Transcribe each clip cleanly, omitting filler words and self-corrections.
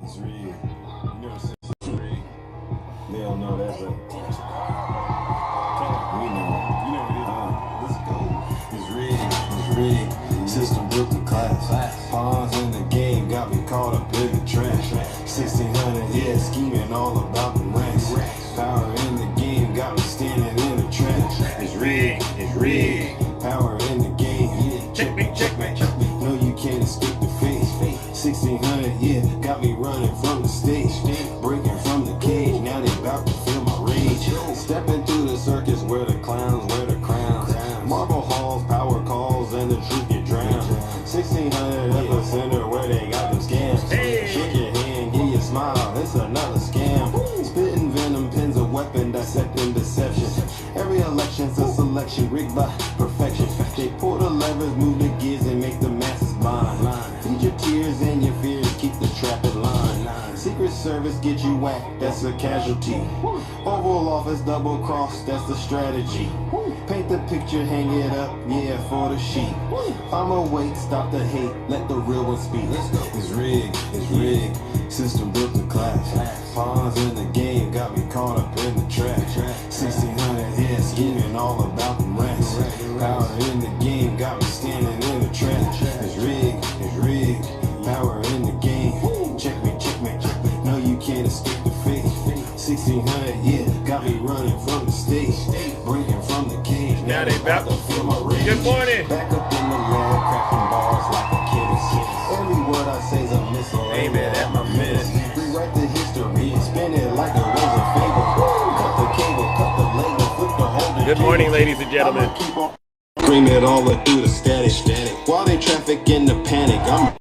It's rigged. You know it's rigged. They don't know that, but we know. You know what it is. Let's go. It's rigged. It's rigged. System built to class. Pawns in the game got me caught up in the trash. 1600, yeah, scheming all about the ranks. Power in the game got me standing in the trash. It's rigged. It's rigged. Power in the game. Yeah, checkmate, checkmate. No, you can't escape the fate. 1600, yeah, got me running from the stage, breaking from the cage. Now they about to feel my rage. Stepping through the circus where the clowns wear the crowns. Marble halls, power calls, and the truth get drowned. 1600 epicenter where they got them scams. Shake your hand, give you a smile, it's another scam. Spitting venom, pins a weapon, dissecting deception. Every election's a selection rigged by perfection. They pull the levers, move the gears, and make the masses blind. Feed your tears and your fears, keep the trap in line. Secret Service get you whacked, that's a casualty. Oval Office double cross, that's the strategy. Paint the picture, hang it up, yeah, for the sheet. I'ma wait, stop the hate, let the real one speak. It's rigged, it's rigged. System built to class. Pawns in the game got me caught up in the trash. 1600, yeah, scheming all about the rats. Power in the game got me standing in the trash. It's rigged, it's rigged. Power in the game. Checkmate, checkmate. No, you can't escape the fate. 1600, yeah, got me running from the stage, breaking from the cage. Now they back. Good morning. Back up in the lab, cracking bars like a kid. Every word I say's a missile. Amen. That's my minute. Rewrite the history and spin it like it was a fable. Cut the cable, cut the label, flip the whole. Good morning, ladies and gentlemen. Scream it all through the static. While they traffic in the panic, I'm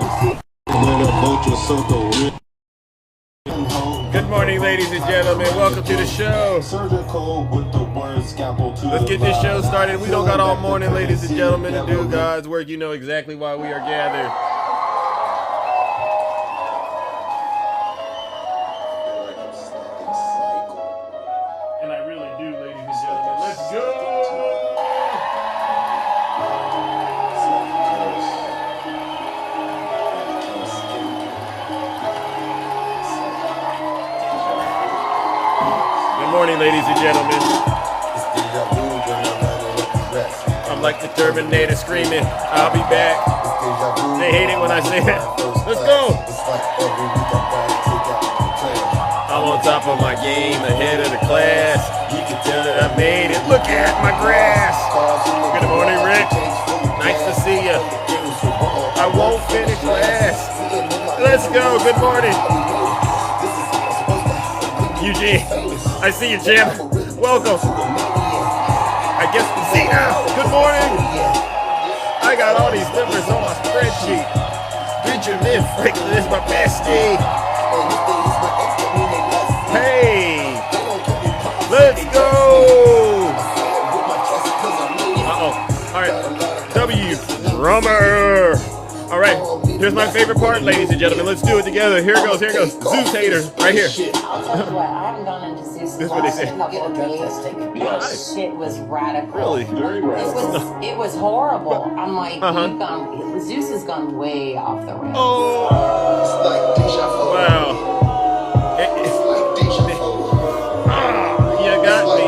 with a vulture circle. Good morning, ladies and gentlemen. Welcome to the show. Surgical with the word scalpel to Let's get this show started. We don't got all morning, ladies and gentlemen, to do God's work. You know exactly why we are gathered. And I really do, ladies and gentlemen. Let's go. Good morning, ladies and gentlemen. I'm like the Terminator screaming, I'll be back. They hate it when I say it. Let's go. I'm on top of my game, ahead of the class. You can tell that I made it. Look at my grass. Good morning, Rick. Nice to see you. I won't finish last. Let's go. Good morning. Eugene, I see you, Jim. Welcome. I guess, see now. Good morning. I got all these numbers on my spreadsheet. Benjamin Franklin is my bestie. Hey, let's go. Uh-oh. All right. W. Drummer. All right. Here's my favorite part, ladies and gentlemen. Let's do it together. Here it goes. Here it goes. Zeus haters, right here. I'll tell you what, I haven't gone into Zeus This is what they say. a couple of days. That shit was radical. Really? It was horrible. I'm like, Zeus has gone way off the rails. Oh. Wow. You got me.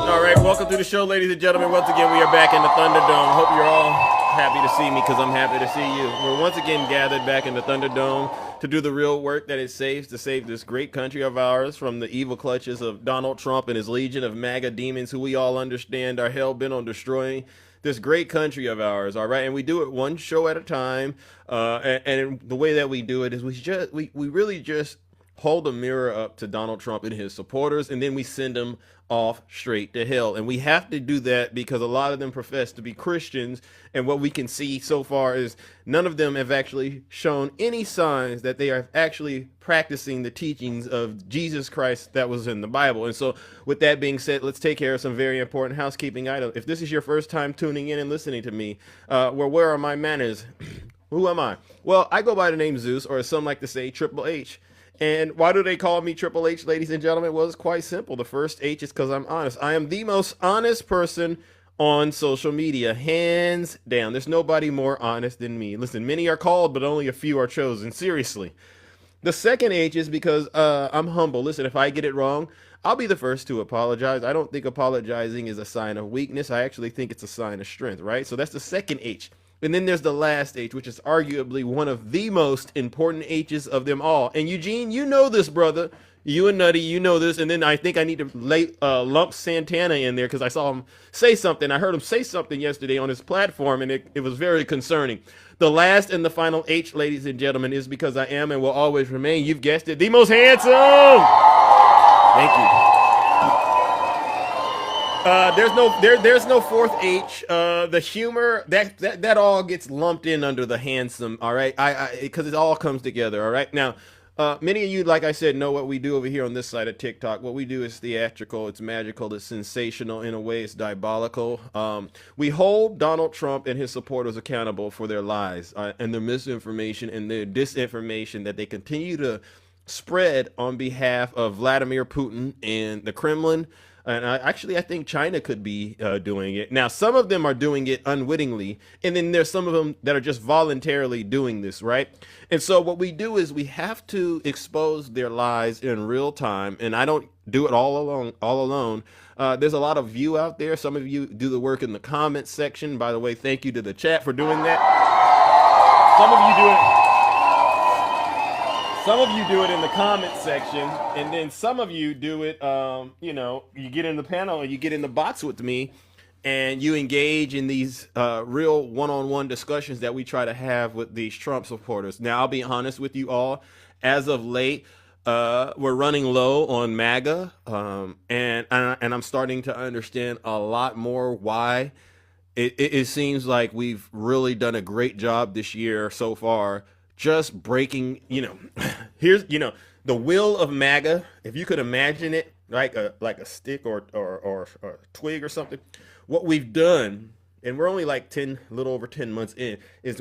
All right, welcome to the show, ladies and gentlemen. Once again, we are back in the Thunderdome. Hope you're all happy to see me because I'm happy to see you. We're once again gathered back in the Thunderdome to do the real work that it saves to save this great country of ours from the evil clutches of Donald Trump and his legion of MAGA demons who we all understand are hell-bent on destroying this great country of ours, all right? And we do it one show at a time, and the way that we do it is we really just hold a mirror up to Donald Trump and his supporters, and then we send them off straight to hell. And we have to do that because a lot of them profess to be Christians, and what we can see so far is none of them have actually shown any signs that they are actually practicing the teachings of Jesus Christ that was in the Bible. And so with that being said, let's take care of some very important housekeeping items. If this is your first time tuning in and listening to me, where are my manners? Who am I? Well, I go by the name Zeus, or as some like to say, Triple H. And why do they call me Triple H, ladies and gentlemen? Well, it's quite simple. The first H is because I'm honest. I am the most honest person on social media, hands down. There's nobody more honest than me. Listen, many are called, but only a few are chosen. Seriously. The second H is because I'm humble. Listen, if I get it wrong, I'll be the first to apologize. I don't think apologizing is a sign of weakness. I actually think it's a sign of strength, right? So that's the second H. And then there's the last H, which is arguably one of the most important H's of them all. And Eugene, you know this, brother. You and Nutty, you know this. And then I think I need to lump Santana in there because I saw him say something. I heard him say something yesterday on his platform, and it was very concerning. The last and the final H, ladies and gentlemen, is because I am and will always remain, you've guessed it, the most handsome. Thank you. There's no fourth H. The humor that all gets lumped in under the handsome. All right, because it all comes together. All right, now. Many of you, like I said, know what we do over here on this side of TikTok. What we do is theatrical, it's magical, it's sensational. In a way, it's diabolical. We hold Donald Trump and his supporters accountable for their lies and their misinformation and their disinformation that they continue to spread on behalf of Vladimir Putin and the Kremlin. And I think China could be doing it. Now, some of them are doing it unwittingly, and then there's some of them that are just voluntarily doing this, right? And so what we do is we have to expose their lies in real time, and I don't do it all alone. There's a lot of you out there. Some of you do the work in the comments section. By the way, thank you to the chat for doing that. Some of you do it. Some of you do it in the comment section, and then some of you do it, you get in the panel and you get in the box with me, and you engage in these real one-on-one discussions that we try to have with these Trump supporters. Now, I'll be honest with you all. As of late, we're running low on MAGA, and I'm starting to understand a lot more why. It seems like we've really done a great job this year so far just breaking, here's, the will of MAGA. If you could imagine it like a stick or a twig or something, what we've done, and we're only like a little over 10 months in, is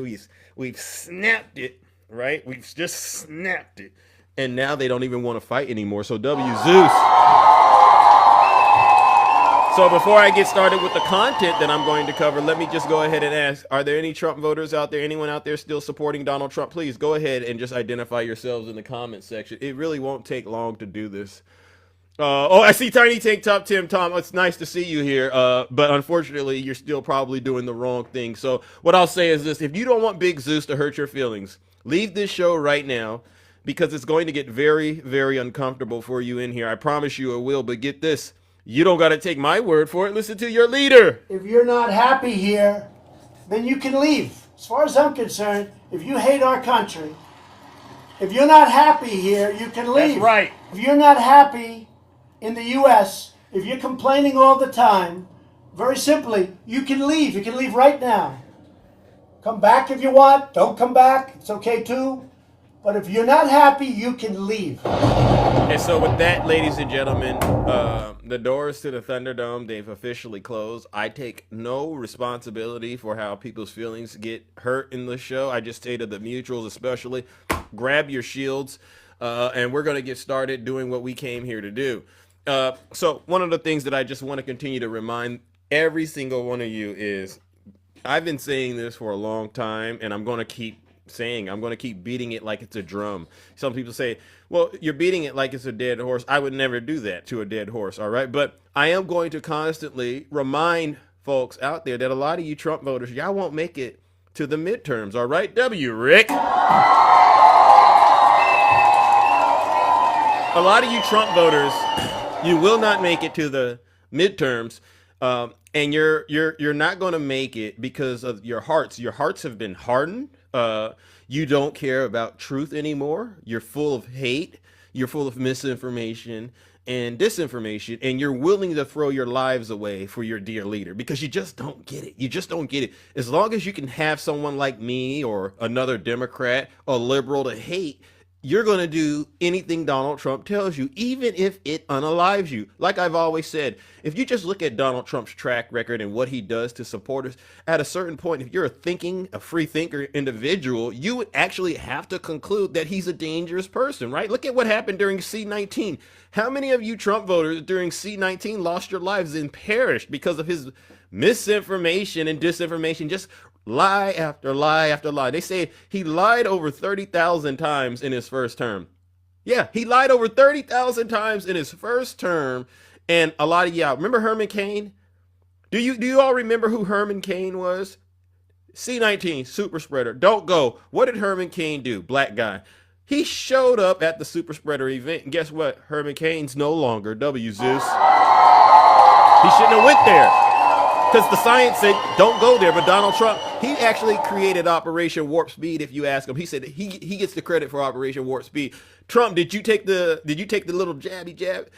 we've snapped it, right? We've just snapped it. And now they don't even want to fight anymore. So W Zeus. So before I get started with the content that I'm going to cover, let me just go ahead and ask, are there any Trump voters out there? Anyone out there still supporting Donald Trump? Please go ahead and just identify yourselves in the comment section. It really won't take long to do this. I see Tiny Tank Top Tim. Tom, it's nice to see you here. But unfortunately, you're still probably doing the wrong thing. So what I'll say is this. If you don't want Big Zeus to hurt your feelings, leave this show right now because it's going to get very, very uncomfortable for you in here. I promise you it will. But get this. You don't got to take my word for it. Listen to your leader. If you're not happy here, then you can leave. As far as I'm concerned, if you hate our country, if you're not happy here, you can leave. That's right. If you're not happy in the U.S., if you're complaining all the time, very simply, you can leave. You can leave right now. Come back if you want. Don't come back. It's okay too. But if you're not happy, you can leave. And so with that, ladies and gentlemen, the doors to the Thunderdome, they've officially closed. I take no responsibility for how people's feelings get hurt in the show. I just say to the mutuals especially, grab your shields, and we're going to get started doing what we came here to do. So one of the things that I just want to continue to remind every single one of you is I've been saying this for a long time, and I'm going to keep beating it like it's a drum. Some people say, well, you're beating it like it's a dead horse. I would never do that to a dead horse, all right? But I am going to constantly remind folks out there that a lot of you Trump voters, y'all won't make it to the midterms, all right? W, Rick. A lot of you Trump voters, you will not make it to the midterms, and you're not going to make it because of your hearts. Your hearts have been hardened. You don't care about truth anymore. You're full of hate. You're full of misinformation and disinformation, and you're willing to throw your lives away for your dear leader because you just don't get it. You just don't get it. As long as you can have someone like me or another Democrat or liberal to hate, you're going to do anything Donald Trump tells you, even if it unalives you. Like I've always said, if you just look at Donald Trump's track record and what he does to supporters, at a certain point, if you're a free thinker individual, you would actually have to conclude that he's a dangerous person, right? Look at what happened during C-19. How many of you Trump voters during C-19 lost your lives and perished because of his misinformation and disinformation? Just lie after lie after lie. They say he lied over 30,000 times in his first term. Yeah, he lied over 30,000 times in his first term. And a lot of y'all remember Herman Cain? Do you all remember who Herman Cain was? C-19, super spreader. Don't go. What did Herman Cain do? Black guy. He showed up at the super spreader event, and guess what? Herman Cain's no longer W. Zeus. He shouldn't have went there, because the science said don't go there. But Donald Trump, he actually created Operation Warp Speed. If you ask him, he said he gets the credit for Operation Warp Speed. Trump, did you take the little jabby jab?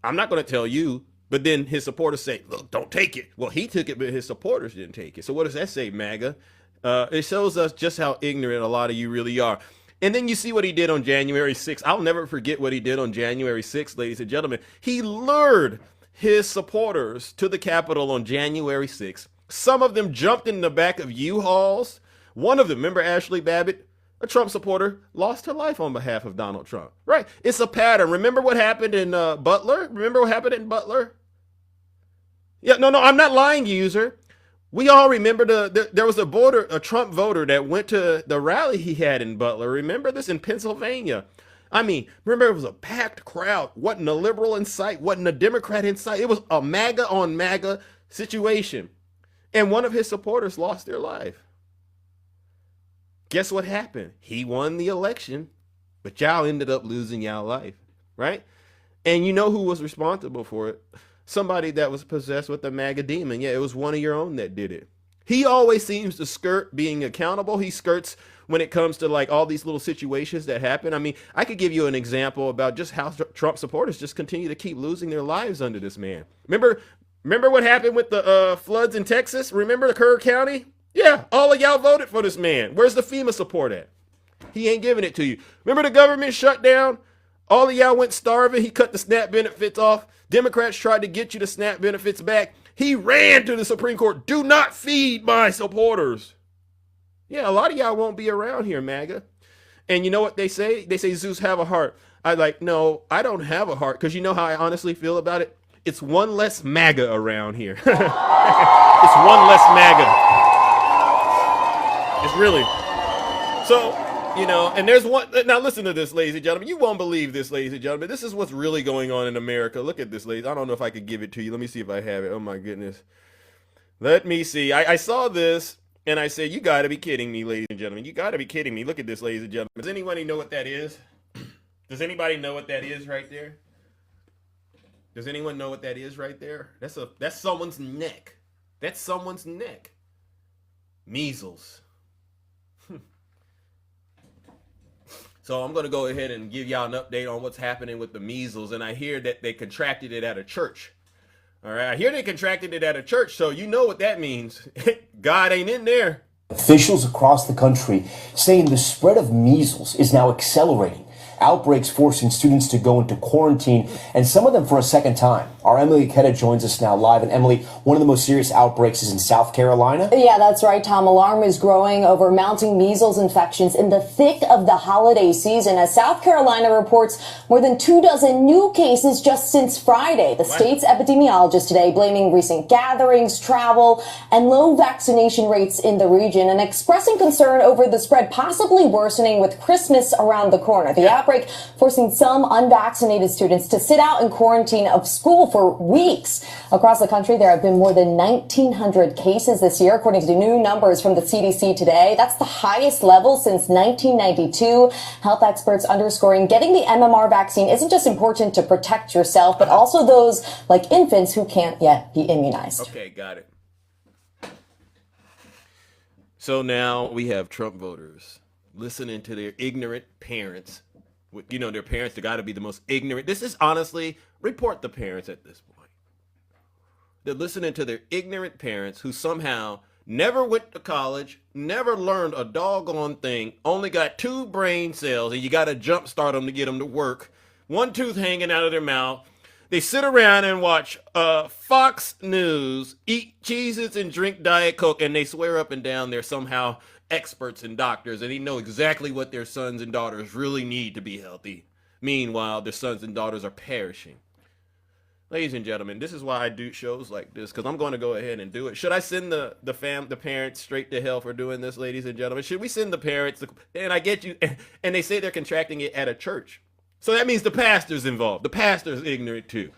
I'm not going to tell you. But then his supporters say, look, don't take it. Well, he took it, but his supporters didn't take it. So what does that say, MAGA? It shows us just how ignorant a lot of you really are. And then you see what he did on January 6th. I'll never forget what he did on January 6th, ladies and gentlemen. He lured his supporters to the Capitol on January 6th. Some of them jumped in the back of U-Hauls. One of them, remember Ashley Babbitt, a Trump supporter, lost her life on behalf of Donald Trump. Right? It's a pattern. Remember what happened in Butler? Remember what happened in Butler? Yeah, no, I'm not lying, user. We all remember there was a Trump voter that went to the rally he had in Butler. Remember this in Pennsylvania? I mean, remember it was a packed crowd. Wasn't a liberal in sight. Wasn't a Democrat in sight. It was a MAGA on MAGA situation. And one of his supporters lost their life. Guess what happened? He won the election, but y'all ended up losing y'all life, right? And you know who was responsible for it? Somebody that was possessed with the MAGA demon. Yeah, it was one of your own that did it. He always seems to skirt being accountable. He skirts when it comes to like all these little situations that happen. I mean, I could give you an example about just how Trump supporters just continue to keep losing their lives under this man. Remember what happened with the floods in Texas? Remember the Kerr County? Yeah, all of y'all voted for this man. Where's the FEMA support at? He ain't giving it to you. Remember the government shutdown? All of y'all went starving. He cut the SNAP benefits off. Democrats tried to get you the SNAP benefits back. He ran to the Supreme Court. Do not feed my supporters. Yeah, a lot of y'all won't be around here, MAGA. And you know what they say? They say, Zeus, have a heart. No, I don't have a heart, because you know how I honestly feel about it? It's one less MAGA around here. It's one less MAGA. It's really. So, you know, and there's one. Now listen to this, ladies and gentlemen. You won't believe this, ladies and gentlemen. This is what's really going on in America. Look at this, ladies. I don't know if I could give it to you. Let me see if I have it. Oh my goodness. Let me see. I saw this and I said, you got to be kidding me, ladies and gentlemen. You got to be kidding me. Look at this, ladies and gentlemen. Does anybody know what that is? Does anybody know what that is right there? Does anyone know what that is right there? That's someone's neck. That's someone's neck. Measles. So I'm going to go ahead and give y'all an update on what's happening with the measles. And I hear that they contracted it at a church. All right. I hear they contracted it at a church. So you know what that means. God ain't in there. Officials across the country saying the spread of measles is now accelerating. Outbreaks forcing students to go into quarantine, and some of them for a second time. Our Emily Aketa joins us now live. And Emily, one of the most serious outbreaks is in South Carolina. Yeah, that's right, Tom. Alarm is growing over mounting measles infections in the thick of the holiday season, as South Carolina reports more than 24 new cases just since Friday. The state's epidemiologist today blaming recent gatherings, travel, and low vaccination rates in the region, and expressing concern over the spread possibly worsening with Christmas around the corner. The outbreak forcing some unvaccinated students to sit out in quarantine of school for weeks. Across the country, there have been more than 1,900 cases this year, according to new numbers from the CDC today. That's the highest level since 1992. Health experts underscoring getting the MMR vaccine isn't just important to protect yourself, but also those like infants who can't yet be immunized. Okay, got it. So now we have Trump voters listening to their ignorant parents. You know, their parents, they got to be the most ignorant. This is honestly, report the parents at this point. They're listening to their ignorant parents who somehow never went to college, never learned a doggone thing, only got 2 brain cells, and you got to jumpstart them to get them to work. 1 tooth hanging out of their mouth. They sit around and watch Fox News, eat Cheez-Its and drink Diet Coke, and they swear up and down they're somehow experts and doctors, and they know exactly what their sons and daughters really need to be healthy. Meanwhile, their sons and daughters are perishing. Ladies and gentlemen, this is why I do shows like this, because I'm going to go ahead and do it. Should I send the parents straight to hell for doing this, ladies and gentlemen? Should we send the parents, and I get you, and they say they're contracting it at a church. So that means the pastor's involved. The pastor's ignorant too.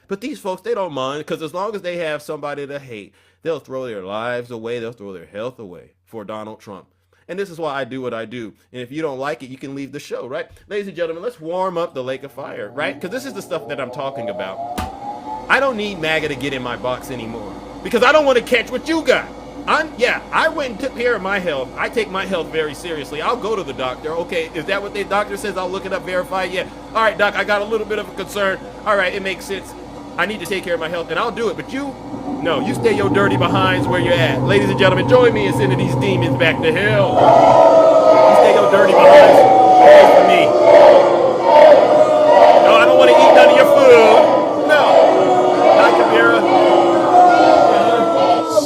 But these folks, they don't mind, because as long as they have somebody to hate, they'll throw their lives away, they'll throw their health away for Donald Trump. And this is why I do what I do. And if you don't like it, you can leave the show, right? Ladies and gentlemen, let's warm up the lake of fire, right? Because this is the stuff that I'm talking about. I don't need MAGA to get in my box anymore, because I don't want to catch what you got. I went and took care of my health. I take my health very seriously. I'll go to the doctor. Okay, is that what the doctor says? I'll look it up, verify it. Yeah. All right, doc, I got a little bit of a concern. All right, it makes sense. I need to take care of my health, and I'll do it. But you stay your dirty behinds where you're at. Ladies and gentlemen, join me in sending these demons back to hell. You stay your dirty behinds away from me. No, I don't want to eat none of your food. No. Not Kabira.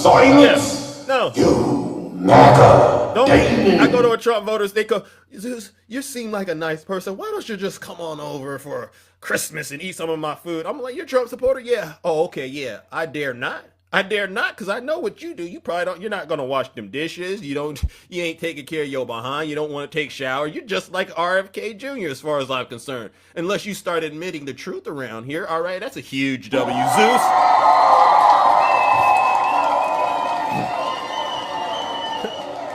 Silence! No. You MAGA. Don't. I go to a Trump voters, they go, Zeus, you seem like a nice person. Why don't you just come on over for Christmas and eat some of my food? I'm like, you're a Trump supporter? Yeah. Oh, okay, yeah. I dare not. I dare not, because I know what you do. You probably don't, you're not gonna wash them dishes. You ain't taking care of your behind. You don't want to take shower. You're just like RFK Jr. as far as I'm concerned. Unless you start admitting the truth around here. All right, that's a huge W, Zeus.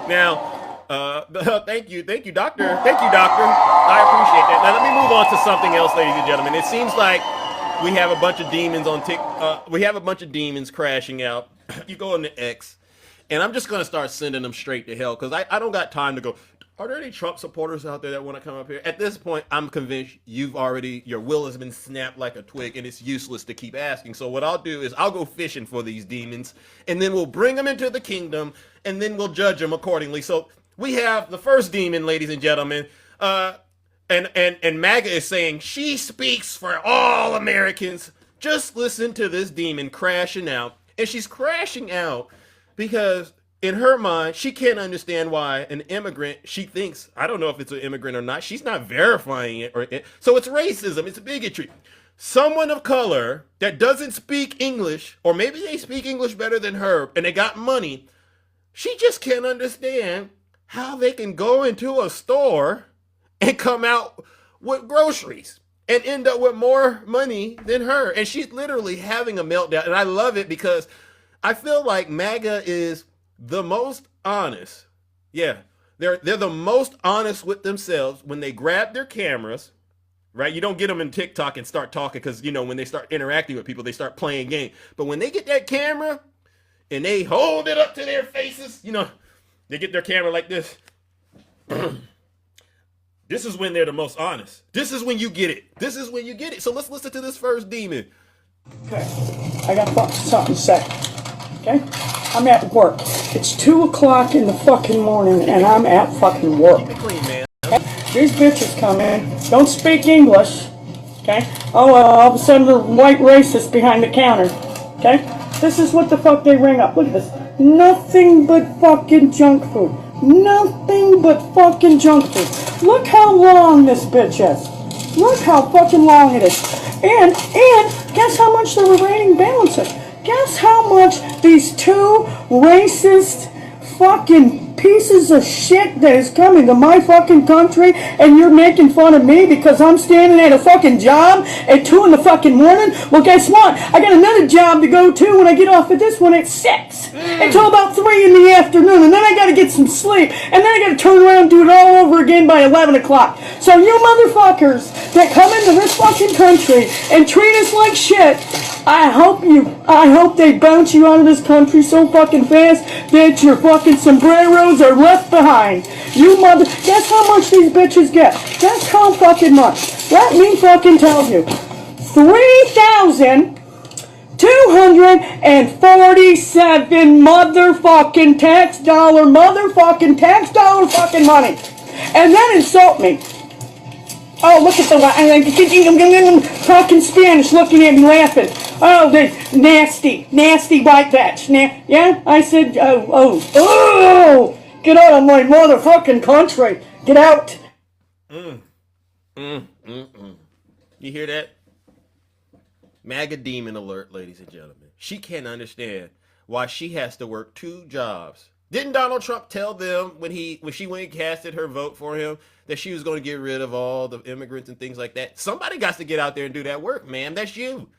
Now, thank you, doctor. Thank you, doctor. I appreciate that. Now, let me move on to something else, ladies and gentlemen. It seems like we have a bunch of demons on we have a bunch of demons crashing out. You go into X, and I'm just going to start sending them straight to hell, because I don't got time to go, are there any Trump supporters out there that want to come up here? At this point, I'm convinced your will has been snapped like a twig, and it's useless to keep asking. So what I'll do is I'll go fishing for these demons, and then we'll bring them into the kingdom, and then we'll judge them accordingly. So we have the first demon, ladies and gentlemen, and MAGA is saying she speaks for all Americans. Just listen to this demon crashing out, and she's crashing out because in her mind, she can't understand why an immigrant, she thinks, I don't know if it's an immigrant or not. She's not verifying it. So it's racism. It's bigotry. Someone of color that doesn't speak English, or maybe they speak English better than her, and they got money, she just can't understand how they can go into a store and come out with groceries and end up with more money than her. And she's literally having a meltdown. And I love it because I feel like MAGA is the most honest. Yeah, they're the most honest with themselves when they grab their cameras, right? You don't get them in TikTok and start talking, because, when they start interacting with people, they start playing game. But when they get that camera and they hold it up to their faces, they get their camera like this. This is when they're the most honest. This is when you get it. This is when you get it. So let's listen to this first demon. Okay, I got something to say. Okay? I'm at work. It's 2 o'clock in the fucking morning, and I'm at fucking work. Keep it clean, man. Okay? These bitches come in, don't speak English. Okay? Oh, all of a sudden they're white racist behind the counter. Okay? This is what the fuck they ring up. Look at this. Nothing but fucking junk food. Nothing but fucking junk food. Look how long this bitch is. Look how fucking long it is. And guess how much the remaining balance is. Guess how much these 2 racist fucking pieces of shit that is coming to my fucking country, and you're making fun of me because I'm standing at a fucking job at 2 in the fucking morning? Well, guess what? I got another job to go to when I get off of this one at 6 until about 3 in the afternoon, and then I gotta get some sleep, and then I gotta turn around and do it all over again by 11 o'clock. So you motherfuckers that come into this fucking country and treat us like shit, I hope they bounce you out of this country so fucking fast that your fucking sombreros are left behind. Guess how much these bitches get? Guess how fucking much? Let me fucking tell you. $3,000 247 motherfucking tax dollar fucking money. And then insult me. Oh, look at the talking Spanish, looking at me laughing. Oh, the nasty white batch. Yeah, I said, oh, get out of my motherfucking country. Get out. You hear that? MAGA demon alert, ladies and gentlemen. She can't understand why she has to work 2 jobs. Didn't Donald Trump tell them when she went and casted her vote for him that she was going to get rid of all the immigrants and things like that? Somebody got to get out there and do that work, ma'am. That's you.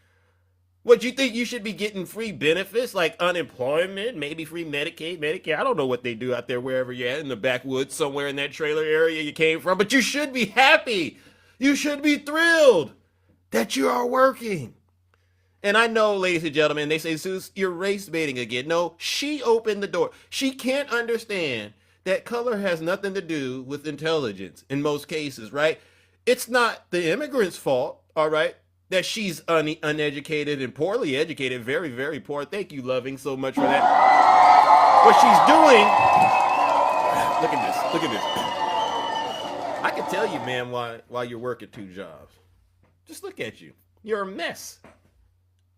What, you think you should be getting free benefits like unemployment, maybe free Medicaid, Medicare? I don't know what they do out there wherever you're at, in the backwoods somewhere in that trailer area you came from, but you should be happy. You should be thrilled that you are working. And I know, ladies and gentlemen, they say, Zeus, you're race baiting again. No, she opened the door. She can't understand that color has nothing to do with intelligence in most cases, right? It's not the immigrant's fault, all right, that she's uneducated and poorly educated, very, very poor. Thank you, Loving, so much for that. What she's doing, look at this. I can tell you, man, why you're working 2 jobs. Just look at you. You're a mess.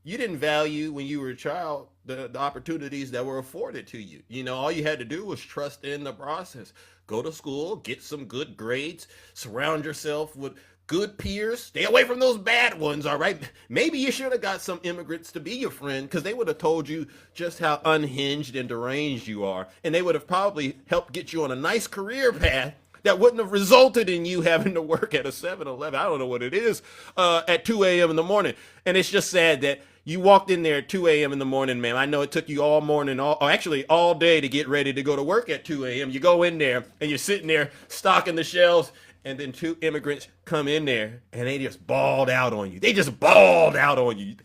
You didn't value, when you were a child, the opportunities that were afforded to you. You know, all you had to do was trust in the process. Go to school, get some good grades, surround yourself with good peers, stay away from those bad ones, all right? Maybe you should have got some immigrants to be your friend, because they would have told you just how unhinged and deranged you are, and they would have probably helped get you on a nice career path that wouldn't have resulted in you having to work at a 7-Eleven, I don't know what it is, at 2 a.m. in the morning. And it's just sad that you walked in there at 2 a.m. in the morning, ma'am. I know it took you all morning, all day to get ready to go to work at 2 a.m. You go in there and you're sitting there stocking the shelves, and then 2 immigrants come in there and they just bawled out on you. They just bawled out on you.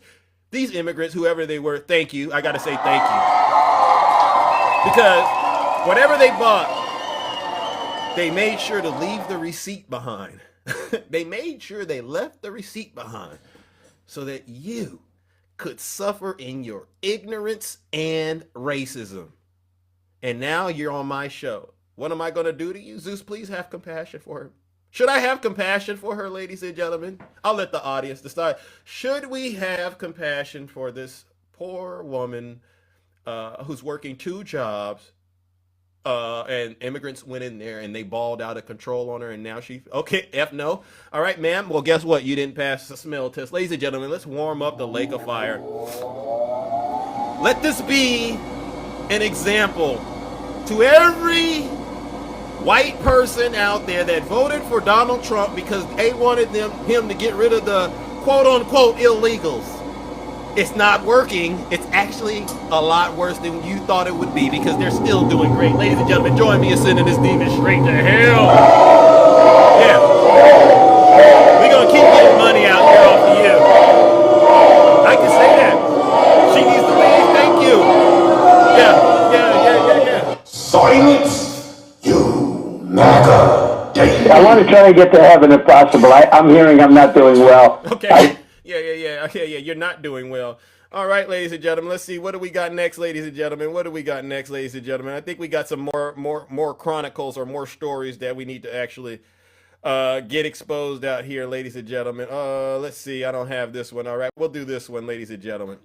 These immigrants, whoever they were, thank you. I got to say thank you. Because whatever they bought, they made sure to leave the receipt behind. They made sure they left the receipt behind so that you could suffer in your ignorance and racism. And now you're on my show. What am I going to do to you? Zeus, please have compassion for her. Should I have compassion for her, ladies and gentlemen? I'll let the audience decide. Should we have compassion for this poor woman who's working 2 jobs, and immigrants went in there and they bawled out of control on her, and now no. All right, ma'am. Well, guess what? You didn't pass the smell test. Ladies and gentlemen, let's warm up the lake of fire. Let this be an example to every white person out there that voted for Donald Trump because they wanted him to get rid of the quote-unquote illegals. It's not working. It's actually a lot worse than you thought it would be, because they're still doing great. Ladies and gentlemen, join me in sending this demon straight to hell. Yeah. We're going to keep getting money out here off of you. I can say that. She needs to leave. Thank you. Yeah. Silence, you MAGA demon. I want to try to get to heaven if possible. I'm hearing I'm not doing well. Okay. Yeah. You're not doing well. All right, ladies and gentlemen. Let's see. What do we got next, ladies and gentlemen? I think we got some more chronicles or more stories that we need to actually get exposed out here, ladies and gentlemen. Let's see. I don't have this one. All right. We'll do this one, ladies and gentlemen.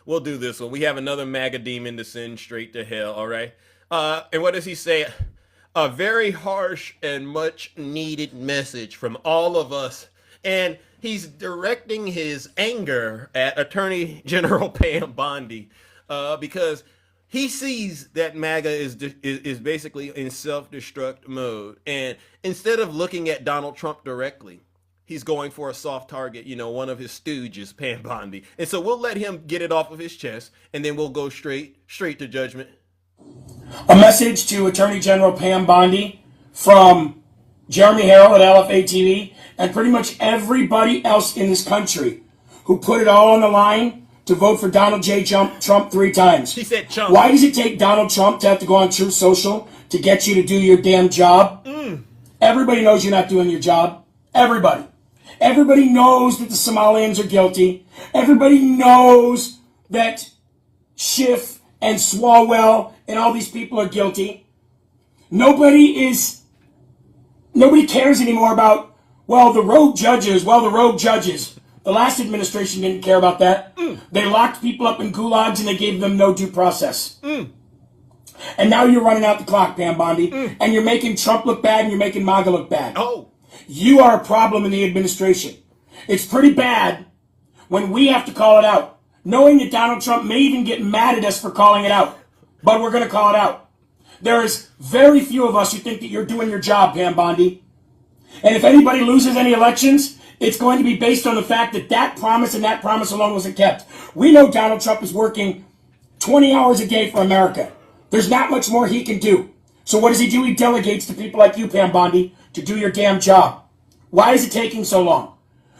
We'll do this one. We have another MAGA demon to send straight to hell. All right. And what does he say? A very harsh and much needed message from all of us. And he's directing his anger at Attorney General Pam Bondi because he sees that MAGA is basically in self-destruct mode. And instead of looking at Donald Trump directly, he's going for a soft target, one of his stooges, Pam Bondi. And so we'll let him get it off of his chest, and then we'll go straight to judgment. A message to Attorney General Pam Bondi from Jeremy Harrell at LFA TV and pretty much everybody else in this country who put it all on the line to vote for Donald J. Trump 3 times. He said chump. Why does it take Donald Trump to have to go on Truth Social to get you to do your damn job? Everybody knows you're not doing your job. Everybody. Everybody knows that the Somalians are guilty. Everybody knows that Schiff and Swalwell and all these people are guilty. Nobody cares anymore about, the rogue judges. The last administration didn't care about that. They locked people up in gulags and they gave them no due process. And now you're running out the clock, Pam Bondi, and you're making Trump look bad and you're making MAGA look bad. Oh. You are a problem in the administration. It's pretty bad when we have to call it out, knowing that Donald Trump may even get mad at us for calling it out. But we're going to call it out. There is very few of us who think that you're doing your job, Pam Bondi. And if anybody loses any elections, it's going to be based on the fact that that promise and that promise alone wasn't kept. We know Donald Trump is working 20 hours a day for America. There's not much more he can do. So what does he do? He delegates to people like you, Pam Bondi, to do your damn job. Why is it taking so long?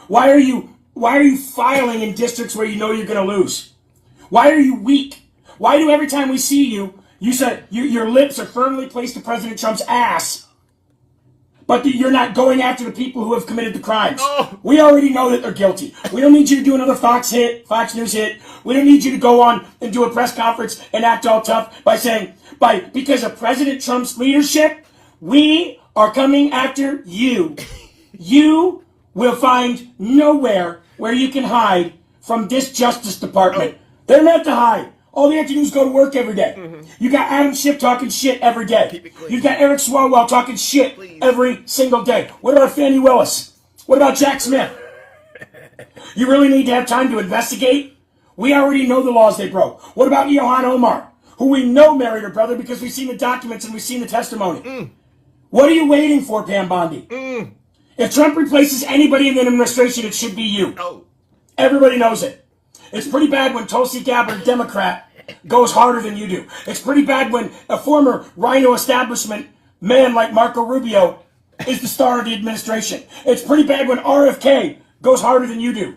Why are you filing in districts where you know you're going to lose? Why are you weak? Why do every time we see you, you said your lips are firmly placed to President Trump's ass, but you're not going after the people who have committed the crimes? Oh. We already know that they're guilty. We don't need you to do another Fox News hit. We don't need you to go on and do a press conference and act all tough by saying, because of President Trump's leadership, we are coming after you. You will find nowhere where you can hide from this Justice Department. They're meant to hide. All they have to do is go to work every day. You got Adam Schiff talking shit every day. You got Eric Swalwell talking shit every single day. What about Fannie Willis? What about Jack Smith? You really need to have time to investigate? We already know the laws they broke. What about Ilhan Omar, who we know married her brother because we've seen the documents and we've seen the testimony? What are you waiting for, Pam Bondi? If Trump replaces anybody in the administration, it should be you. Everybody knows it. It's pretty bad when Tulsi Gabbard, Democrat, goes harder than you do. It's pretty bad when a former Rhino establishment man like Marco Rubio is the star of the administration. It's pretty bad when RFK goes harder than you do.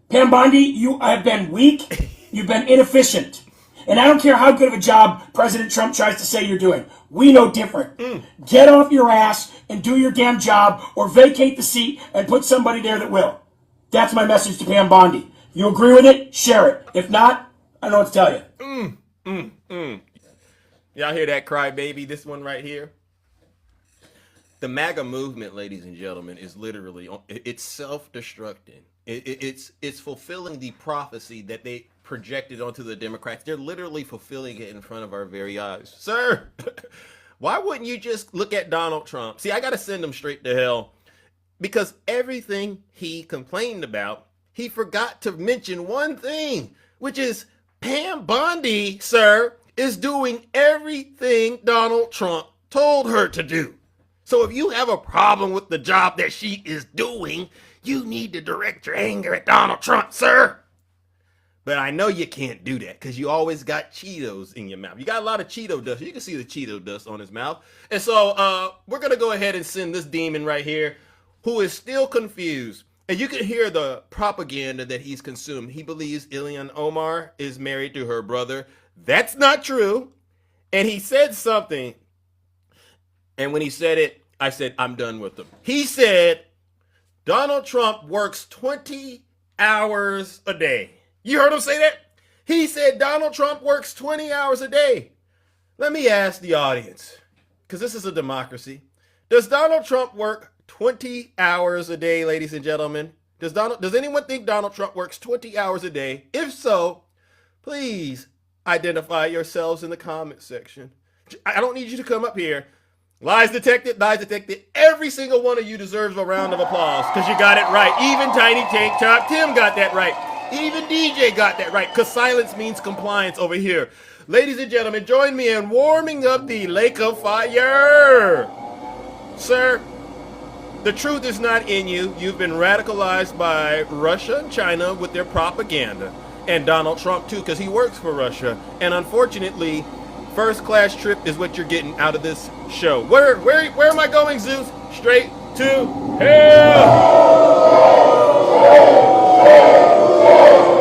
Pam Bondi, you have been weak. You've been inefficient. And I don't care how good of a job President Trump tries to say you're doing. We know different. Get off your ass and do your damn job, or vacate the seat and put somebody there that will. That's my message to Pam Bondi. If you agree with it, share it. If not, I don't know what to tell you. Y'all hear that cry, baby? This one right here. The MAGA movement, ladies and gentlemen, is literally, it's self-destructing. It's fulfilling the prophecy that they projected onto the Democrats. They're literally fulfilling it in front of our very eyes. Sir, why wouldn't you just look at Donald Trump? See, I got to send him straight to hell, because everything he complained about, he forgot to mention one thing, which is Pam Bondi, sir, is doing everything Donald Trump told her to do. So if you have a problem with the job that she is doing, you need to direct your anger at Donald Trump, sir. But I know you can't do that because you always got Cheetos in your mouth. You got a lot of Cheeto dust. You can see the Cheeto dust on his mouth. And so we're going to go ahead and send this demon right here, who is still confused. And you can hear the propaganda that he's consumed. He believes Ilhan Omar is married to her brother. That's not true. And he said something. And when he said it, I said, I'm done with him. He said, Donald Trump works 20 hours a day. You heard him say that? He said Donald Trump works 20 hours a day. Let me ask the audience, because this is a democracy. Does Donald Trump work 20 hours a day, ladies and gentlemen? Does anyone think Donald Trump works 20 hours a day? If so, please identify yourselves in the comment section. I don't need you to come up here. Lies detected, lies detected. Every single one of you deserves a round of applause because you got it right. Even Tiny Tank Top Tim got that right. Even DJ got that right, because silence means compliance over here. Ladies and gentlemen, join me in warming up the lake of fire. Sir, the truth is not in you. You've been radicalized by Russia and China with their propaganda. And Donald Trump, too, because he works for Russia. And unfortunately, first class trip is what you're getting out of this show. Where am I going, Zeus? Straight to hell.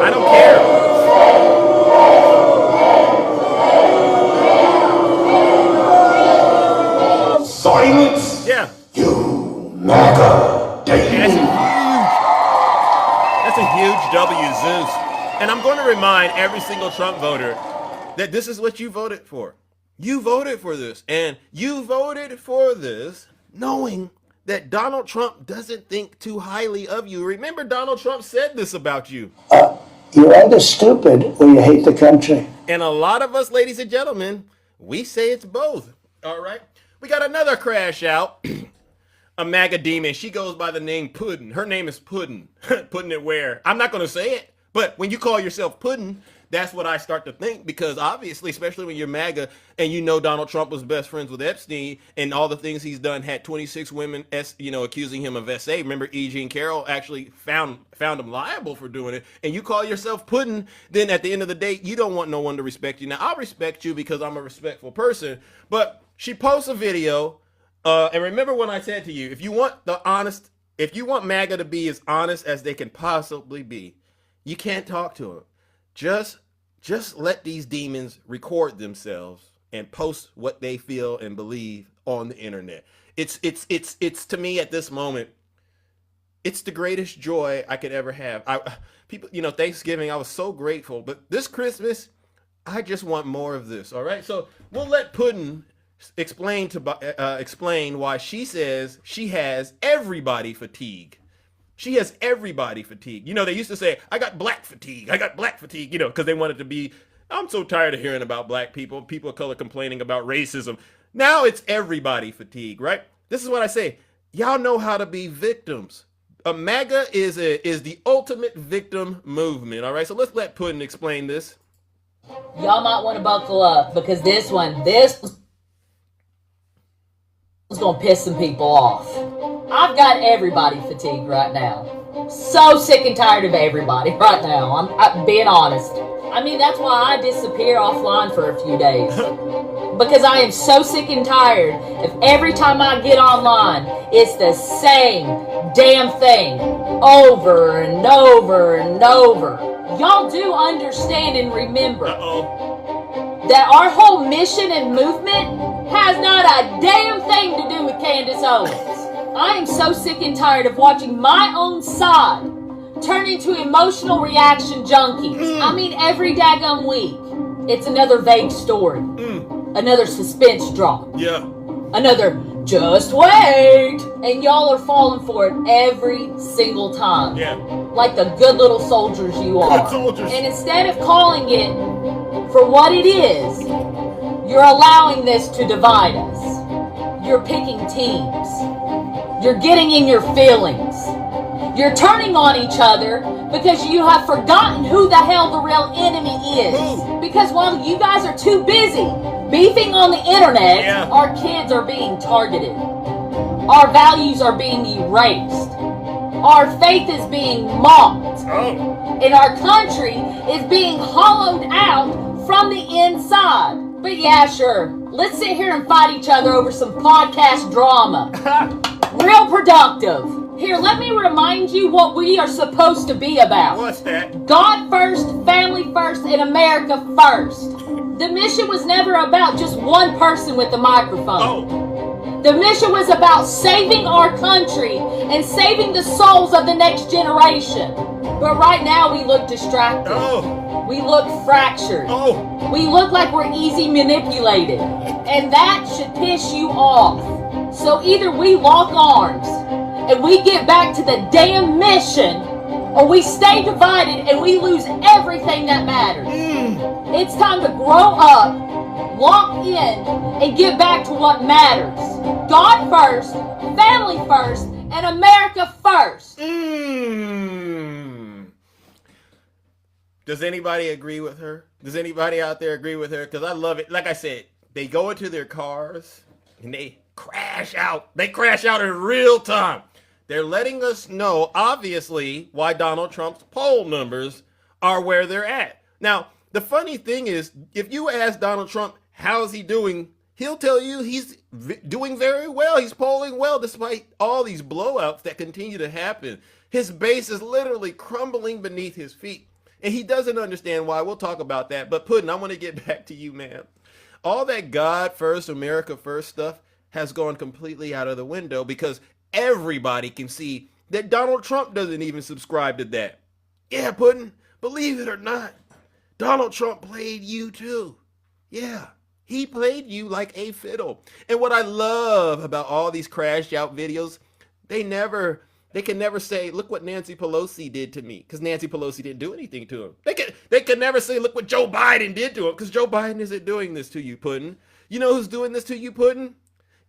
I don't care. Silence. Yeah. You MAGA. That's huge. remind every single Trump voter that this is what you voted for. You voted for this, and you voted for this knowing that Donald Trump doesn't think too highly of you. Remember, Donald Trump said this about you. You're either stupid or you hate the country. And a lot of us, ladies and gentlemen, we say it's both. All right. We got another crash out. A MAGA demon. She goes by the name Puddin. Her name is Puddin. Puddin it where? I'm not going to say it. But when you call yourself Puddin, that's what I start to think, because obviously, especially when you're MAGA and you know Donald Trump was best friends with Epstein and all the things he's done, had 26 women, accusing him of SA. Remember, E. Jean Carroll actually found him liable for doing it. And you call yourself Puddin, then at the end of the day, you don't want no one to respect you. Now, I'll respect you because I'm a respectful person, but she posts a video, and remember when I said to you, if you want MAGA to be as honest as they can possibly be, you can't talk to them. Just let these demons record themselves and post what they feel and believe on the internet. It's to me at this moment, it's the greatest joy I could ever have. Thanksgiving, I was so grateful, but this Christmas, I just want more of this. All right, so we'll let Puddin explain why she says she has everybody fatigue. She has everybody fatigue. They used to say, I got black fatigue. I got black fatigue, because they wanted to be, I'm so tired of hearing about black people of color complaining about racism. Now it's everybody fatigue, right? This is what I say. Y'all know how to be victims. MAGA is the ultimate victim movement, all right? So let's let Puddin explain this. Y'all might want to buckle up because this is going to piss some people off. I've got everybody fatigued right now. So sick and tired of everybody right now. I'm being honest. I mean, that's why I disappear offline for a few days. Because I am so sick and tired of every time I get online, it's the same damn thing over and over and over. Y'all do understand and remember that our whole mission and movement has not a damn thing to do with Candace Owens. I am so sick and tired of watching my own side turn into emotional reaction junkies. I mean, every daggone week, it's another vague story. Another suspense drop. Yeah. Another just wait. And y'all are falling for it every single time. Yeah. Like the good little soldiers you are. Good soldiers. And instead of calling it for what it is, you're allowing this to divide us. You're picking teams. You're getting in your feelings. You're turning on each other because you have forgotten who the hell the real enemy is. Because while you guys are too busy beefing on the internet, our kids are being targeted. Our values are being erased. Our faith is being mocked. And our country is being hollowed out from the inside. But yeah, sure. Let's sit here and fight each other over some podcast drama. Real productive. Here, let me remind you what we are supposed to be about. What's that? God first, family first, and America first. The mission was never about just one person with the microphone. The mission was about saving our country and saving the souls of the next generation. But right now we look distracted. We look fractured. We look like we're easy manipulated. And that should piss you off. So either we lock arms and we get back to the damn mission, or we stay divided and we lose everything that matters. It's time to grow up, lock in, and get back to what matters. God first, family first, and America first. Does anybody agree with her? Does anybody out there agree with her? Because I love it. Like I said, they go into their cars and they crash out. They crash out in real time. They're letting us know, obviously, why Donald Trump's poll numbers are where they're at. Now, the funny thing is, if you ask Donald Trump, how's he doing? He'll tell you he's doing very well. He's polling well despite all these blowouts that continue to happen. His base is literally crumbling beneath his feet. And he doesn't understand why. We'll talk about that. But Puddin, I want to get back to you, man. All that God first, America first stuff has gone completely out of the window because everybody can see that Donald Trump doesn't even subscribe to that. Yeah, Puddin, believe it or not, Donald Trump played you too. Yeah, he played you like a fiddle. And what I love about all these crash out videos, they can never say, look what Nancy Pelosi did to me, because Nancy Pelosi didn't do anything to him. They can never say, look what Joe Biden did to him, because Joe Biden isn't doing this to you, Putin. You know who's doing this to you, Putin?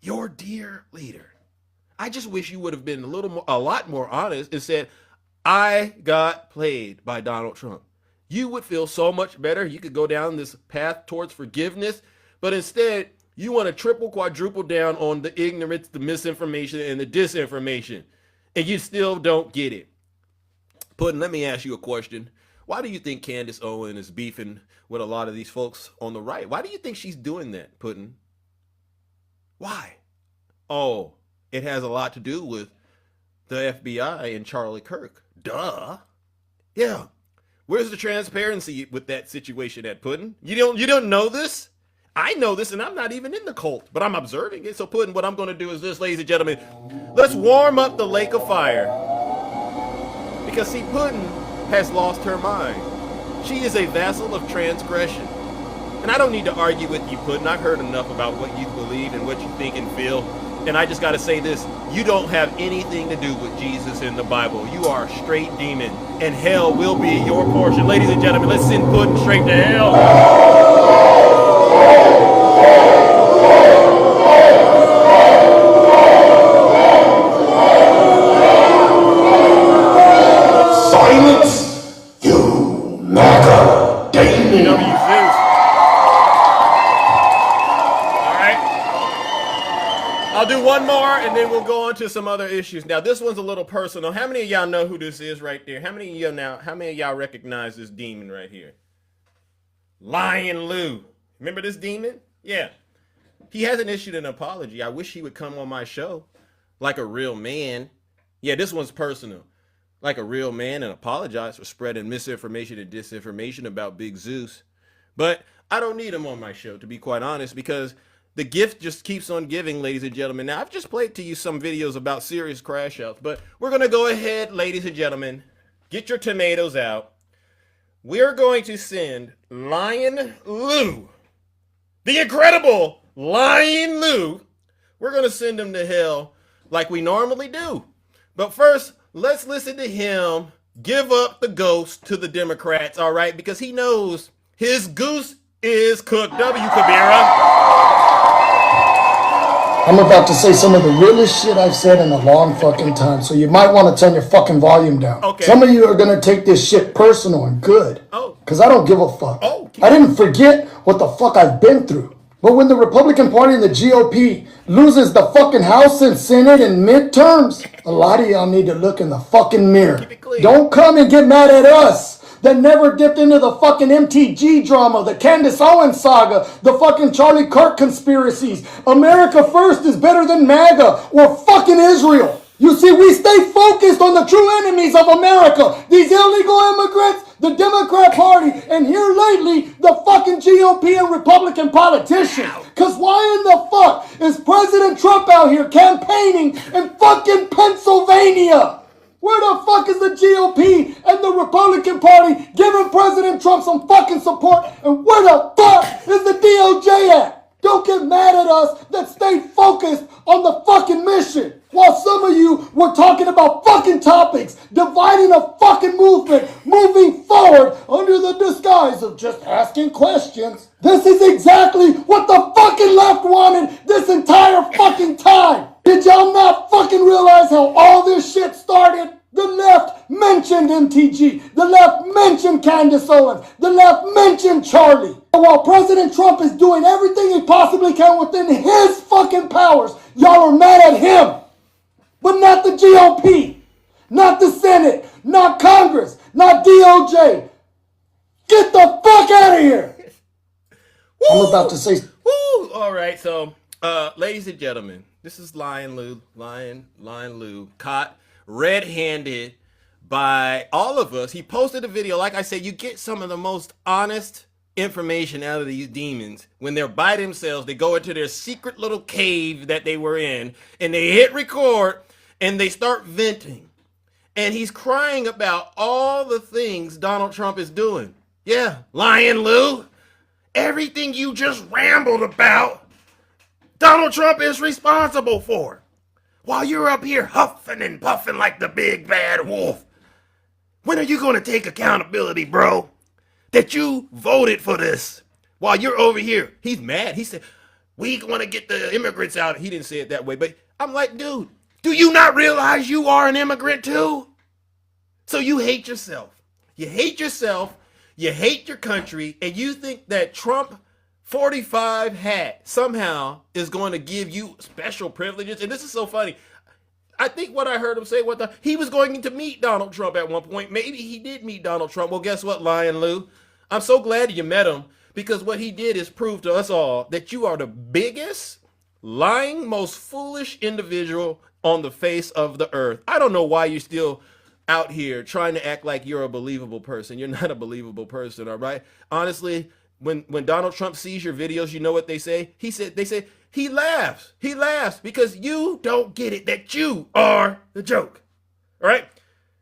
Your dear leader. I just wish you would have been a lot more honest and said, I got played by Donald Trump. You would feel so much better. You could go down this path towards forgiveness, but instead, you want to triple, quadruple down on the ignorance, the misinformation, and the disinformation, and you still don't get it. Putin, let me ask you a question. Why do you think Candace Owen is beefing with a lot of these folks on the right? Why do you think she's doing that, Putin? Why? Oh, it has a lot to do with the FBI and Charlie Kirk. Duh. Yeah. Where's the transparency with that situation at, Putin? You don't know this? I know this, and I'm not even in the cult, but I'm observing it. So, Putin, what I'm going to do is this, ladies and gentlemen. Let's warm up the lake of fire. Because, see, Putin has lost her mind. She is a vassal of transgression. And I don't need to argue with you, Putin. I've heard enough about what you believe and what you think and feel. And I just got to say this. You don't have anything to do with Jesus in the Bible. You are a straight demon, and hell will be your portion. Ladies and gentlemen, let's send Putin straight to hell. Silence, you MAGA demon. I'll do one more and then we'll go on to some other issues. Now, this one's a little personal. How many of y'all know who this is right there? How many of y'all recognize this demon right here? Lion Lou. Remember this demon? Yeah. He hasn't issued an apology. I wish he would come on my show like a real man. Yeah, this one's personal. Like a real man, and apologize for spreading misinformation and disinformation about Big Zeus. But I don't need him on my show, to be quite honest, because the gift just keeps on giving, ladies and gentlemen. Now, I've just played to you some videos about serious crash outs, but we're going to go ahead, ladies and gentlemen, get your tomatoes out. We're going to send Lion Lou, the incredible Lion Lou. We're going to send him to hell like we normally do. But first, let's listen to him give up the ghost to the Democrats, all right? Because he knows his goose is cooked. W. Kabira. I'm about to say some of the realest shit I've said in a long fucking time, so you might want to turn your fucking volume down. Okay. Some of you are going to take this shit personal and good. Oh. Because I don't give a fuck. Oh, I didn't forget what the fuck I've been through. But when the Republican Party and the GOP loses the fucking House and Senate in midterms, a lot of y'all need to look in the fucking mirror. Keep it clean. Don't come and get mad at us that never dipped into the fucking MTG drama, the Candace Owens saga, the fucking Charlie Kirk conspiracies. America first is better than MAGA or fucking Israel. You see, we stay focused on the true enemies of America. These illegal immigrants, the Democrat Party, and here lately, the fucking GOP and Republican politicians. Because why in the fuck is President Trump out here campaigning in fucking Pennsylvania? Where the fuck is the GOP and the Republican Party giving President Trump some fucking support? And where the fuck is the DOJ at? Don't get mad at us that stayed focused on the fucking mission. While some of you were talking about fucking topics, dividing a fucking movement, moving forward under the disguise of just asking questions. This is exactly what the fucking left wanted this entire fucking time. Did y'all not fucking realize how all this shit started? The left mentioned MTG. The left mentioned Candace Owens. The left mentioned Charlie. And while President Trump is doing everything he possibly can within his fucking powers, y'all are mad at him. But not the GOP, not the Senate, not Congress, not DOJ. Get the fuck out of here. I'm about to say. Woo! All right, so, ladies and gentlemen, this is Lion Lou, caught red-handed by all of us. He posted a video. Like I said, you get some of the most honest information out of these demons when they're by themselves. They go into their secret little cave that they were in, and they hit record, and they start venting. And he's crying about all the things Donald Trump is doing. Yeah, Lion Lou. Everything you just rambled about, Donald Trump is responsible for. While you're up here huffing and puffing like the big bad wolf. When are you going to take accountability, bro? That you voted for this while you're over here. He's mad. He said, we want to get the immigrants out. He didn't say it that way, but I'm like, dude, do you not realize you are an immigrant too? So you hate yourself. You hate yourself. You hate your country. And you think that Trump 45 hat somehow is going to give you special privileges. And this is so funny. I think what I heard him say, he was going to meet Donald Trump at one point. Maybe he did meet Donald Trump. Well, guess what, Lion Lou? I'm so glad you met him, because what he did is prove to us all that you are the biggest, lying, most foolish individual on the face of the earth. I don't know why you're still out here trying to act like you're a believable person. You're not a believable person, all right? Honestly, when Donald Trump sees your videos, you know what they say? They say he laughs. He laughs because you don't get it, that you are the joke. All right?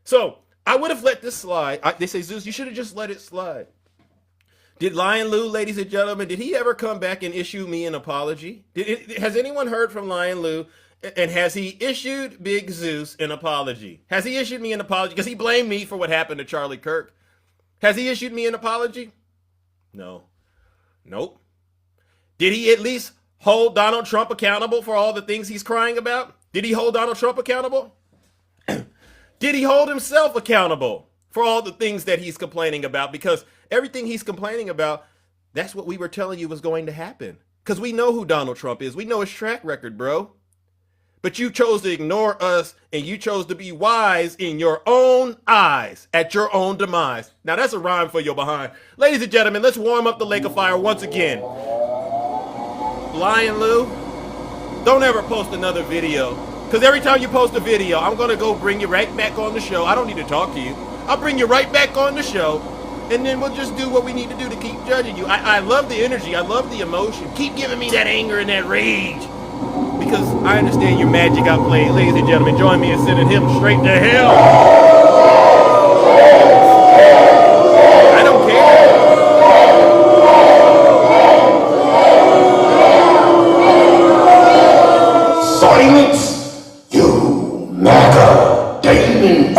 So I would have let this slide. They say, Zeus, you should have just let it slide. Did Lion Lou, ladies and gentlemen, did he ever come back and issue me an apology? Has anyone heard from Lion Lou? And has he issued Big Zeus an apology? Has he issued me an apology? Because he blamed me for what happened to Charlie Kirk. Has he issued me an apology? No. Nope. Did he at least hold Donald Trump accountable for all the things he's crying about? Did he hold Donald Trump accountable? Did he hold himself accountable for all the things that he's complaining about? Because everything he's complaining about, that's what we were telling you was going to happen. Because we know who Donald Trump is. We know his track record, bro. But you chose to ignore us, and you chose to be wise in your own eyes at your own demise. Now that's a rhyme for your behind. Ladies and gentlemen, let's warm up the lake of fire once again. Lion Lou, don't ever post another video. Because every time you post a video, I'm going to go bring you right back on the show. I don't need to talk to you. I'll bring you right back on the show. And then we'll just do what we need to do to keep judging you. I love the energy. I love the emotion. Keep giving me that anger and that rage. Because I understand you're mad you got played. Ladies and gentlemen, join me in sending him straight to hell. I don't care. Silence, you MAGA demon.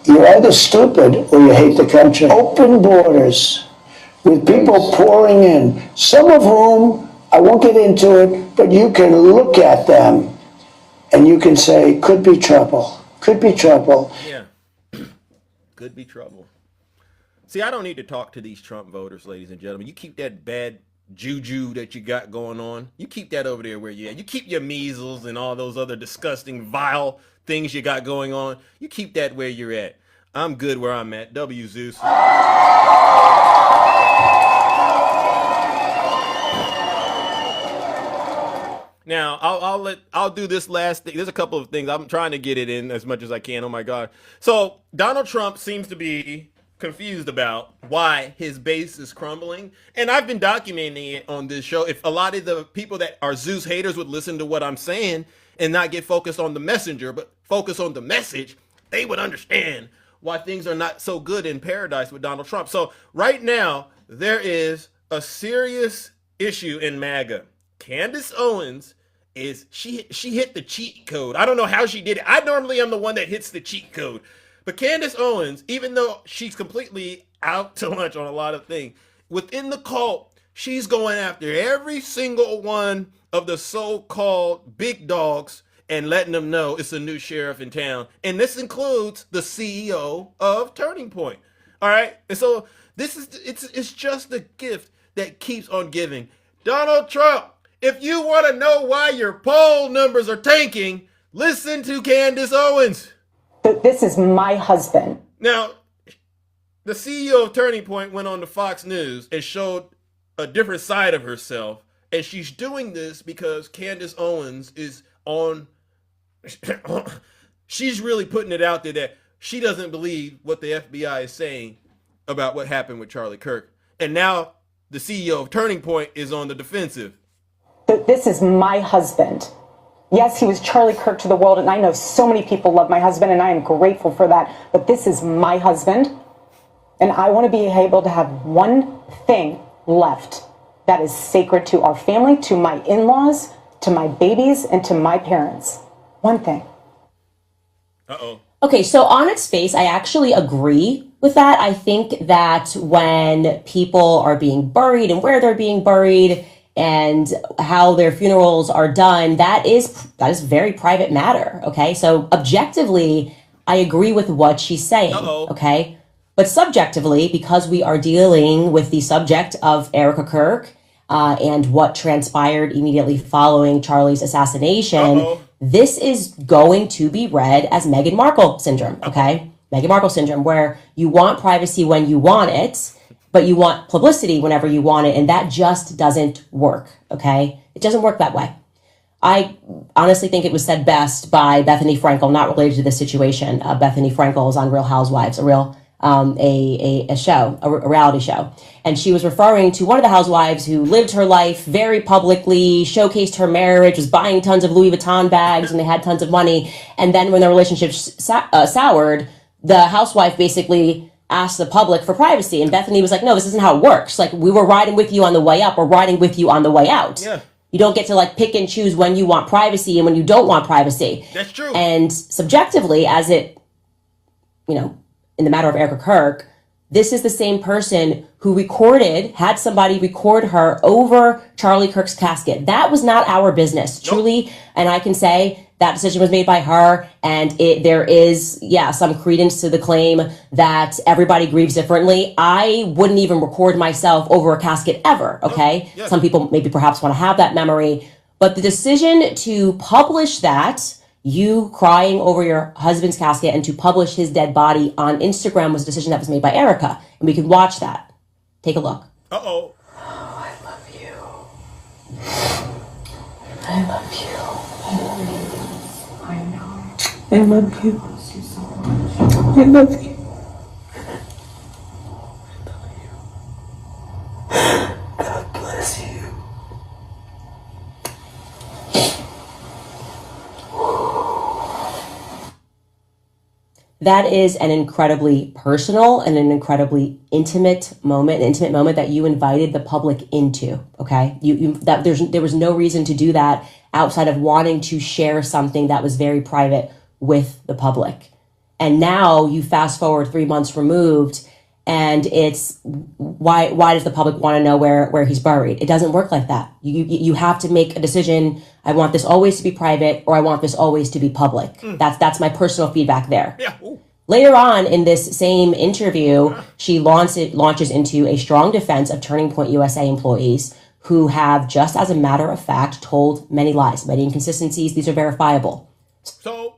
You're either stupid or you hate the country. Open borders with people pouring in, some of whom, I won't get into it, but you can look at them and you can say, could be trouble, could be trouble. Yeah, could be trouble. See, I don't need to talk to these Trump voters, ladies and gentlemen. You keep that bad juju that you got going on. You keep that over there where you're at. You keep your measles and all those other disgusting, vile things you got going on. You keep that where you're at. I'm good where I'm at. W Zeus. Now, I'll do this last thing. There's a couple of things. I'm trying to get it in as much as I can. Oh my God. So Donald Trump seems to be confused about why his base is crumbling. And I've been documenting it on this show. If a lot of the people that are Zeus haters would listen to what I'm saying and not get focused on the messenger, but focus on the message, they would understand why things are not so good in paradise with Donald Trump. So right now, there is a serious issue in MAGA. Candace Owens she hit the cheat code. I don't know how she did it. I normally am the one that hits the cheat code. But Candace Owens, even though she's completely out to lunch on a lot of things, within the cult, she's going after every single one of the so-called big dogs and letting them know it's a new sheriff in town. And this includes the CEO of Turning Point. All right? And so it's just a gift that keeps on giving. Donald Trump, if you want to know why your poll numbers are tanking, listen to Candace Owens. This is my husband. Now, the CEO of Turning Point went on to Fox News and showed a different side of herself. And she's doing this because Candace Owens is on... she's really putting it out there that she doesn't believe what the FBI is saying about what happened with Charlie Kirk. And now the CEO of Turning Point is on the defensive. This is my husband. Yes, he was Charlie Kirk to the world, and I know so many people love my husband, and I am grateful for that. But this is my husband. And I want to be able to have one thing left that is sacred to our family, to my in-laws, to my babies, and to my parents. One thing. Uh-oh. Okay, so on its face, I actually agree with that. I think that when people are being buried and where they're being buried and how their funerals are done, that is very private matter. Okay, so objectively, I agree with what she's saying. Okay, but subjectively, because we are dealing with the subject of Erica Kirk and what transpired immediately following Charlie's assassination, this is going to be read as Meghan Markle syndrome, okay? Meghan Markle syndrome, where you want privacy when you want it, but you want publicity whenever you want it, and that just doesn't work, okay? It doesn't work that way. I honestly think it was said best by Bethany Frankel, not related to this situation. Bethany Frankel is on Real Housewives, a reality show. And she was referring to one of the housewives who lived her life very publicly, showcased her marriage, was buying tons of Louis Vuitton bags, and they had tons of money. And then when their relationship soured, the housewife basically asked the public for privacy. And Bethany was like, no, this isn't how it works. Like, we were riding with you on the way up, we're riding with you on the way out. Yeah. You don't get to like pick and choose when you want privacy and when you don't want privacy. That's true. And subjectively, as it, in the matter of Erica Kirk, this is the same person who had somebody record her over Charlie Kirk's casket. That was not our business, truly. And I can say that decision was made by her. And there is, some credence to the claim that everybody grieves differently. I wouldn't even record myself over a casket ever, okay? Yeah. Some people maybe perhaps want to have that memory. But the decision to publish that, you crying over your husband's casket, and to publish his dead body on Instagram was a decision that was made by Erica. And we can watch that. Take a look. Uh-oh. Oh, I love you. I love you. I know. I love you. I love you. God bless you. That is an incredibly personal and an incredibly intimate moment that you invited the public into. Okay, there was no reason to do that outside of wanting to share something that was very private with the public. And now you fast forward 3 months removed, and it's why does the public want to know where he's buried? It doesn't work like that. You have to make a decision. I want this always to be private, or I want this always to be public. That's my personal feedback there. Yeah. Later on in this same interview, she launches into a strong defense of Turning Point USA employees who have, just as a matter of fact, told many lies, many inconsistencies. These are verifiable. So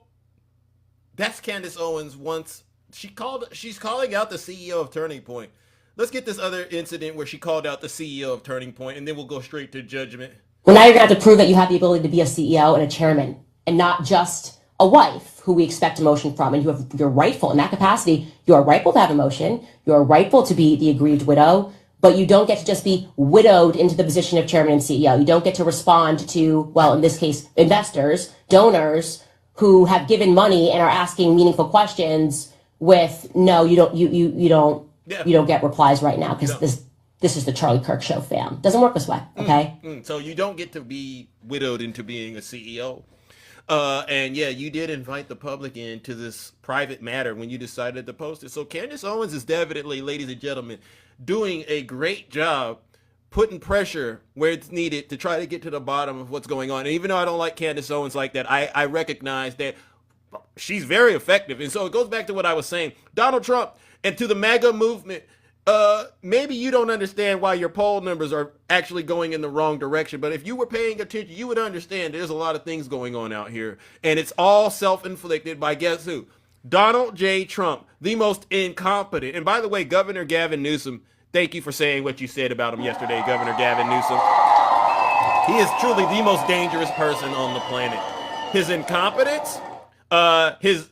that's Candace Owens she's calling out the CEO of Turning Point. Let's get this other incident where she called out the CEO of Turning Point, and then we'll go straight to judgment. Well, now you're going to have to prove that you have the ability to be a CEO and a chairman, and not just a wife who we expect emotion from. And you're rightful in that capacity. You are rightful to have emotion. You are rightful to be the aggrieved widow, but you don't get to just be widowed into the position of chairman and CEO. You don't get to respond to, well, in this case, investors, donors who have given money and are asking meaningful questions with, no, you don't get replies right now because this is the Charlie Kirk show, fam. Doesn't work this way, okay? So you don't get to be widowed into being a CEO. And yeah, you did invite the public into this private matter when you decided to post it. So Candace Owens is definitely, ladies and gentlemen, doing a great job putting pressure where it's needed to try to get to the bottom of what's going on. And even though I don't like Candace Owens like that, I recognize that she's very effective. And so it goes back to what I was saying. Donald Trump and to the MAGA movement, maybe you don't understand why your poll numbers are actually going in the wrong direction. But if you were paying attention, you would understand there's a lot of things going on out here. And it's all self-inflicted by guess who? Donald J. Trump, the most incompetent. And by the way, Governor Gavin Newsom, thank you for saying what you said about him yesterday, Governor Gavin Newsom. He is truly the most dangerous person on the planet. His incompetence, his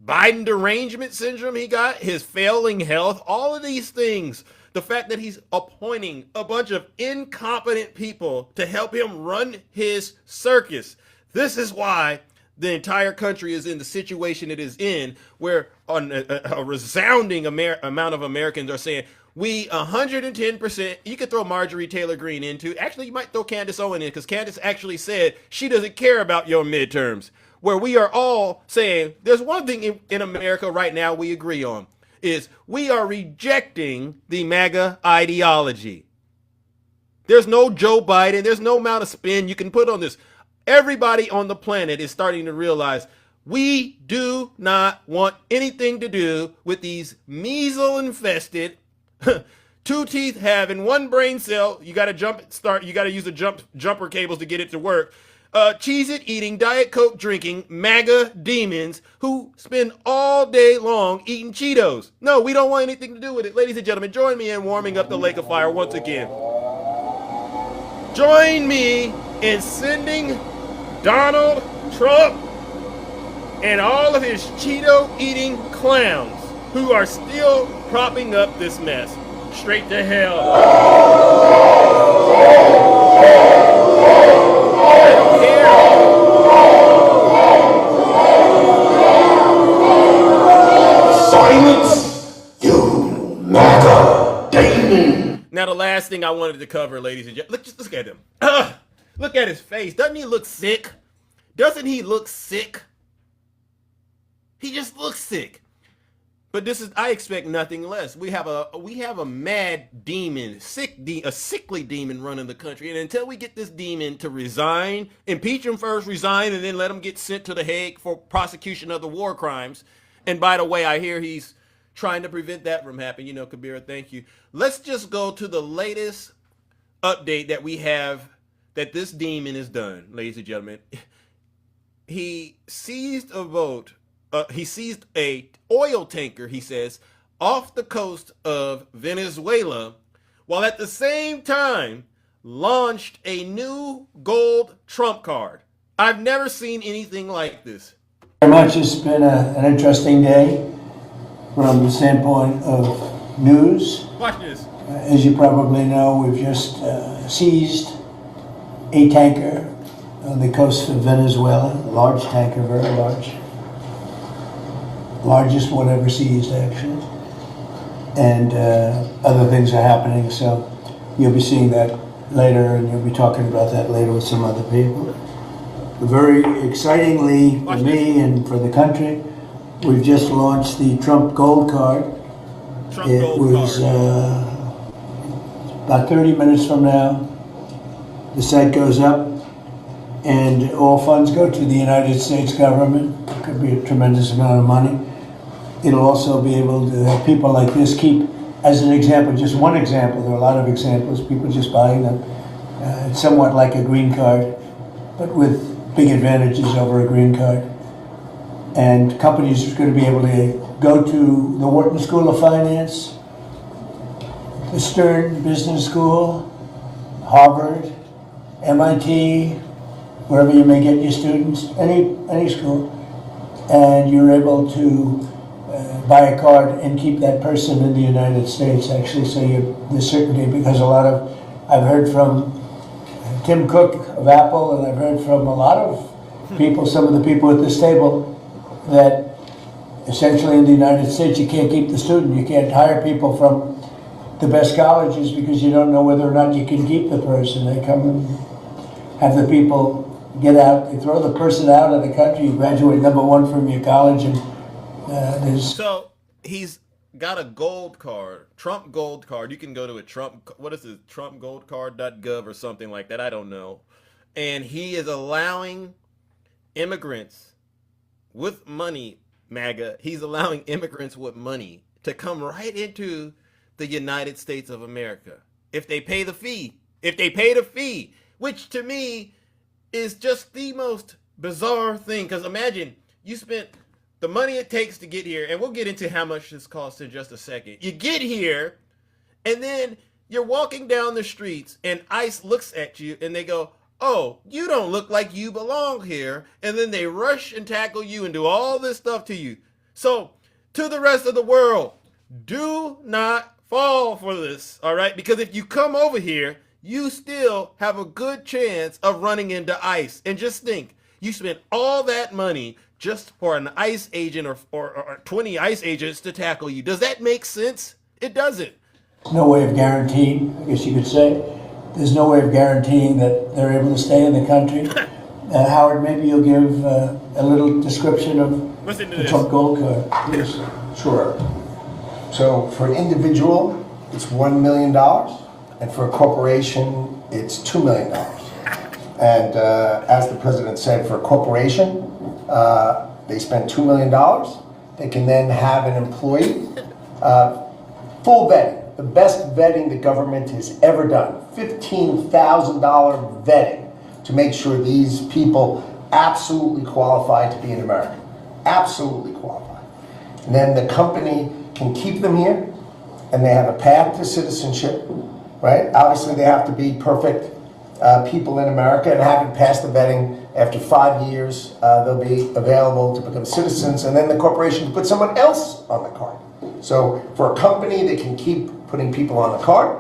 Biden derangement syndrome he got, his failing health, all of these things, the fact that he's appointing a bunch of incompetent people to help him run his circus. This is why the entire country is in the situation it is in, where a resounding amount of Americans are saying, we 110%, you could throw Marjorie Taylor Greene into, actually you might throw Candace Owen in, because Candace actually said she doesn't care about your midterms, where we are all saying, there's one thing in America right now we agree on, is we are rejecting the MAGA ideology. There's no Joe Biden. There's no amount of spin you can put on this. Everybody on the planet is starting to realize we do not want anything to do with these measles-infested, two teeth having, one brain cell. You got to You got to use the jumper cables to get it to work. Cheez-It eating, Diet Coke drinking, MAGA demons who spend all day long eating Cheetos. No, we don't want anything to do with it. Ladies and gentlemen, join me in warming up the lake of fire once again. Join me in sending Donald Trump and all of his Cheeto-eating clowns who are still propping up this mess straight to hell. I don't care. Silence, you MAGA demon. Now the last thing I wanted to cover, ladies and gentlemen, just look at him. Look at his face. Doesn't he look sick? Doesn't he look sick? He just looks sick. But I expect nothing less. We have a mad demon, a sickly demon running the country. And until we get this demon to resign, impeach him first, resign, and then let him get sent to The Hague for prosecution of the war crimes. And by the way, I hear he's trying to prevent that from happening. You know, Kabira, thank you. Let's just go to the latest update that we have that this demon is done, ladies and gentlemen. He seized a boat. He seized a oil tanker, he says, off the coast of Venezuela, while at the same time launched a new gold Trump card. I've never seen anything like this. Very much. It's been an interesting day from the standpoint of news. Watch this. As you probably know, we've just seized a tanker on the coast of Venezuela, a large tanker, very large. Largest one ever seized, actually. And other things are happening, so you'll be seeing that later, and you'll be talking about that later with some other people. Very excitingly for me and for the country, we've just launched the Trump Gold Card. It was about 30 minutes from now. The site goes up, and all funds go to the United States government. It could be a tremendous amount of money. It'll also be able to have people like this keep, as an example, just one example, there are a lot of examples, people just buying them. It's somewhat like a green card, but with big advantages over a green card. And companies are going to be able to go to the Wharton School of Finance, the Stern Business School, Harvard, MIT, wherever you may get your students, any school, and you're able to buy a card and keep that person in the United States, actually, so there's certainty, because I've heard from Tim Cook of Apple, and I've heard from a lot of people, some of the people at this table, that essentially in the United States you can't keep the student. You can't hire people from the best colleges because you don't know whether or not you can keep the person. They come and have the people get out, they throw the person out of the country. You graduate #1 from your college, and So he's got a gold card, Trump Gold Card. You can go to a trumpgoldcard.gov or something like that. I don't know. And he is allowing immigrants with money, MAGA, he's allowing immigrants with money to come right into the United States of America. If they pay the fee. Which to me is just the most bizarre thing. Because imagine you spent the money it takes to get here, and we'll get into how much this costs in just a second. You get here, and then you're walking down the streets, and ICE looks at you, and they go, oh, you don't look like you belong here. And then they rush and tackle you and do all this stuff to you. So, to the rest of the world, do not fall for this, all right? Because if you come over here, you still have a good chance of running into ICE. And just think, You spent all that money just for an ICE agent or 20 ICE agents to tackle you. Does that make sense? It doesn't. No way of guaranteeing, I guess you could say. There's no way of guaranteeing that they're able to stay in the country. Howard, maybe you'll give a little description of the Trump Gold Card, please. Sure. So for an individual, it's $1 million, and for a corporation, it's $2 million. And as the president said, for a corporation, they spend $2 million. They can then have an employee, full vetting, the best vetting the government has ever done, $15,000 vetting to make sure these people absolutely qualify to be in America. Absolutely qualify. And then the company can keep them here, and they have a path to citizenship, right? Obviously, they have to be perfect people in America, and having passed the vetting, after 5 years, they'll be available to become citizens, and then the corporation can put someone else on the card. So for a company, they can keep putting people on the card,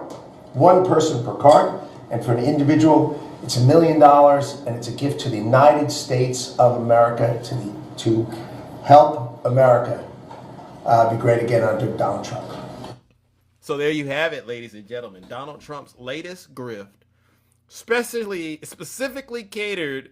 one person per card, and for an individual, it's $1 million, and it's a gift to the United States of America to help America be great again under Donald Trump. So there you have it, ladies and gentlemen. Donald Trump's latest grift, specifically catered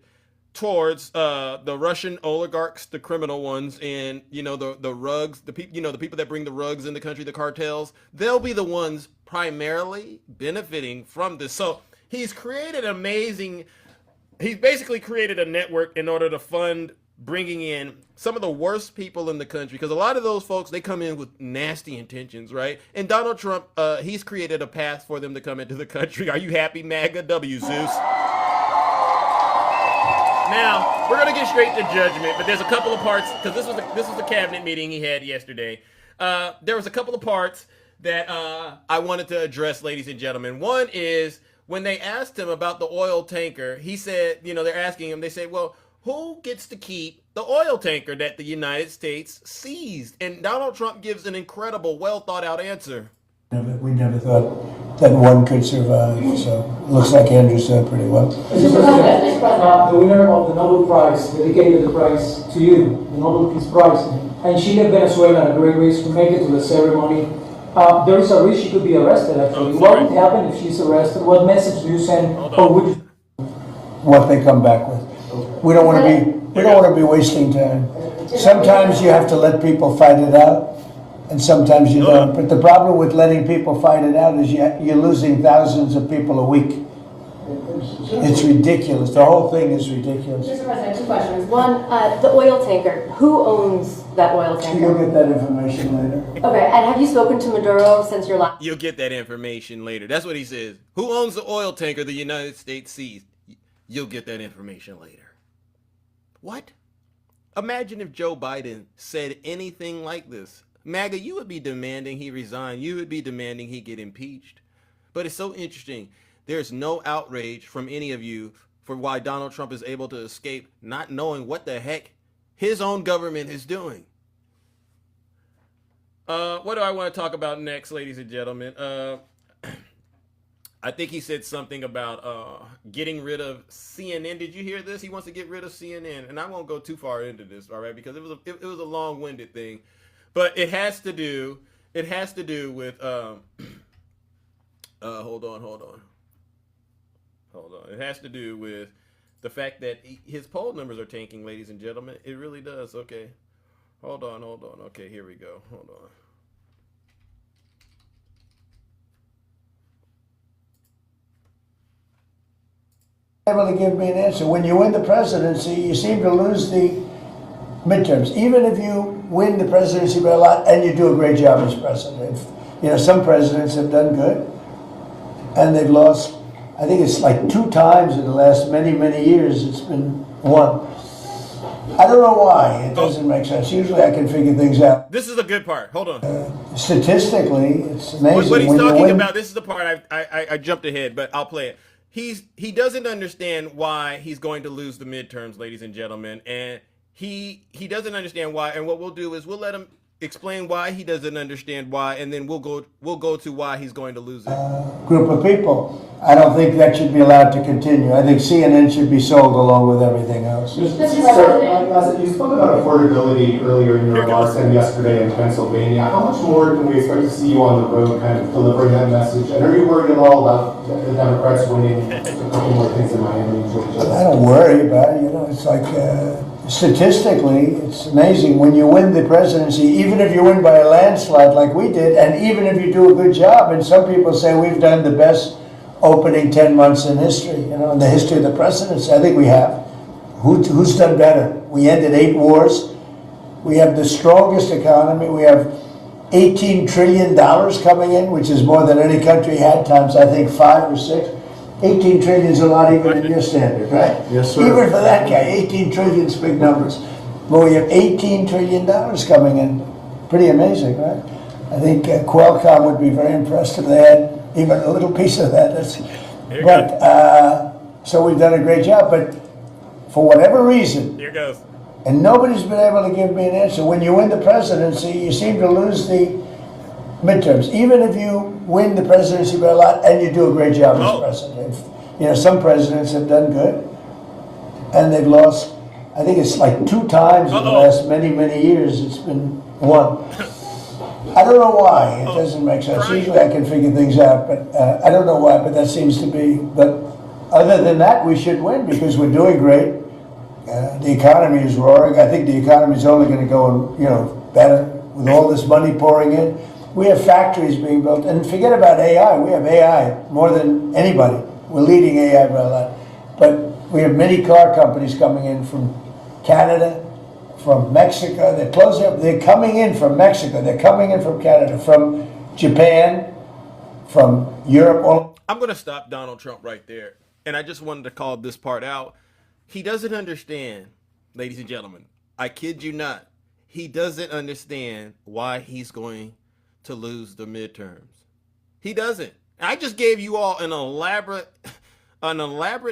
towards the Russian oligarchs, the criminal ones, and the rugs, the people, the people that bring the rugs in the country, the cartels. They'll be the ones primarily benefiting from this. So he's basically created a network in order to fund bringing in some of the worst people in the country, because a lot of those folks, they come in with nasty intentions, right? And Donald Trump, he's created a path for them to come into the country. Are you happy, MAGA? W, Zeus. Now, we're going to get straight to judgment, but there's a couple of parts, because this was a cabinet meeting he had yesterday. There was a couple of parts that I wanted to address, ladies and gentlemen. One is when they asked him about the oil tanker, he said, they're asking him, they say, well, who gets to keep the oil tanker that the United States seized? And Donald Trump gives an incredible, well thought out answer. We never thought that one could survive, so it looks like Andrew said pretty well. The winner of the Nobel Prize dedicated the prize to you, the Nobel Peace Prize, and she left Venezuela at a great risk to make it to the ceremony. There is a risk she could be arrested, actually. What would happen if she's arrested? What message do you send, or would you? What they come back with. We don't want to be wasting time. Sometimes you have to let people fight it out, and sometimes you don't. But the problem with letting people fight it out is you're losing thousands of people a week. It's ridiculous. The whole thing is ridiculous. Mr. President, 2 questions. One, the oil tanker. Who owns that oil tanker? You'll get that information later. Okay, and have you spoken to Maduro since your last? You'll get that information later. That's what he says. Who owns the oil tanker the United States seized? You'll get that information later. What? Imagine if Joe Biden said anything like this. MAGA, you would be demanding he resign. You would be demanding he get impeached. But it's so interesting. There's no outrage from any of you for why Donald Trump is able to escape not knowing what the heck his own government is doing. What do I want to talk about next, ladies and gentlemen? I think he said something about getting rid of CNN. Did you hear this? He wants to get rid of CNN, and I won't go too far into this, all right? Because it was a long-winded thing, but it has to do with hold on. It has to do with the fact that his poll numbers are tanking, ladies and gentlemen. It really does. Okay, hold on. Okay, here we go. Hold on. Able to give me an answer. When you win the presidency, you seem to lose the midterms. Even if you win the presidency by a lot, and you do a great job as president. Some presidents have done good, and they've lost. I think it's like 2 times in the last many years. It's been won. I don't know why. It doesn't make sense. Usually, I can figure things out. This is a good part. Hold on. Statistically, it's amazing. What he's talking about. This is the part I jumped ahead, but I'll play it. He doesn't understand why he's going to lose the midterms, ladies and gentlemen, and he doesn't understand why. And what we'll do is we'll let him Explain why he doesn't understand why, and then we'll go to why he's going to lose it. Group of people. I don't think that should be allowed to continue. I think CNN should be sold along with everything else. Sir, you spoke about affordability earlier in your remarks and yesterday in Pennsylvania. How much more can we expect to see you on the road kind of delivering that message? And are you worried at all about the Democrats winning a couple more things in Miami and Georgia? I don't worry about it. It's like statistically, it's amazing when you win the presidency, even if you win by a landslide like we did, and even if you do a good job, and some people say we've done the best opening 10 months in history, in the history of the presidency. I think we have. Who's done better? We ended 8 wars. We have the strongest economy. We have $18 trillion coming in, which is more than any country had, times I think 5 or 6. 18 trillion is a lot even in your standard, right? Yes, sir. Even for that guy, 18 trillion is big numbers. But we have $18 trillion coming in. Pretty amazing, right? I think Qualcomm would be very impressed if they had even a little piece of that. So we've done a great job. But for whatever reason, here goes. And nobody's been able to give me an answer. When you win the presidency, you seem to lose the midterms. Even if you win the presidency by a lot and you do a great job as president. Some presidents have done good and they've lost. I think it's like 2 times in the last many, many years it's been won. I don't know why. It doesn't make sense. Usually I can figure things out, but I don't know why, but that seems to be. But other than that, we should win because we're doing great. The economy is roaring. I think the economy is only going to go, better with all this money pouring in. We have factories being built. And forget about AI. We have AI more than anybody. We're leading AI by a lot. But we have many car companies coming in from Canada, from Mexico. They're closing up. They're coming in from Mexico. They're coming in from Canada, from Japan, from Europe. I'm going to stop Donald Trump right there. And I just wanted to call this part out. He doesn't understand, ladies and gentlemen. I kid you not. He doesn't understand why he's going to lose the midterms. He doesn't. I just gave you all an elaborate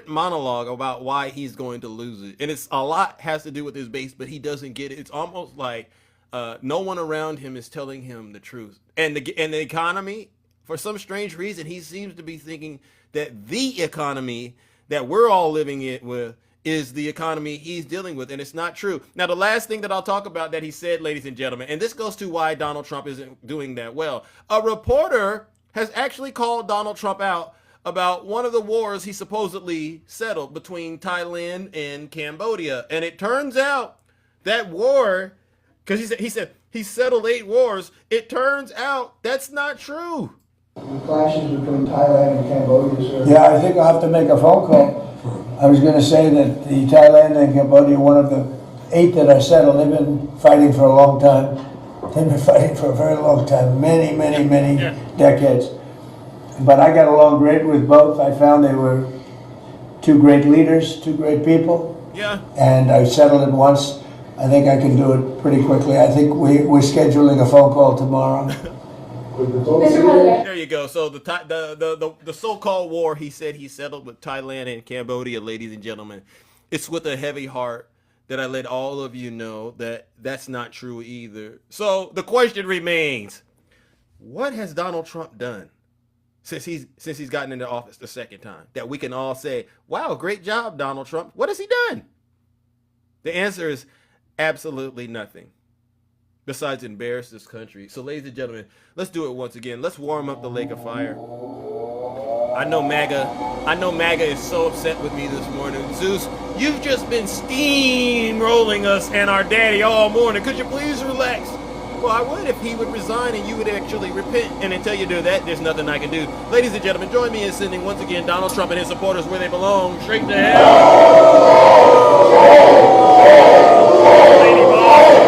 monologue about why he's going to lose it. And it's a lot has to do with his base, but he doesn't get it. It's almost like no one around him is telling him the truth. And the economy, for some strange reason, he seems to be thinking that the economy that we're all living it with is the economy he's dealing with, and it's not true. Now, the last thing that I'll talk about that he said, ladies and gentlemen, and this goes to why Donald Trump isn't doing that well. A reporter has actually called Donald Trump out about one of the wars he supposedly settled between Thailand and Cambodia. And it turns out that war, because he said he settled 8 wars, it turns out that's not true. The clashes between Thailand and Cambodia, sir. Yeah, I think I'll have to make a phone call. I was going to say that the Thailand and Cambodia, one of the 8 that are settled, they've been fighting for a long time. They've been fighting for a very long time, many, many, many decades. But I got along great with both. I found they were 2 great leaders, 2 great people. Yeah. And I settled it once. I think I can do it pretty quickly. I think we're scheduling a phone call tomorrow. There you go. So the so-called war he said he settled with Thailand and Cambodia, ladies and gentlemen, it's with a heavy heart that I let all of you know that that's not true either. So the question remains, what has Donald Trump done since he's gotten into office the second time that we can all say, wow, great job, Donald Trump? What has he done? The answer is absolutely nothing. Besides embarrass this country. So ladies and gentlemen, let's do it once again. Let's warm up the lake of fire. I know MAGA is so upset with me this morning. Zeus, you've just been steamrolling us and our daddy all morning. Could you please relax? Well, I would if he would resign and you would actually repent. And until you do that, there's nothing I can do. Ladies and gentlemen, join me in sending once again Donald Trump and his supporters where they belong. Straight to hell. Lady Boss.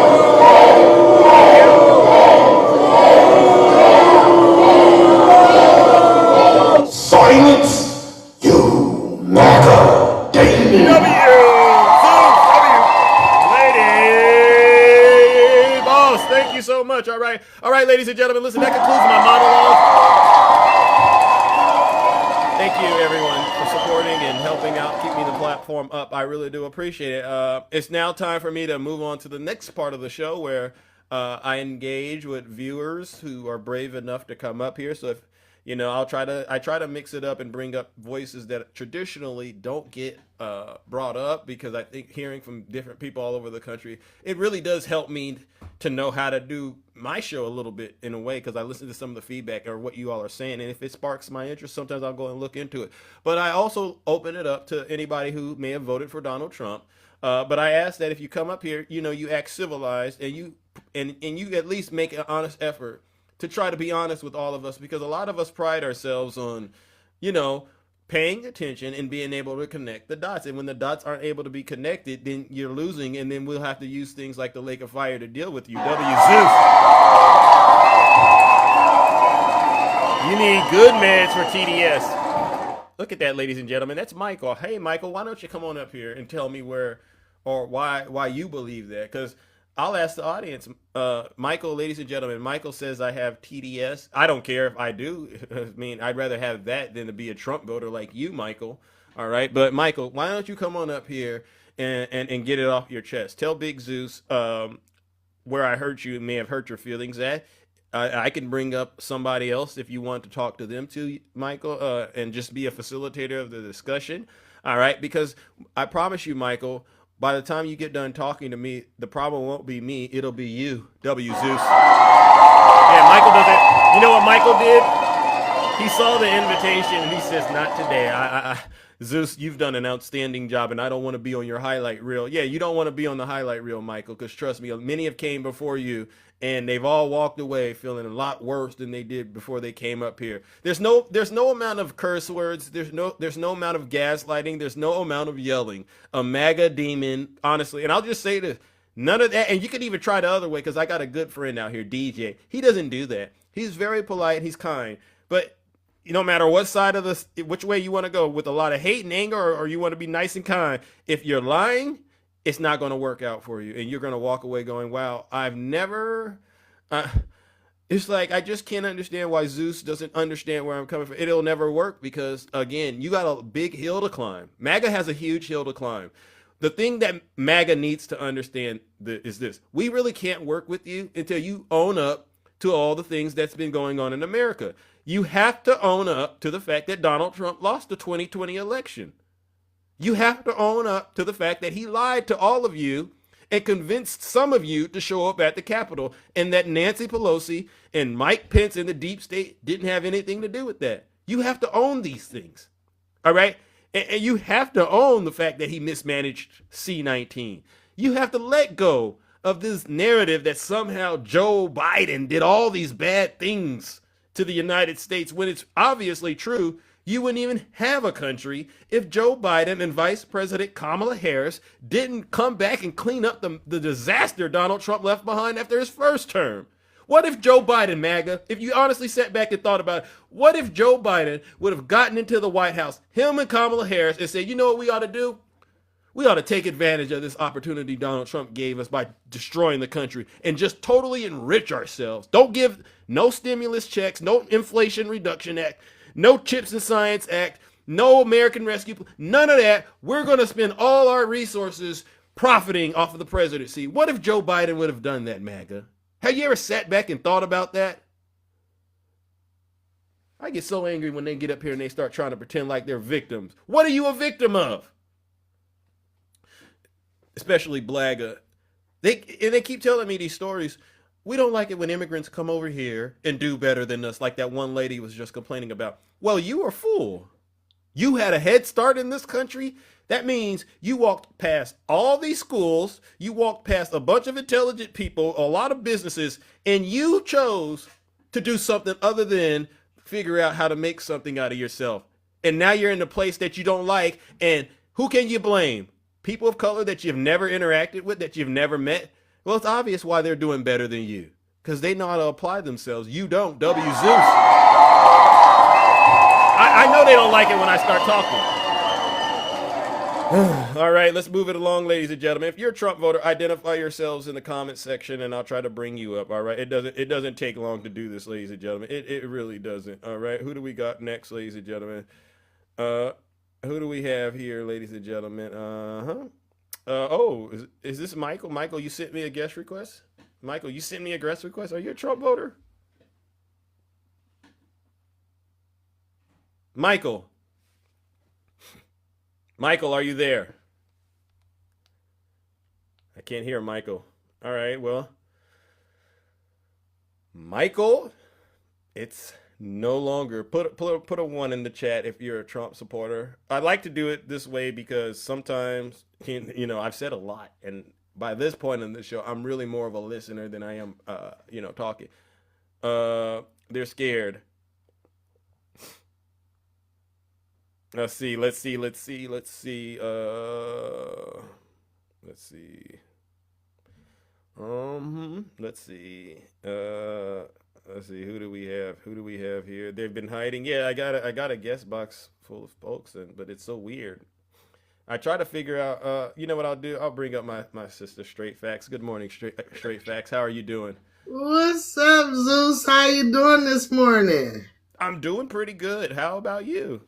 Silence, you MAGA Damon. Lady Boss, thank you so much. All right, ladies and gentlemen, listen, that concludes my monologue. Thank you, everyone, for supporting and helping out, keeping the platform up. I really do appreciate it. It's now time for me to move on to the next part of the show where I engage with viewers who are brave enough to come up here. So if I try to mix it up and bring up voices that traditionally don't get brought up, because I think hearing from different people all over the country, it really does help me to know how to do my show a little bit in a way, because I listen to some of the feedback or what you all are saying, and if it sparks my interest, sometimes I'll go and look into it. But I also open it up to anybody who may have voted for Donald Trump. But I ask that if you come up here, you act civilized, and you at least make an honest effort to try to be honest with all of us, because a lot of us pride ourselves on, paying attention and being able to connect the dots. And when the dots aren't able to be connected, then you're losing, and then we'll have to use things like the Lake of Fire to deal with you. W. Zeus. You need good meds for TDS. Look at that, ladies and gentlemen. That's Michael. Hey, Michael, why don't you come on up here and tell me where or why you believe that? Because I'll ask the audience. Michael, ladies and gentlemen, Michael says I have TDS. I don't care if I do. I mean, I'd rather have that than to be a Trump voter like you, Michael. All right. But Michael, why don't you come on up here and get it off your chest? Tell Big Zeus where I hurt you, may have hurt your feelings at. I can bring up somebody else if you want to talk to them too, Michael, and just be a facilitator of the discussion. All right. Because I promise you, Michael, by the time you get done talking to me, the problem won't be me. It'll be you, W. Zeus. Yeah, Michael doesn't. You know what Michael did? He saw the invitation and he says, not today. Zeus, you've done an outstanding job, and I don't want to be on your highlight reel. Yeah, you don't want to be on the highlight reel, Michael, because trust me, many have came before you, and they've all walked away feeling a lot worse than they did before they came up here. There's no amount of curse words. There's no amount of gaslighting. There's no amount of yelling. A MAGA demon, honestly, and I'll just say this. None of that, and you could even try the other way, because I got a good friend out here, DJ. He doesn't do that. He's very polite. He's kind. But no matter what side of which way you want to go, with a lot of hate and anger, or you want to be nice and kind, if you're lying, it's not going to work out for you. And you're going to walk away going, wow, I've never, it's like, I just can't understand why Zeus doesn't understand where I'm coming from. It'll never work, because again, you got a big hill to climb. MAGA has a huge hill to climb. The thing that MAGA needs to understand is this: we really can't work with you until you own up to all the things that's been going on in America. You have to own up to the fact that Donald Trump lost the 2020 election. You have to own up to the fact that he lied to all of you and convinced some of you to show up at the Capitol, and that Nancy Pelosi and Mike Pence and the deep state didn't have anything to do with that. You have to own these things. All right? And you have to own the fact that he mismanaged C-19. You have to let go of this narrative that somehow Joe Biden did all these bad things to the United States, when it's obviously true. You wouldn't even have a country if Joe Biden and Vice President Kamala Harris didn't come back and clean up the disaster Donald Trump left behind after his first term. What if Joe Biden, MAGA, if you honestly sat back and thought about it, what if Joe Biden would have gotten into the White House, him and Kamala Harris, and said, you know what we ought to do? We ought to take advantage of this opportunity Donald Trump gave us by destroying the country and just totally enrich ourselves. Don't give no stimulus checks, no Inflation Reduction Act, no Chips and Science Act, no American Rescue, none of that. We're going to spend all our resources profiting off of the presidency. What if Joe Biden would have done that, MAGA? Have you ever sat back and thought about that? I get so angry when they get up here and they start trying to pretend like they're victims. What are you a victim of? Especially Blaga. They keep telling me these stories. We don't like it when immigrants come over here and do better than us, like that one lady was just complaining about. Well, you are a fool. You had a head start in this country. That means you walked past all these schools, you walked past a bunch of intelligent people, a lot of businesses, and you chose to do something other than figure out how to make something out of yourself. And now you're in a place that you don't like, and who can you blame? People of color that you've never interacted with, that you've never met? Well, it's obvious why they're doing better than you, because they know how to apply themselves. You don't. W. Zeus. I know they don't like it when I start talking. All right, let's move it along, ladies and gentlemen. If you're a Trump voter, identify yourselves in the comment section, and I'll try to bring you up. All right, it doesn't take long to do this, ladies and gentlemen. It really doesn't. All right, who do we got next, ladies and gentlemen? Who do we have here, ladies and gentlemen? Oh, is this Michael? Michael, you sent me a guest request? Michael, you sent me a guest request. Are you a Trump voter? Michael. Michael, are you there? I can't hear Michael. All right, well. Michael, it's no longer. Put a 1 in the chat if you're a Trump supporter. I like to do it this way because sometimes, I've said a lot. And by this point in the show, I'm really more of a listener than I am, talking. They're scared. Let's see. Let's see. Let's see. Who do we have here? They've been hiding. Yeah, I got a guest box full of folks, but it's so weird. I try to figure out. You know what I'll do? I'll bring up my sister, Straight Facts. Good morning, Straight Facts. How are you doing? What's up, Zeus? How you doing this morning? I'm doing pretty good. How about you?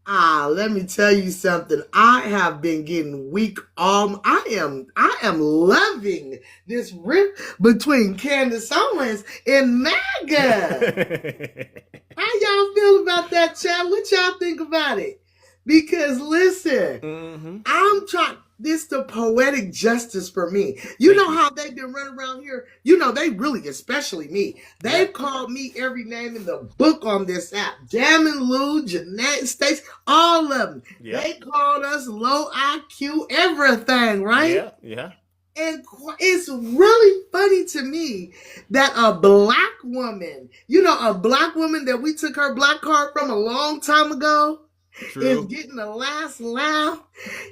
Let me tell you something. I have been getting weak. I am loving this rip between Candace Owens and MAGA. How y'all feel about that, chat? What y'all think about it? Because listen, I'm trying. This the poetic justice for me. You know how they've been running around here? They really, especially me, they've called me every name in the book on this app. Jammin' Lou, Jeanette States, all of them. Yeah. They called us low IQ, everything, right? Yeah. And it's really funny to me that a black woman, a black woman that we took her black card from a long time ago, is getting the last laugh.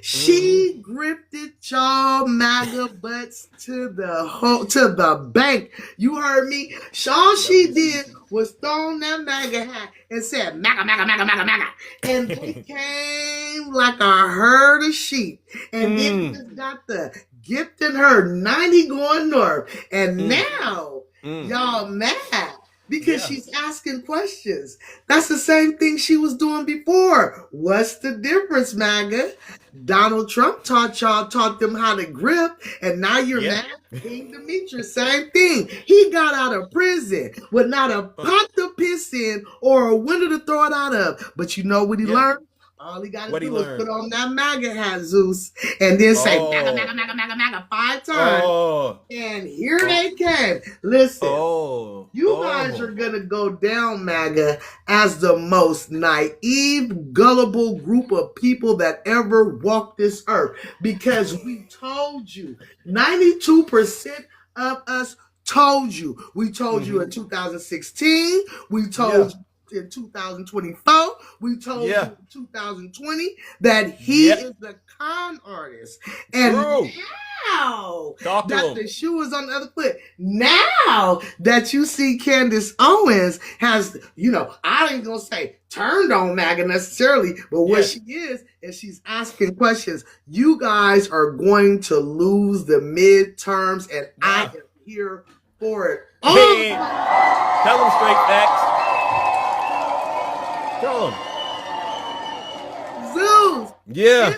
She gripped it, y'all MAGA butts to the bank. You heard me. All she did was throw on that MAGA hat and said MAGA, MAGA, MAGA, MAGA, MAGA. And they came like a herd of sheep. And then just got the gift in her 90 going north. And now y'all mad. Because she's asking questions. That's the same thing she was doing before. What's the difference, MAGA? Donald Trump taught them how to grip, and now you're mad? King Demetrius, same thing. He got out of prison with not a pot to piss in or a window to throw it out of. But you know what he learned? All he got to do is put on that MAGA hat, Zeus, and then say MAGA, MAGA, MAGA, MAGA, MAGA 5 times. And here they came. Listen, you guys are going to go down, MAGA, as the most naive, gullible group of people that ever walked this earth. Because we told you, 92% of us told you. We told you in 2016. We told you in 2024, we told you in 2020 that he is the con artist. And now that the shoe is on the other foot, now that you see Candace Owens has, I ain't gonna say turned on MAGA necessarily, but what she is she's asking questions. You guys are going to lose the midterms, and I am here for it. Hey, tell them Straight Facts. Tell him. Zeus. Yeah.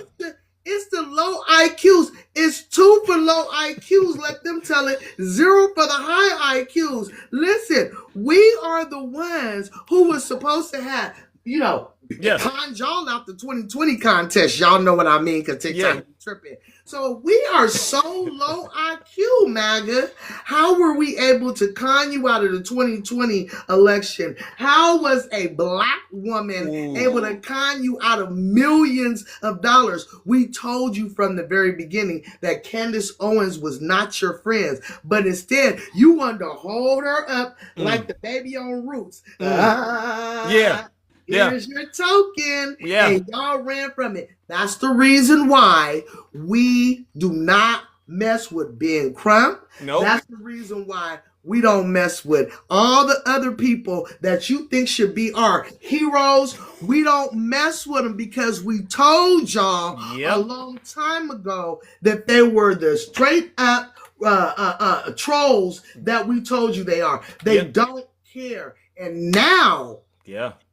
It's the low IQs. It's 2 for low IQs. Let them tell it. 0 for the high IQs. Listen, we are the ones who were supposed to have, con y'all out the 2020 contest. Y'all know what I mean, because TikTok is tripping. So we are so low IQ, MAGA. How were we able to con you out of the 2020 election? How was a black woman able to con you out of millions of dollars? We told you from the very beginning that Candace Owens was not your friend, but instead you wanted to hold her up like the baby on Roots. Here's your token. And y'all ran from it. That's the reason why we do not mess with Ben Crump. That's the reason why we don't mess with all the other people that you think should be our heroes. We don't mess with them because we told y'all a long time ago that they were the straight up trolls that we told you they are. They don't care. And now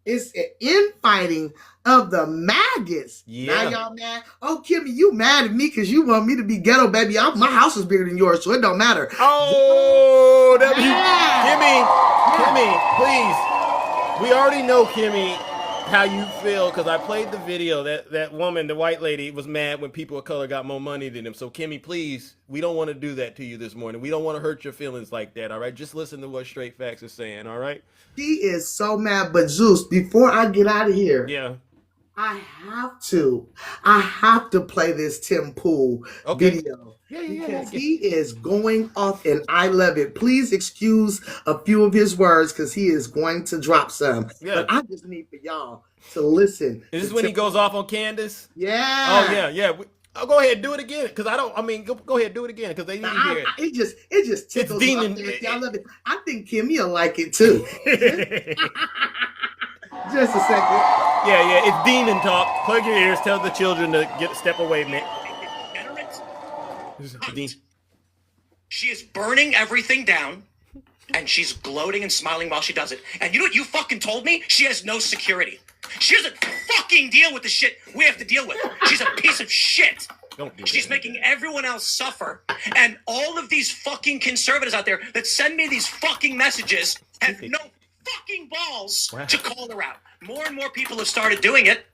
It's an infighting of the maggots. Yeah. Now y'all mad? Oh, Kimmy, you mad at me because you want me to be ghetto, baby. My house is bigger than yours, so it don't matter. Oh, Kimmy, please. We already know, Kimmy, how you feel because I played the video. That woman, the white lady, was mad when people of color got more money than them. So, Kimmy, please, we don't want to do that to you this morning. We don't want to hurt your feelings like that, all right? Just listen to what Straight Facts is saying, all right? She is so mad. But Zeus, before I get out of here, yeah, I have to play this Tim Pool video. Because he is going off and I love it. Please excuse a few of his words because he is going to drop some. Yeah. But I just need for y'all to listen. Is this when he goes off on Candace? Yeah. Oh, yeah. Go ahead, do it again. Because go ahead, do it again. Because they need to hear it. It just tickles my fancy. I love it. I think Kimmy will like it too. Just a second. Yeah, it's demon talk. Plug your ears. Tell the children to step away, man. She is burning everything down, and she's gloating and smiling while she does it. And you know what you fucking told me? She has no security. She doesn't fucking deal with the shit we have to deal with. She's a piece of shit. She's making everyone else suffer. And all of these fucking conservatives out there that send me these fucking messages have no fucking balls to call her out. More and more people have started doing it.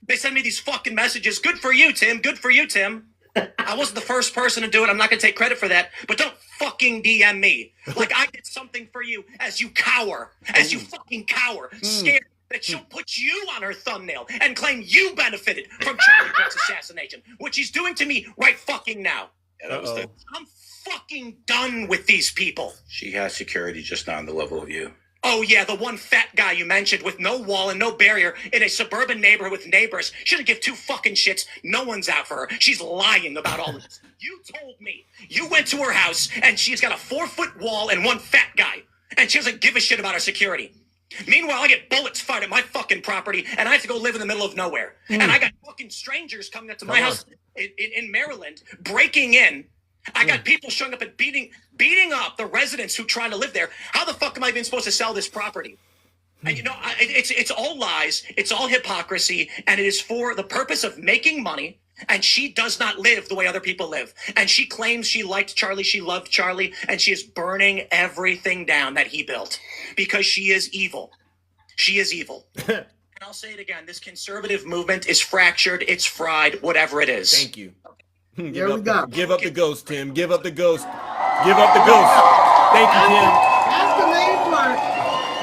They send me these fucking messages. Good for you, Tim. Good for you, Tim. I wasn't the first person to do it. I'm not going to take credit for that. But don't fucking DM me. Like I did something for you as you cower. As you fucking cower. Scared that she'll put you on her thumbnail and claim you benefited from Charlie Kirk's assassination. Which he's doing to me right fucking now. I'm fucking done with these people. She has security, just not on the level of you. Oh yeah, the one fat guy you mentioned with no wall and no barrier in a suburban neighborhood with neighbors. She doesn't give two fucking shits. No one's out for her. She's lying about all this. You told me you went to her house and she's got a 4-foot wall and one fat guy. And she doesn't give a shit about her security. Meanwhile, I get bullets fired at my fucking property and I have to go live in the middle of nowhere. And I got fucking strangers coming up to my house in Maryland, breaking in. I got people showing up and beating up the residents who try to live there. How the fuck am I even supposed to sell this property? And you know, it's all lies. It's all hypocrisy. And it is for the purpose of making money. And she does not live the way other people live. And she claims she liked Charlie. She loved Charlie. And she is burning everything down that he built because she is evil. She is evil. And I'll say it again. This conservative movement is fractured. It's fried, whatever it is. Thank you. There we go. Give up the ghost, Tim. Give up the ghost. Give up the ghost. Thank you, Tim. That's the main part.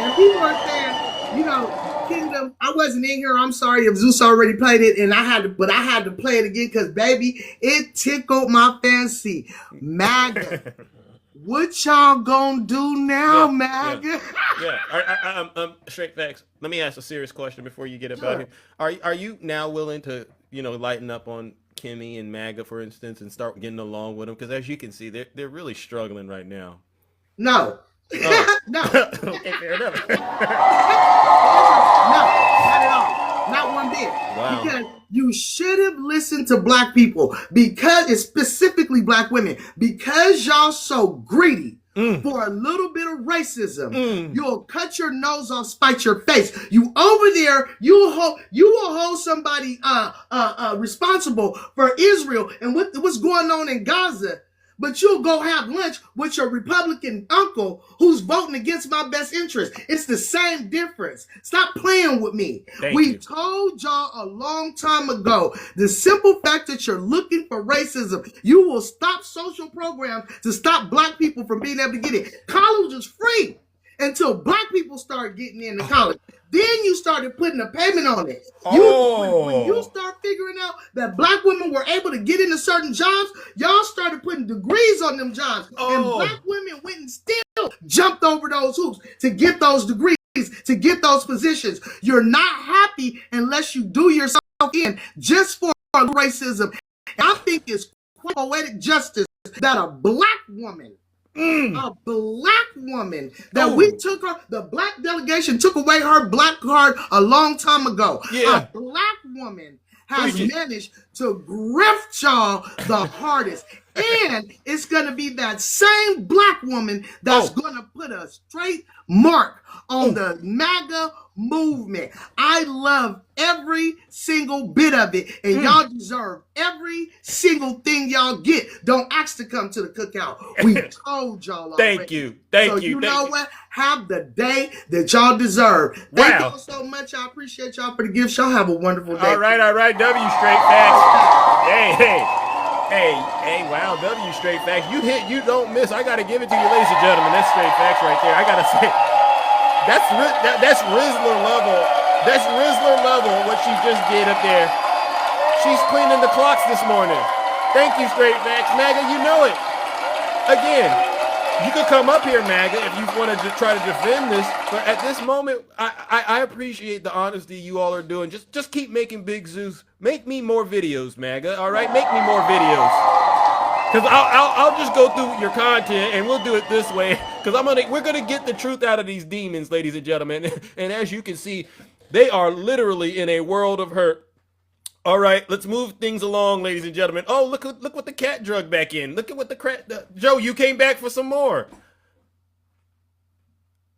And people are saying, you know, Kingdom, I wasn't in here. I'm sorry if Zeus already played it, and I had to play it again because, baby, it tickled my fancy. MAGA. What y'all gonna do now, MAGA? Yeah. Straight Facts. Let me ask a serious question before you get up out here. Are you now willing to, lighten up on Kimmy and MAGA, for instance, and start getting along with them? Because as you can see, they're really struggling right now. No. Oh. No. Okay, fair enough. No, not at all. Not one bit. Wow. Because you should have listened to black people, because it's specifically black women, because y'all so greedy for a little bit of racism. You'll cut your nose off, spite your face. You over there, you will hold somebody responsible for Israel and what's going on in Gaza. But you'll go have lunch with your Republican uncle who's voting against my best interest. It's the same difference. Stop playing with me. We told y'all a long time ago, the simple fact that you're looking for racism, you will stop social programs to stop black people from being able to get in. College is free until black people start getting into college. Then you started putting a payment on it. When you start figuring out that black women were able to get into certain jobs, y'all started putting degrees on them jobs. And black women went and still jumped over those hoops to get those degrees, to get those positions. You're not happy unless you do yourself in just for racism. And I think it's poetic justice that a black woman, we took her, the black delegation took away her black card a long time ago. Yeah. A black woman has managed to grift y'all the hardest. And it's going to be that same black woman that's going to put a straight mark on the MAGA movement. I love every single bit of it, and y'all deserve every single thing y'all get. Don't ask to come to the cookout. We told y'all already. Thank you. Thank you. You know what? Have the day that y'all deserve. Thank y'all so much. I appreciate y'all for the gifts. Y'all have a wonderful day. All right. W straight facts. Hey, wow, W straight facts. You hit, you don't miss. I got to give it to you, ladies and gentlemen. That's straight facts right there. I got to say, that's Rizzler level. That's Rizzler level, what she just did up there. She's cleaning the clocks this morning. Thank you, straight facts. MAGA, you know it. Again, you could come up here, MAGA, if you want to try to defend this. But at this moment, I appreciate the honesty you all are doing. Just keep making Big Zeus. Make me more videos, MAGA. All right, make me more videos. Because I'll just go through your content and we'll do it this way. Because we're gonna get the truth out of these demons, ladies and gentlemen. And as you can see, they are literally in a world of hurt. All right, let's move things along, ladies and gentlemen. Oh, look what the cat drug back in. Look at what Joe, you came back for some more.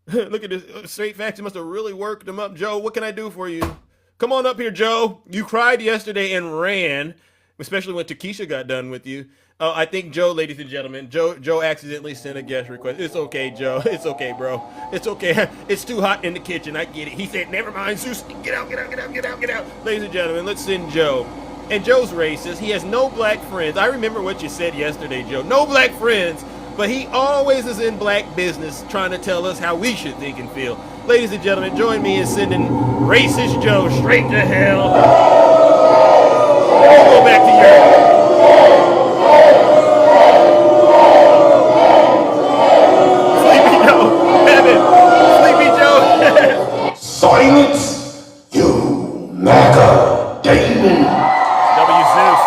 Look at this. Straight facts, you must have really worked them up. Joe, what can I do for you? Come on up here, Joe. You cried yesterday and ran, especially when Takesha got done with you. I think Joe, ladies and gentlemen, Joe accidentally sent a guest request. It's okay, Joe. It's okay, bro. It's okay. It's too hot in the kitchen. I get it. He said, never mind, Zeus. Get out. Ladies and gentlemen, let's send Joe. And Joe's racist. He has no black friends. I remember what you said yesterday, Joe. No black friends, but he always is in black business trying to tell us how we should think and feel. Ladies and gentlemen, join me in sending racist Joe straight to hell. Let's go back to your... Silence, you MAGA demon. W Zeus.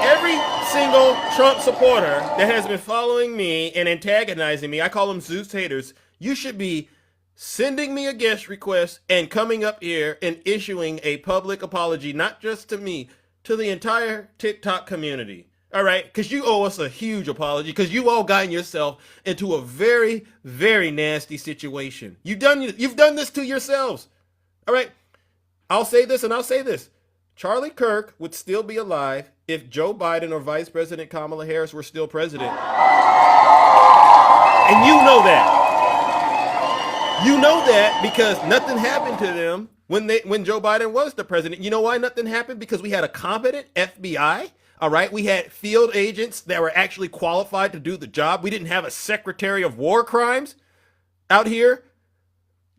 Every single Trump supporter that has been following me and antagonizing me, I call them Zeus haters, you should be sending me a guest request and coming up here and issuing a public apology, not just to me, to the entire TikTok community. All right, because you owe us a huge apology because you all gotten yourself into a very, very nasty situation. You've done this to yourselves. All right, I'll say this and I'll say this. Charlie Kirk would still be alive if Joe Biden or Vice President Kamala Harris were still president. And you know that. You know that because nothing happened to them when Joe Biden was the president. You know why nothing happened? Because we had a competent FBI. All right, we had field agents that were actually qualified to do the job. We didn't have a Secretary of War Crimes out here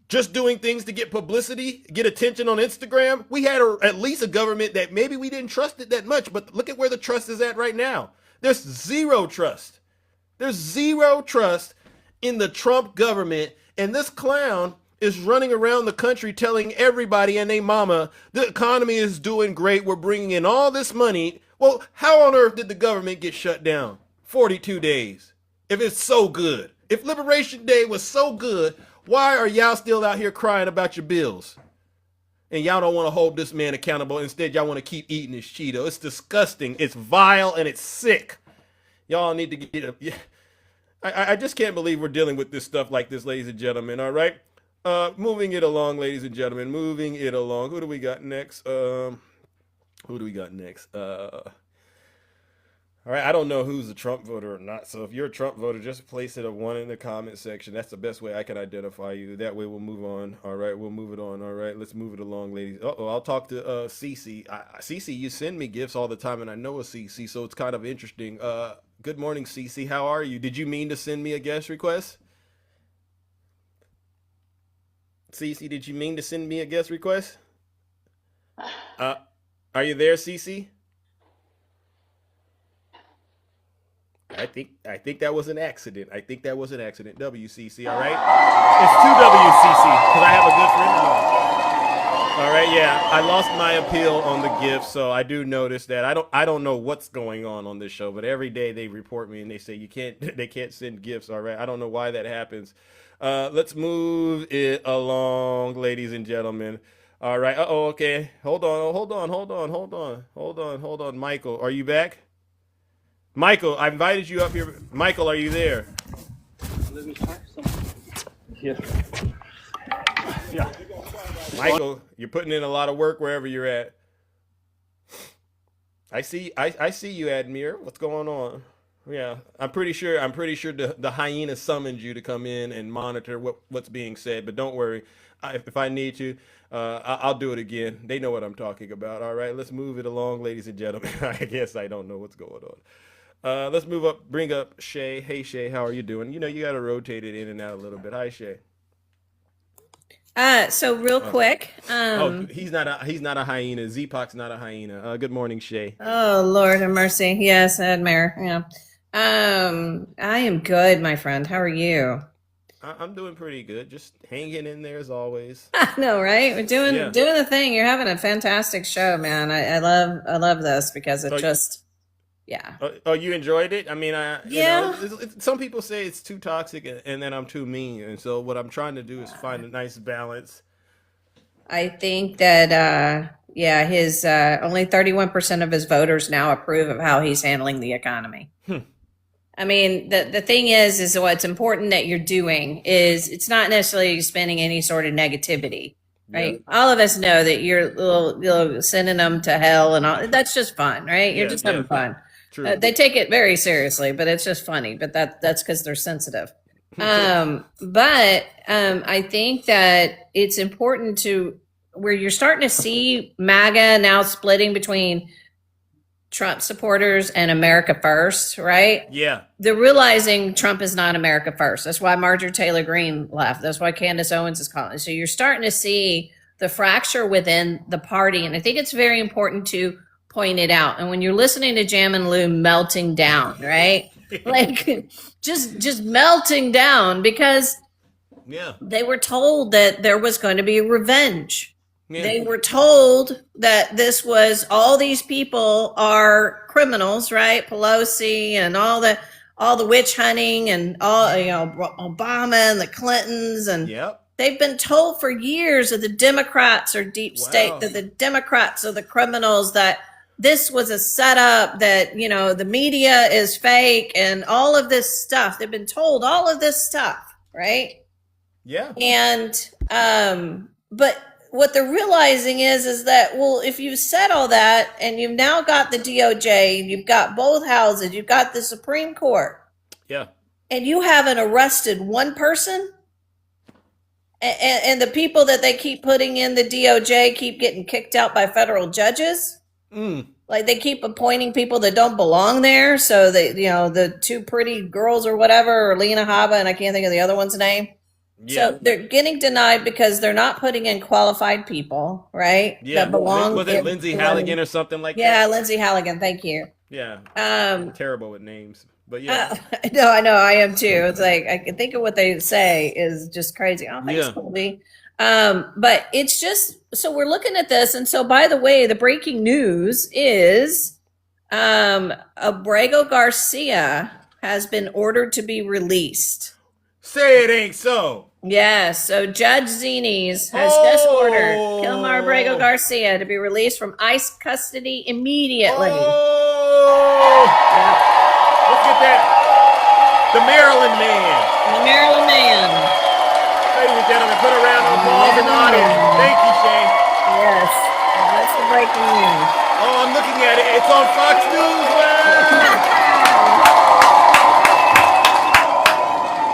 just doing things to get publicity, get attention on Instagram. We had at least a government that maybe we didn't trust it that much, but look at where the trust is at right now. There's zero trust. There's zero trust in the Trump government, and this clown is running around the country telling everybody and their mama the economy is doing great. We're bringing in all this money. Well, how on earth did the government get shut down? 42 days. If it's so good. If Liberation Day was so good, why are y'all still out here crying about your bills? And y'all don't want to hold this man accountable. Instead, y'all want to keep eating his Cheeto. It's disgusting. It's vile and it's sick. Y'all need to get up. Yeah. I just can't believe we're dealing with this stuff like this, ladies and gentlemen. All right. Moving it along, ladies and gentlemen. Moving it along. Who do we got next? Who do we got next? All right, I don't know who's a Trump voter or not. So if you're a Trump voter, just place it a 1 in the comment section. That's the best way I can identify you. That way we'll move on. All right, we'll move it on. All right, let's move it along, ladies. I'll talk to Cece. Cece, you send me gifts all the time, and I know a Cece, so it's kind of interesting. Good morning, Cece. How are you? Did you mean to send me a guest request? Cece, did you mean to send me a guest request? Are you there, Cece? I think that was an accident. WCC, all right? It's 2WCC, because I have a good friend of mine. All right, yeah. I lost my appeal on the gifts, so I do notice that. I don't know what's going on this show, but every day they report me and they say they can't send gifts, all right? I don't know why that happens. Let's move it along, ladies and gentlemen. All right. Uh-oh, okay. Hold on. Michael, are you back? Michael, I invited you up here. Michael, are you there? Let me try something. Here. Yeah. Michael, you're putting in a lot of work wherever you're at. I see you, Admir. What's going on? Yeah, I'm pretty sure the hyena summoned you to come in and monitor what's being said. But don't worry, if I need to, I'll do it again. They know what I'm talking about. All right, let's move it along, ladies and gentlemen. I guess I don't know what's going on. Let's bring up Shay. Hey Shay, how are you doing? You know, you got to rotate it in and out a little bit. Hi Shay. So real quick. He's not a hyena. Zepoc's not a hyena. Good morning, Shay. Oh Lord have mercy. Yes, Admir. Yeah. I am good, my friend. How are you? I'm doing pretty good. Just hanging in there as always. I know, right? We're doing the thing. You're having a fantastic show, man. I love this because it yeah. Oh, you enjoyed it? I mean, yeah. Some people say it's too toxic and then I'm too mean. And so what I'm trying to do is find a nice balance. I think that, his only 31% of his voters now approve of how he's handling the economy. I mean, the thing is what's important that you're doing is it's not necessarily spending any sort of negativity. Right. Yeah. All of us know that you're little sending them to hell and all. That's just fun, right? You're just having fun. True. They take it very seriously, but it's just funny. But that's because they're sensitive. But I think that it's important to where you're starting to see MAGA now splitting between Trump supporters and America First, right? Yeah. They're realizing Trump is not America First. That's why Marjorie Taylor Greene left. That's why Candace Owens is calling. So you're starting to see the fracture within the party. And I think it's very important to point it out. And when you're listening to Jam and Lou melting down, right? Like just melting down because they were told that there was going to be revenge. Yeah. They were told that this was all these people are criminals, right? Pelosi and all the witch hunting and all, Obama and the Clintons and they've been told for years that the Democrats are deep state, that the Democrats are the criminals, that this was a setup, that, the media is fake and all of this stuff. They've been told all of this stuff, right? Yeah. And, but what they're realizing is that, well, if you said all that and you've now got the DOJ, you've got both houses, you've got the Supreme Court. Yeah. And you haven't arrested one person and the people that they keep putting in the DOJ keep getting kicked out by federal judges. Like they keep appointing people that don't belong there. So they, the two pretty girls or whatever, or Lena Haba, and I can't think of the other one's name. Yeah. So they're getting denied because they're not putting in qualified people, right? Yeah. That belong. Was it Lindsay Halligan or something like that? Yeah, Lindsay Halligan. Thank you. Yeah. I'm terrible with names, but yeah. No, I know I am too. It's like I can think of what they say is just crazy. Oh, thanks, Colby. But it's just so we're looking at this, and so by the way, the breaking news is Abrego Garcia has been ordered to be released. Say it ain't so. Yes, so Judge Zines has just ordered Kilmar Abrego Garcia to be released from ICE custody immediately. Look at that. The Maryland man. The Maryland man. Ladies and gentlemen, put a round of applause in the audience. Thank you, Shane. Yes, that's the breaking news. Oh, I'm looking at it. It's on Fox News.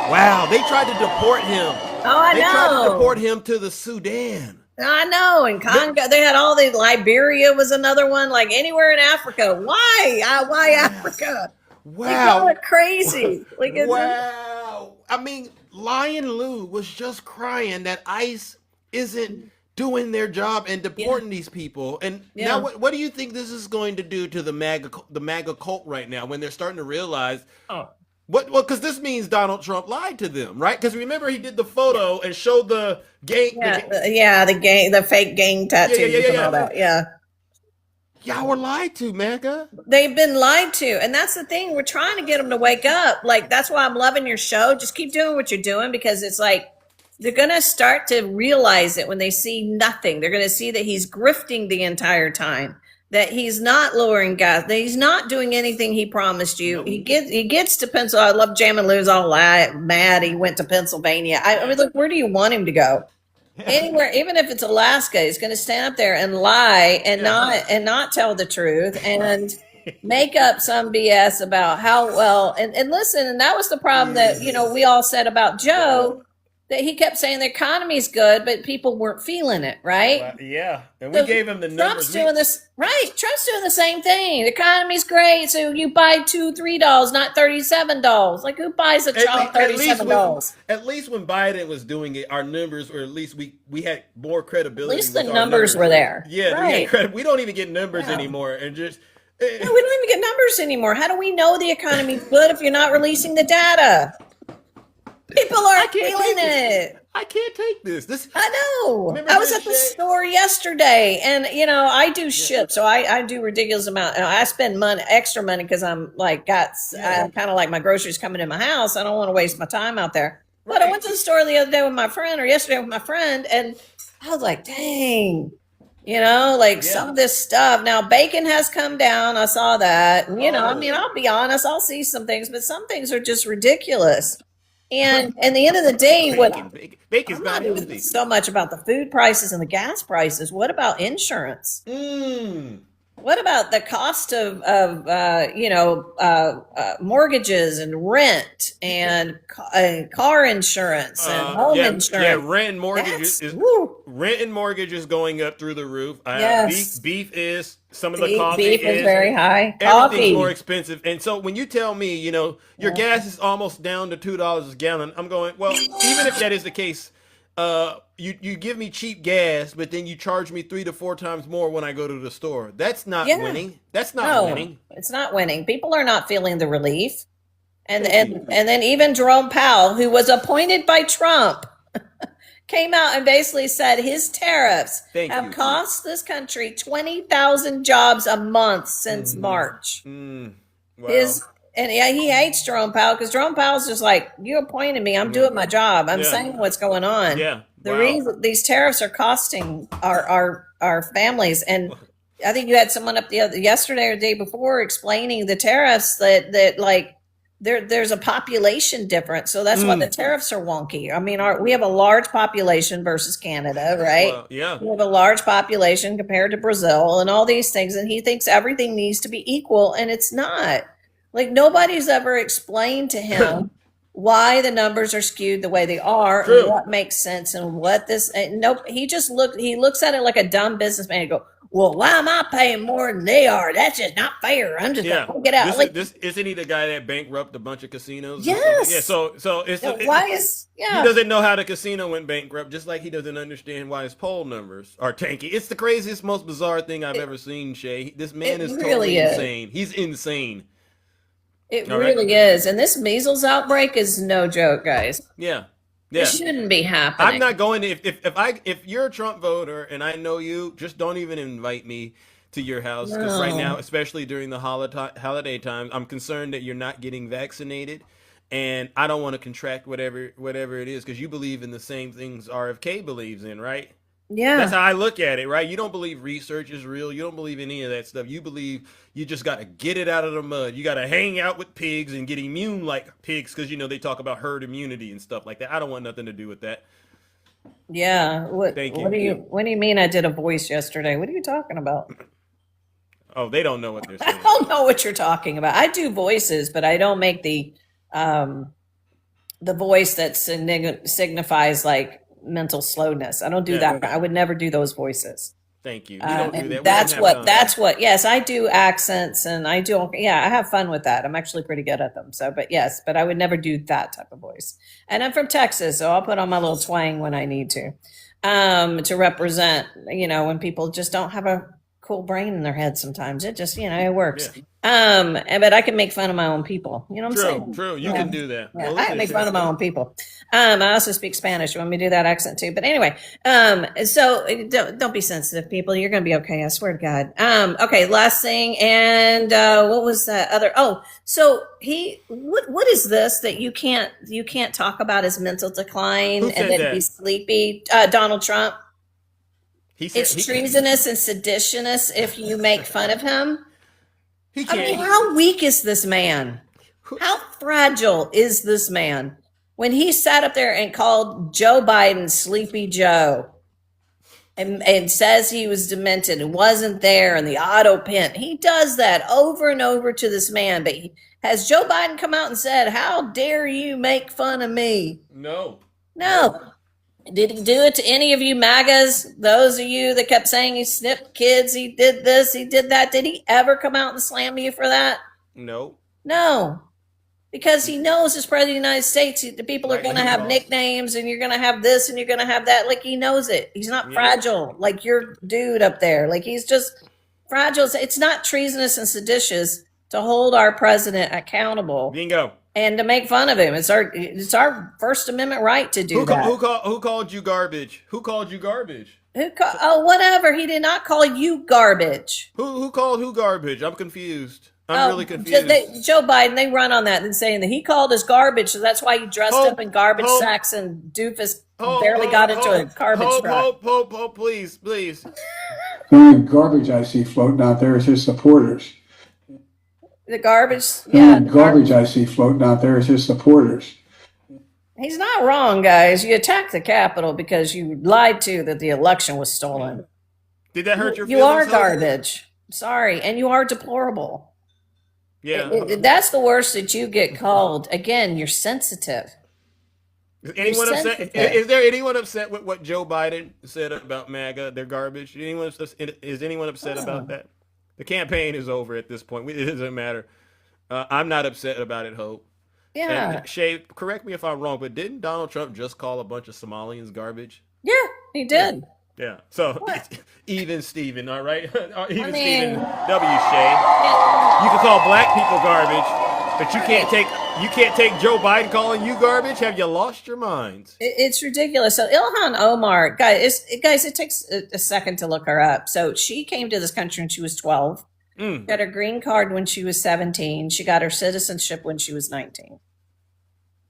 Wow, they tried to deport him. Oh, I know. They tried to deport him to the Sudan. I know. And Congo, they had all the Liberia was another one, like anywhere in Africa. Why Africa? Wow. They go crazy. Wow. I mean, Lion Lou was just crying that ICE isn't doing their job and deporting these people. And now what do you think this is going to do to the MAGA cult right now when they're starting to realize because this means Donald Trump lied to them, right? Because remember he did the photo and showed the gang. The fake gang tattoos and all that. Yeah. Y'all were lied to, MAGA. They've been lied to. And that's the thing. We're trying to get them to wake up. Like, that's why I'm loving your show. Just keep doing what you're doing because it's like, they're going to start to realize it when they see nothing. They're going to see that he's grifting the entire time, that he's not lowering gas, that he's not doing anything he promised you. He gets to Pennsylvania. I love Jam and Lou's all mad he went to Pennsylvania. I mean, look, where do you want him to go? Anywhere, even if it's Alaska, he's going to stand up there and lie and not tell the truth and make up some BS about how well. And listen, and that was the problem that we all said about Joe, that he kept saying the economy's good, but people weren't feeling it, right? Yeah, and we gave him the numbers. Trump's doing this, right? Trump's doing the same thing. The economy's great, so you buy $2-3, not $37. Like, who buys a child $37? At least when Biden was doing it, our numbers, or at least we had more credibility. At least the numbers were there. Yeah, right. We don't even get numbers anymore, and just. No, we don't even get numbers anymore. How do we know the economy's good if you're not releasing the data? People aren't feeling it. I can't take this. I know. I was at the store yesterday, and I do ship, so I do ridiculous amount. I spend extra money because I'm like I'm kind of like my groceries coming in my house. I don't want to waste my time out there. But I went to the store the other day with my friend, or yesterday with my friend, and I was like, dang. Some of this stuff. Now, bacon has come down. I saw that. And, I mean, I'll be honest. I'll see some things, but some things are just ridiculous. And at the end of the day, bacon's not even so much about the food prices and the gas prices. What about insurance? What about the cost of mortgages and rent and car insurance and home insurance? Yeah, rent and mortgage is going up through the roof. Yes. Beef is some of the coffee beef is very high. Everything's more expensive. And so when you tell me, your gas is almost down to $2 a gallon, I'm going, well, even if that is the case, you give me cheap gas, but then you charge me 3 to 4 times more when I go to the store. That's not winning. That's not winning. It's not winning. People are not feeling the relief. And then even Jerome Powell, who was appointed by Trump, came out and basically said his tariffs have cost this country 20,000 jobs a month since March. Wow. And he hates Jerome Powell because Jerome Powell's just like, you appointed me. I'm doing my job. I'm saying what's going on. Yeah. The reason these tariffs are costing our families. And I think you had someone up yesterday or the day before explaining the tariffs that like there's a population difference. So that's why the tariffs are wonky. I mean, we have a large population versus Canada, right? Well, yeah. We have a large population compared to Brazil and all these things. And he thinks everything needs to be equal, and it's not. Like, nobody's ever explained to him why the numbers are skewed the way they are, and what makes sense, and what this. He looks at it like a dumb businessman and go, "Well, why am I paying more than they are? That's just not fair. I'm just gonna get out." Isn't he the guy that bankrupted a bunch of casinos? Yes. Yeah. So it's he yeah. doesn't know how the casino went bankrupt, just like he doesn't understand why his poll numbers are tanky. It's the craziest, most bizarre thing I've ever seen, Shay. This man is totally insane. He's insane. It really is. And this measles outbreak is no joke, guys. Yeah. It shouldn't be happening. I'm not going to, if you're a Trump voter and I know you, just don't even invite me to your house. Because right now, especially during the holiday time, I'm concerned that you're not getting vaccinated. And I don't want to contract whatever it is, because you believe in the same things RFK believes in, right? Yeah. That's how I look at it, right? You don't believe research is real. You don't believe any of that stuff. You believe you just got to get it out of the mud. You got to hang out with pigs and get immune like pigs, because, they talk about herd immunity and stuff like that. I don't want nothing to do with that. Yeah. What do you mean I did a voice yesterday? What are you talking about? Oh, they don't know what they're saying. I don't know what you're talking about. I do voices, but I don't make the voice that signifies like mental slowness. I don't do that. I would never do those voices. Thank you. You don't do that. That's what, yes, I do accents, and I have fun with that. I'm actually pretty good at them. So, but I would never do that type of voice. And I'm from Texas, so I'll put on my little twang when I need to represent, when people just don't have a cool brain in their head sometimes. It just, it works. But I can make fun of my own people. You know what I'm saying? True. You can do that. Yeah, Well, I can make fun of my own people. I also speak Spanish. You want me to do that accent too? But anyway, so don't be sensitive, people. You're going to be okay. I swear to God. Okay, last thing. And what was that other? Oh, so what is this that you can't talk about his mental decline Who and said then that? be sleepy? Donald Trump. It's treasonous and seditious if you make fun of him. I mean, how weak is this man? How fragile is this man? When he sat up there and called Joe Biden Sleepy Joe and says he was demented and wasn't there and the auto pen, he does that over and over to this man. But has Joe Biden come out and said, "How dare you make fun of me"? No. Did he do it to any of you MAGAs? Those of you that kept saying he snipped kids, he did this, he did that. Did he ever come out and slam you for that? No. No. Because he knows as president of the United States, the people are going to have nicknames and you're going to have this and you're going to have that. Like, he knows it. He's not fragile like your dude up there. Like, he's just fragile. It's not treasonous and seditious to hold our president accountable. Bingo. And to make fun of him. It's our First Amendment right to do that. Who called you garbage? Who called you garbage? Whatever. He did not call you garbage. Who called who garbage? I'm confused. I'm really confused. Joe Biden, they run on that and saying that he called us garbage, so that's why he dressed up in garbage sacks and doofus barely got into a garbage truck. Hope, please. The only garbage I see floating out there is his supporters. The garbage, The only garbage I see floating out there is his supporters. He's not wrong, guys. You attacked the Capitol because you lied to that the election was stolen. Did that hurt your feelings? You are garbage. Sorry, and you are deplorable. Yeah. That's the worst that you get called. Again, you're sensitive. Is anyone upset? Is there anyone upset with what Joe Biden said about MAGA? They're garbage. Is anyone upset about that? The campaign is over at this point. It doesn't matter. I'm not upset about it, Hope. Yeah. And Shay, correct me if I'm wrong, but didn't Donald Trump just call a bunch of Somalians garbage? Yeah, he did. Yeah. So even Steven, all right? Even mean, Steven W. Shay. You can call black people garbage, but you can't take Joe Biden calling you garbage. Have you lost your minds? It's ridiculous. So Ilhan Omar, guys, it takes a second to look her up. So she came to this country when she was 12. Got her green card when she was 17. She got her citizenship when she was 19.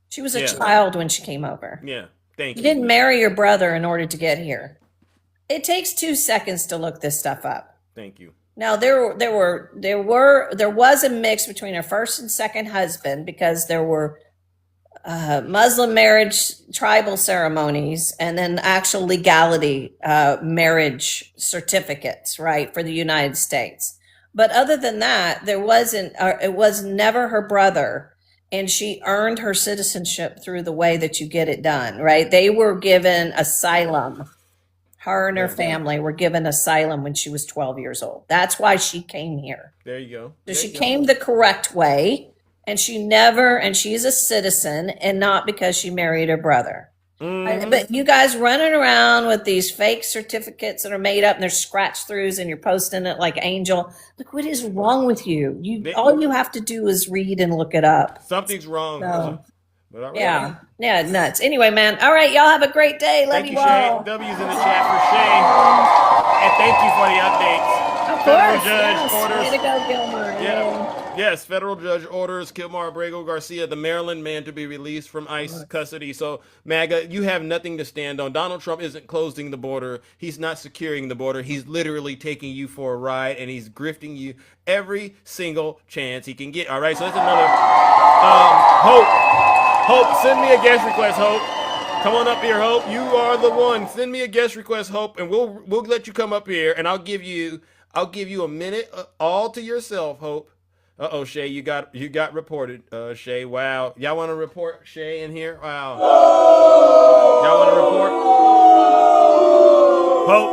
She was a child when she came over. Yeah. Thank you. You didn't marry your brother in order to get here. It takes 2 seconds to look this stuff up. Thank you. Now there was a mix between her first and second husband because there were Muslim marriage tribal ceremonies and then actual legality marriage certificates, right, for the United States. But other than that, it was never her brother, and she earned her citizenship through the way that you get it done, right? They were given asylum. Her and her family were given asylum when she was 12 years old. That's why she came here. There you go. So she came the correct way, and she's a citizen, and not because she married her brother. But you guys running around with these fake certificates that are made up and they're scratch throughs and you're posting it like Angel. Look, what is wrong with you? All you have to do is read and look it up. Something's wrong. So, but all right. Yeah, nuts. Anyway, man. All right, y'all have a great day. Love Thank you you, all. Shay. W's in the chat for Shay. And thank you for the updates. Of Federal course. judge orders. Way to go, Gilmore. Yes, federal judge orders Kilmar Abrego Garcia, the Maryland man, to be released from ICE custody. So, MAGA, you have nothing to stand on. Donald Trump isn't closing the border. He's not securing the border. He's literally taking you for a ride, and he's grifting you every single chance he can get. All right, so that's another. Hope, send me a guest request, Hope. Come on up here, Hope. You are the one. Send me a guest request, Hope, and we'll let you come up here, and I'll give you a minute all to yourself, Hope. Uh-oh, Shay, you got reported, Shay. Wow. Y'all want to report Shay in here? Wow. Y'all want to report? Hope.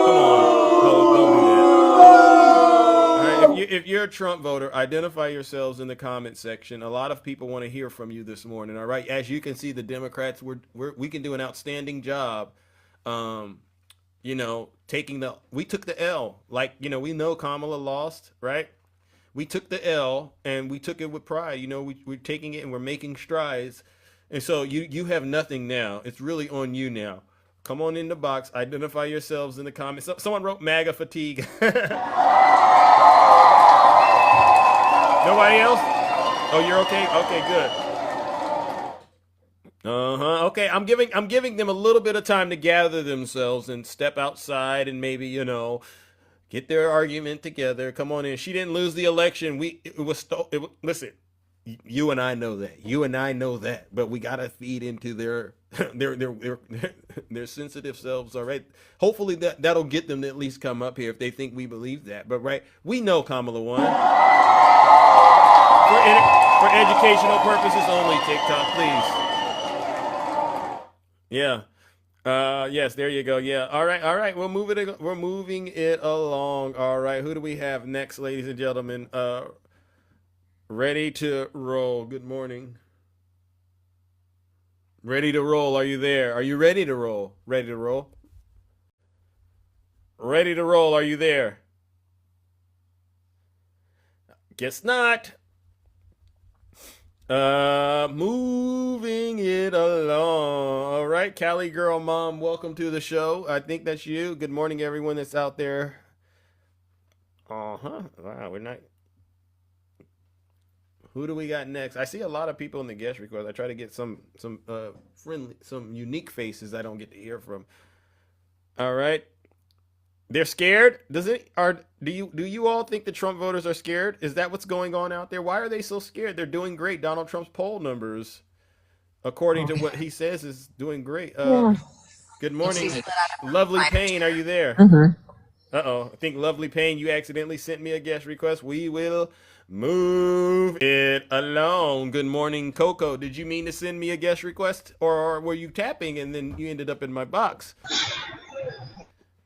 Come on. Hope, don't do that. All right, if you're a Trump voter, identify yourselves in the comment section. A lot of people want to hear from you this morning, all right? As you can see, the Democrats, we can do an outstanding job we took the L. Like, we know Kamala lost, right? We took the L and we took it with pride. We're taking it and we're making strides. And so you have nothing now. It's really on you now. Come on in the box. Identify yourselves in the comments. Someone wrote MAGA fatigue. Nobody else? Oh, you're okay? Okay, good. Okay, I'm giving them a little bit of time to gather themselves and step outside and maybe, get their argument together. Come on in. She didn't lose the election. Listen, you and I know that. You and I know that. But we gotta feed into their their sensitive selves. All right. Hopefully that'll get them to at least come up here if they think we believe that. But right, we know Kamala won. For educational purposes only. TikTok, please. Yeah. Yes, there you go. Yeah. All right. We're moving it along. All right. Who do we have next, ladies and gentlemen? Ready to roll. Good morning. Ready to roll. Are you there? Are you ready to roll? Ready to roll? Ready to roll. Are you there? Guess not. Moving it along. All right, Cali Girl Mom, welcome to the show. I think that's you. Good morning, everyone that's out there. Wow, we're not. Who do we got next? I see a lot of people in the guest request. I try to get some friendly, some unique faces I don't get to hear from. All right. They're scared? Do you all think the Trump voters are scared? Is that what's going on out there? Why are they so scared? They're doing great. Donald Trump's poll numbers, according to what he says, is doing great. Good morning. Lovely Payne, are you there? Uh-oh. I think Lovely Payne, you accidentally sent me a guest request. We will move it along. Good morning, Coco. Did you mean to send me a guest request? Or were you tapping and then you ended up in my box?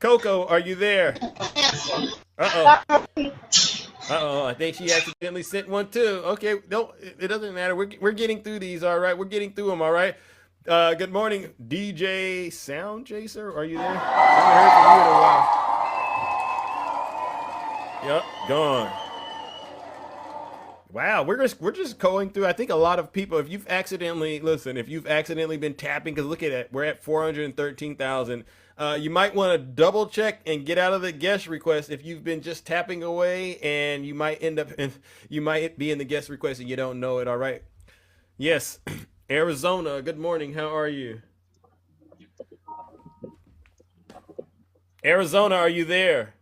Coco, are you there? Uh-oh. I think she accidentally sent one too. Okay, no, it doesn't matter. We're getting through these, all right? We're getting through them, all right? Good morning, DJ Sound Chaser. Are you there? I haven't heard from you in a while. Yep, gone. Wow, we're just going through. I think a lot of people, if you've accidentally been tapping, because look at it, we're at 413,000. You might want to double check and get out of the guest request if you've been just tapping away, and you might be in the guest request and you don't know it. All right. Yes, Arizona. Good morning. How are you? Arizona, are you there?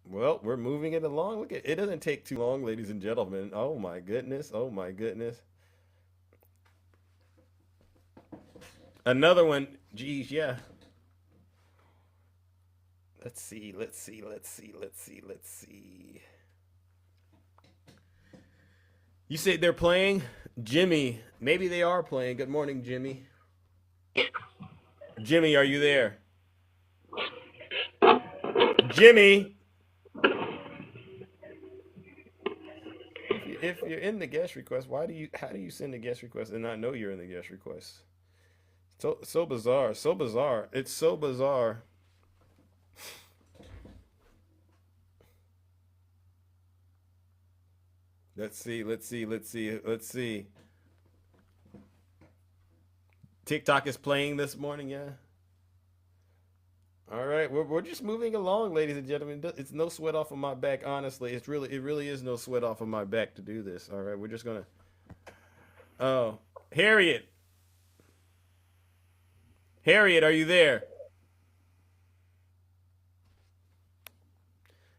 Well, we're moving it along. Look at it. Doesn't take too long, ladies and gentlemen. Oh my goodness. Oh my goodness. Another one. Geez, yeah. Let's see. You said they're playing? Jimmy. Maybe they are playing. Good morning, Jimmy. Jimmy, are you there? Jimmy. If you're in the guest request, how do you send a guest request and not know you're in the guest request? So bizarre. It's so bizarre. Let's see. TikTok is playing this morning, yeah. All right, we're just moving along, ladies and gentlemen. It's no sweat off of my back, honestly. It really is no sweat off of my back to do this. All right, we're just gonna. Oh, Harriet, are you there?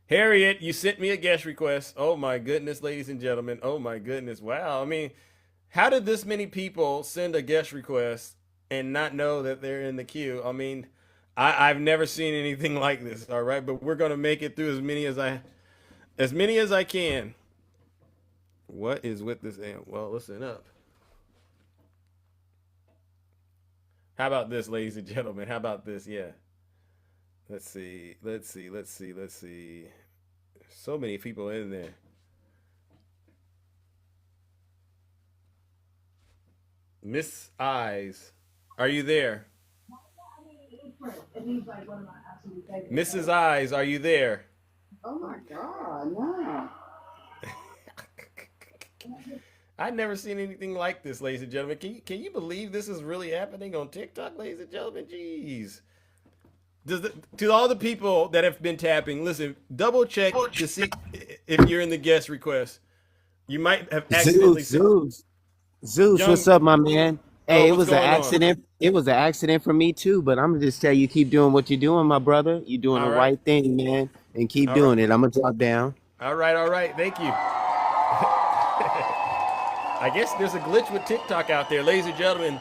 Harriet, you sent me a guest request. Oh my goodness, ladies and gentlemen. Oh my goodness. Wow. I mean, how did this many people send a guest request and not know that they're in the queue? I mean, I've never seen anything like this. All right, but we're gonna make it through as many as I can. What is with this? Well, listen up. How about this, ladies and gentlemen? How about this? Yeah. Let's see. So many people in there. Miss Eyes, are you there? Mrs. Eyes, are you there? Oh my God, no. I've never seen anything like this, ladies and gentlemen. Can you believe this is really happening on TikTok, ladies and gentlemen? Jeez. To all the people that have been tapping, listen, double check to see if you're in the guest request. You might have accidentally Zeus, what's up, my man? Hey, it what's was an going on? accident. It was an accident for me too, but I'm gonna just tell you, keep doing what you're doing, my brother. You're doing All the right. right thing, man, and keep All doing right. it. I'm gonna drop down. All right. Thank you. I guess there's a glitch with TikTok out there, ladies and gentlemen.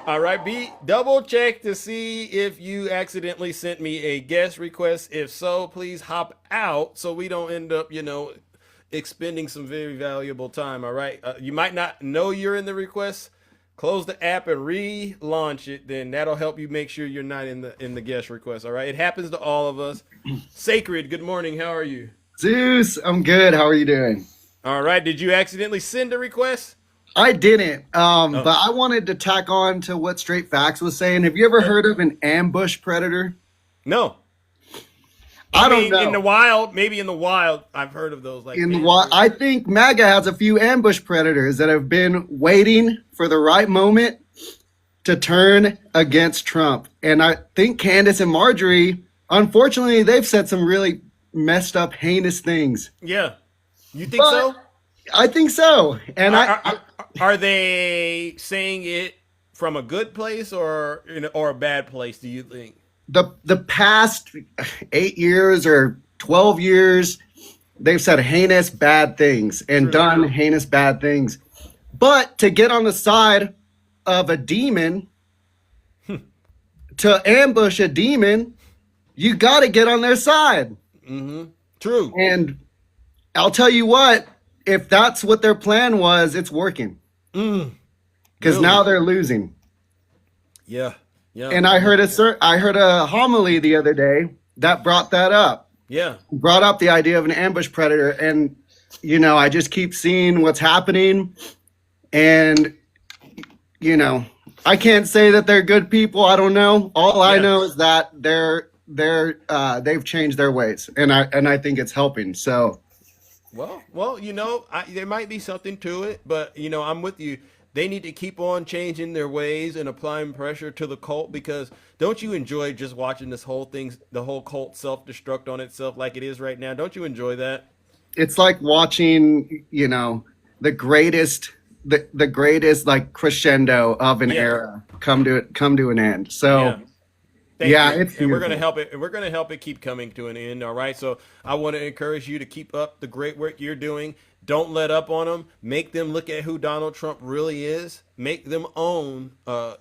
All right, double check to see if you accidentally sent me a guest request. If so, please hop out so we don't end up, expending some very valuable time. All right, you might not know you're in the request. Close the app and relaunch it. Then that'll help you make sure you're not in the guest request. All right, it happens to all of us. Sacred, good morning. How are you? Zeus, I'm good. How are you doing? All right. Did you accidentally send a request? I didn't, but I wanted to tack on to what Straight Facts was saying. Have you ever heard of an ambush predator? No. I don't mean, know. In the wild, maybe in the wild, I've heard of those. Like In the wild, I think MAGA has a few ambush predators that have been waiting for the right moment to turn against Trump. And I think Candace and Marjorie, unfortunately, they've said some really messed up, heinous things. Yeah. You think so? I think so. And are they saying it from a good place or a bad place, do you think? The past 8 years or 12 years, they've said heinous bad things and done heinous bad things. But to get on the side of a demon, to ambush a demon, you got to get on their side. Mm-hmm. True. And I'll tell you what, if that's what their plan was, it's working. Because Really? now they're losing. Yeah. And I heard a homily the other day that brought that up. Yeah. Brought up the idea of an ambush predator. And, I just keep seeing what's happening. And, I can't say that they're good people. I don't know. All I know is that they've changed their ways. And I think it's helping. So. Well, there might be something to it, but I'm with you. They need to keep on changing their ways and applying pressure to the cult, because don't you enjoy just watching this whole thing, the whole cult self-destruct on itself like it is right now? Don't you enjoy that? It's like watching, the greatest like crescendo of an era come to an end. So Thank you. it's and we're beautiful. gonna help it. And we're gonna help it keep coming to an end. All right. So I want to encourage you to keep up the great work you're doing. Don't let up on them. Make them look at who Donald Trump really is. Make them own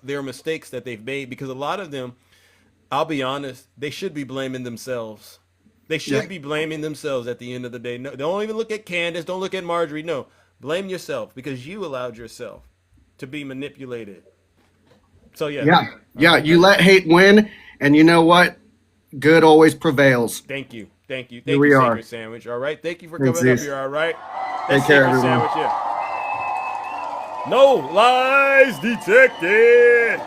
their mistakes that they've made, because a lot of them, I'll be honest, they should be blaming themselves. They should be blaming themselves at the end of the day. No, don't even look at Candace. Don't look at Marjorie. No, blame yourself, because you allowed yourself to be manipulated. So yeah. You let hate win, and you know what? Good always prevails. Thank you. Thank you. Here Thank we you, are. Sacred Sandwich. All right. Thank you for Thanks, coming up Zeus. here. All right. Take care, Sacred everyone. Sandwich, yeah. No lies detected.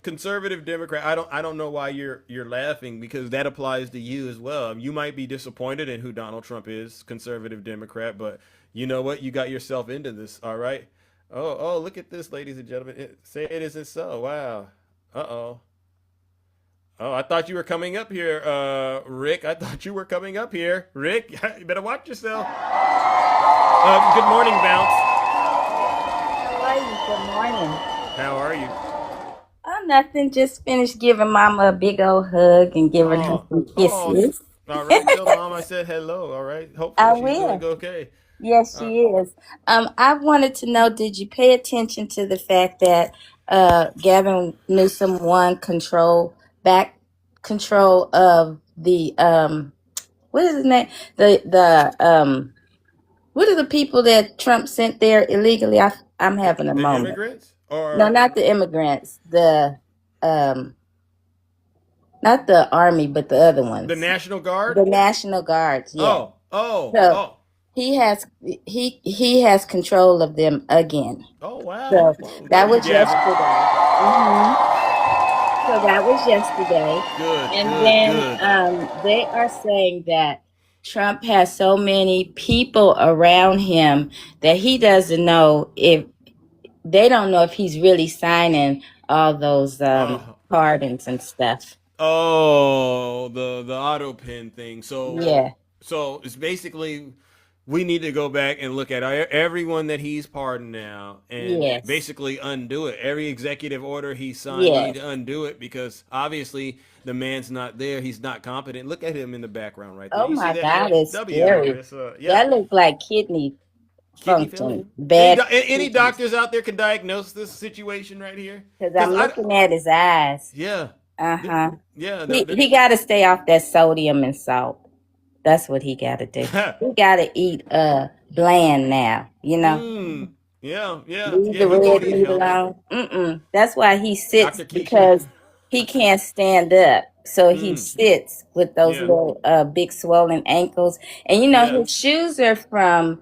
Conservative Democrat. I don't know why you're laughing, because that applies to you as well. You might be disappointed in who Donald Trump is, conservative Democrat, but you know what? You got yourself into this. All right. Oh, look at this, ladies and gentlemen. Say it isn't so. Wow. Uh-oh. Oh, I thought you were coming up here, Rick. I thought you were coming up here. Rick, you better watch yourself. Good morning, Bounce. How are you? Good morning. How are you? Oh, nothing. Just finished giving Mama a big old hug and giving her some kisses. All right, tell Mom I said hello, all right? Hopefully I she's will. doing okay. Yes, she is. I wanted to know, did you pay attention to the fact that Gavin Newsom won back control of the what is his name? The what are the people that Trump sent there illegally? I'm having a The moment. immigrants? Or No, not the immigrants. The not the army, but the other ones. the National Guard? The National Guards. Yeah. Oh. He has control of them again. Oh, wow. So Well, that thank was you, Gavin. yesterday. So that was yesterday. Good, And good, then good. they are saying that Trump has so many people around him that he doesn't know if they don't know if he's really signing all those pardons and stuff. Oh, the auto pen thing. Yeah. So it's basically we need to go back and look at everyone that he's pardoned now and Yes. basically undo it. Every executive order he signed, we Yes. need to undo it because obviously the man's not there. He's not competent. Look at him in the background right there. Oh You see my that? God, it's W. scary. It's, yeah. That looks like kidney Kidney function. failure. Bad Any kidneys. doctors out there can diagnose this situation right here? Because I'm looking at his eyes. Yeah. Uh-huh. Yeah. He got to stay off that sodium and salt. That's what he got to do. He got to eat bland now, you know. Yeah. Leave Yeah. the He red gonna eat meat healthy. alone. That's why he sits, Dr. Keisha. because he can't stand up. So he Mm. sits with those Yeah. little big swollen ankles. And you know, Yeah. his shoes are from,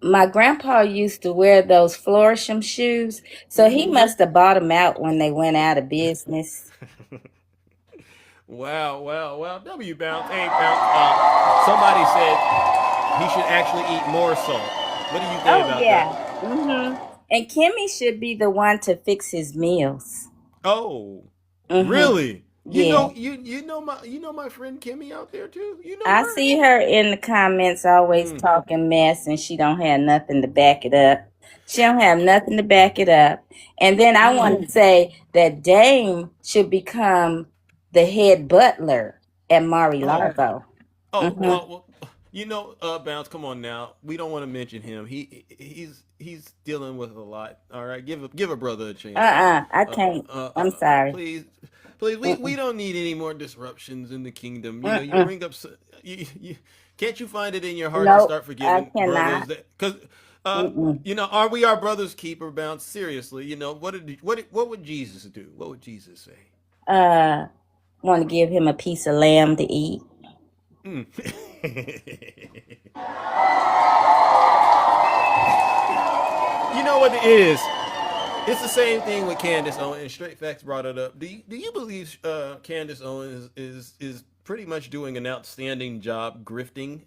my grandpa used to wear those Florisham shoes. So he must have bought them out when they went out of business. Wow. W Bounce. Hey, Bounce. Somebody said he should actually eat more salt. What do you think Oh, about yeah. that? And Kimmy should be the one to fix his meals. Oh, Mhm. really? You Yeah. know, you know my friend Kimmy out there too. You know I her. see her in the comments always talking mess, and she don't have nothing to back it up. She don't have nothing to back it up. And then I want to say that Dame should become the head butler at Mar-a-Lago. Oh, Mhm. well, you know, Bounce. Come on now. We don't want to mention him. He's dealing with a lot. All right, give a brother a chance. I can't. I'm sorry. Please, we don't need any more disruptions in the kingdom. You know, you Mm-mm. bring up. You can't you find it in your heart to Nope, start I forgiving brothers cannot. that because. Mm-mm. You know, are we our brother's keeper, Bounce? Seriously, you know, what would Jesus do? What would Jesus say? Want to give him a piece of lamb to eat. Mm. You know what it is? It's the same thing with Candace Owens. Straight Facts brought it up. Do you believe Candace Owens is pretty much doing an outstanding job grifting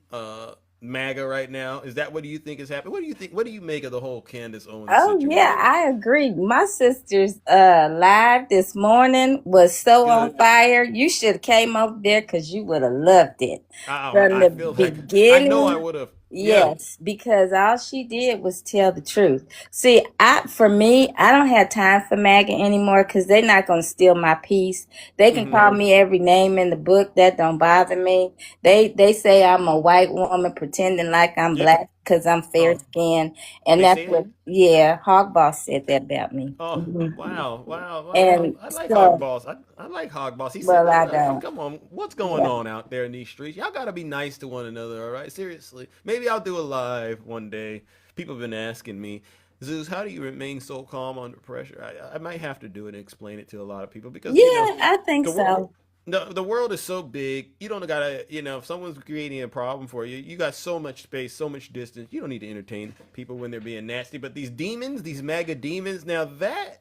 MAGA right now? Is that what do you think is happening? What do you think? What do you make of the whole Candace Owens Oh situation? yeah, I agree. My sister's live this morning was so on fire. You should have came over there because you would have loved it from I the feel like I know I beginning. would have. Yeah. Yes, because all she did was tell the truth. See, for me, I don't have time for MAGA anymore because they're not going to steal my peace. They can call me every name in the book. That don't bother me. They say I'm a white woman pretending like I'm black because I'm fair skinned, and They that's say what. Yeah, Hog Boss said that about me. Oh, Mhm. wow. And I like so, Hog Boss. I like Hog Boss. He said, well, I don't. come on, what's going Yeah. on out there in these streets? Y'all gotta be nice to one another, all right? Seriously. Maybe I'll do a live one day. People have been asking me, Zeus, how do you remain so calm under pressure? I might have to do it and explain it to a lot of people because, Yeah, you know, I think the so. world. The world is so big. You don't gotta, you know, if someone's creating a problem for you, you got so much space, so much distance. You don't need to entertain people when they're being nasty. But these demons, these MAGA demons, now that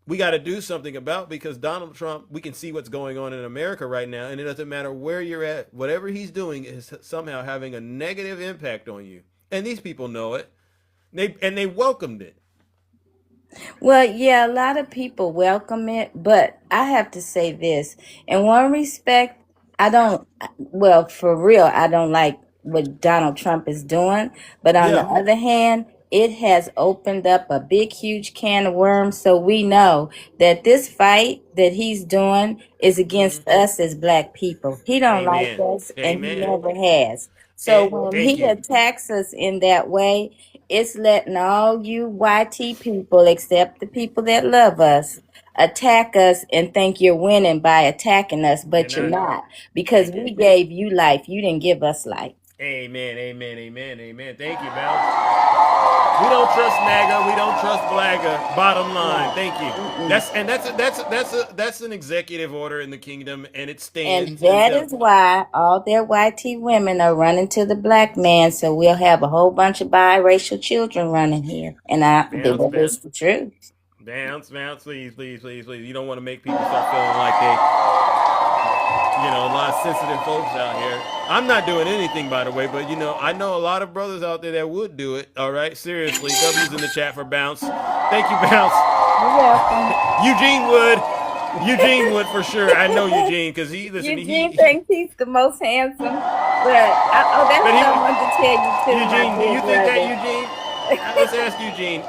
we got to do something about because Donald Trump, we can see what's going on in America right now, and it doesn't matter where you're at, whatever he's doing is somehow having a negative impact on you. And these people know it. They welcomed it. Well, yeah, a lot of people welcome it, but I have to say this. In one respect, I don't, well, for real, I don't like what Donald Trump is doing. But on the Yeah. other hand, it has opened up a big, huge can of worms. So we know that this fight that he's doing is against us as black people. He don't like Amen. us, and he Amen. never has. So when Thank he you. attacks us in that way, it's letting all you YT people, except the people that love us, attack us and think you're winning by attacking us, but you're not, because we gave you life. You didn't give us life. Amen. Thank you, Bounce. We don't trust MAGA. We don't trust Blagga. Bottom line. Thank you. That's an executive order in the kingdom, and it And stands. that until- is why all their YT women are running to the black man, so we'll have a whole bunch of biracial children running here. And Bounce, that is the truth. Bounce, please. You don't want to make people start feeling like they, a lot of sensitive folks out here. I'm not doing anything, by the way, but I know a lot of brothers out there that would do it. All right, seriously. W's in the chat for Bounce. Thank you, Bounce. You're welcome. Eugene would for sure. I know Eugene because Eugene thinks he's the most handsome, that's what I wanted to tell you too. Eugene, do you think that, Eugene? Let's ask Eugene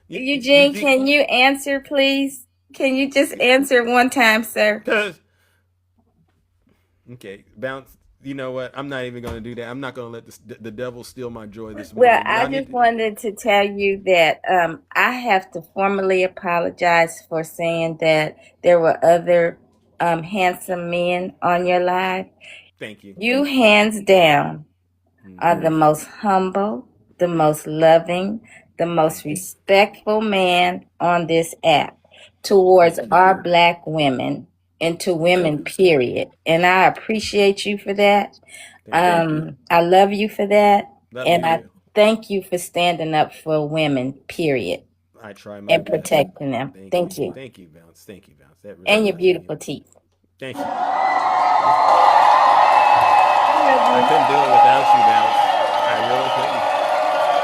Eugene, can you answer, please? Can you just answer one time, sir? Okay, Bounce. You know what? I'm not even going to do that. I'm not going to let the devil steal my joy this morning. Well, I just wanted to tell you that I have to formally apologize for saying that there were other handsome men on your live. Thank you. You, hands down, are the most humble, the most loving, the most respectful man on this app towards our Black women and to women, period. And I appreciate you for that. I love you for that. I thank you for standing up for women, period. I try my and best. protecting them. Thank you. Thank you, Bounce. That really And your beautiful teeth. Thank you. I couldn't do it without you, Bounce. I really couldn't.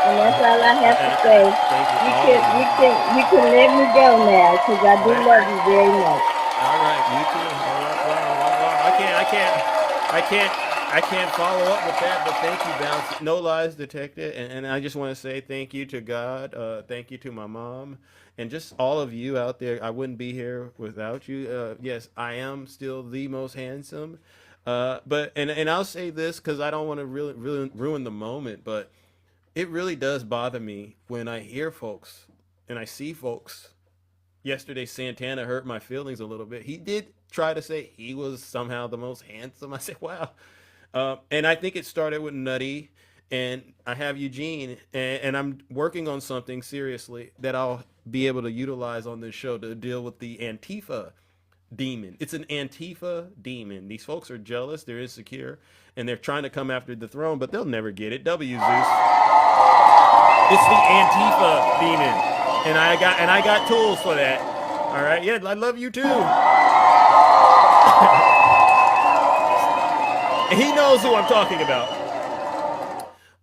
And that's all I have to say. You can let me go now because I do love you very much. All right, you too. I can't follow up with that, but thank you, Bounce. No lies detected, and I just want to say thank you to God, thank you to my mom, and just all of you out there. I wouldn't be here without you. Yes, I am still the most handsome, but I'll say this because I don't want to really ruin the moment, but it really does bother me when I hear folks and I see folks. Yesterday, Santana hurt my feelings a little bit. He did try to say he was somehow the most handsome. I said, wow. And I think it started with Nutty, and I have Eugene, and I'm working on something seriously that I'll be able to utilize on this show to deal with the Antifa demon. It's an Antifa demon. These folks are jealous, they're insecure, and they're trying to come after the throne, but they'll never get it. W, Zeus. It's the Antifa demon. And I got tools for that. All right. Yeah, I love you too. He knows who I'm talking about.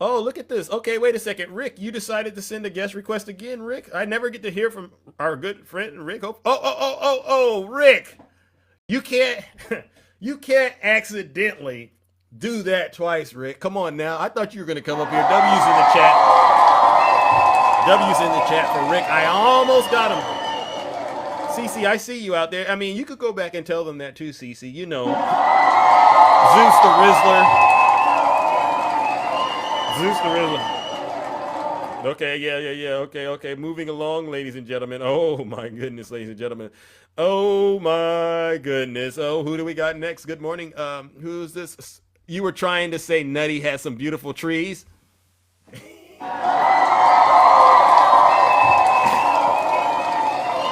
Oh, look at this. Okay, wait a second. Rick, you decided to send a guest request again, Rick? I never get to hear from our good friend Rick. Oh, Rick. You can't accidentally do that twice, Rick. Come on now. I thought you were going to come up here. W's in the chat. W's in the chat for Rick. I almost got him. Cece, I see you out there. I mean, you could go back and tell them that too, Cece. You know. Zeus the Rizzler. Okay, yeah. Okay. Moving along, ladies and gentlemen. Oh, my goodness, ladies and gentlemen. Oh, my goodness. Oh, who do we got next? Good morning. Who's this? You were trying to say Nutty has some beautiful trees?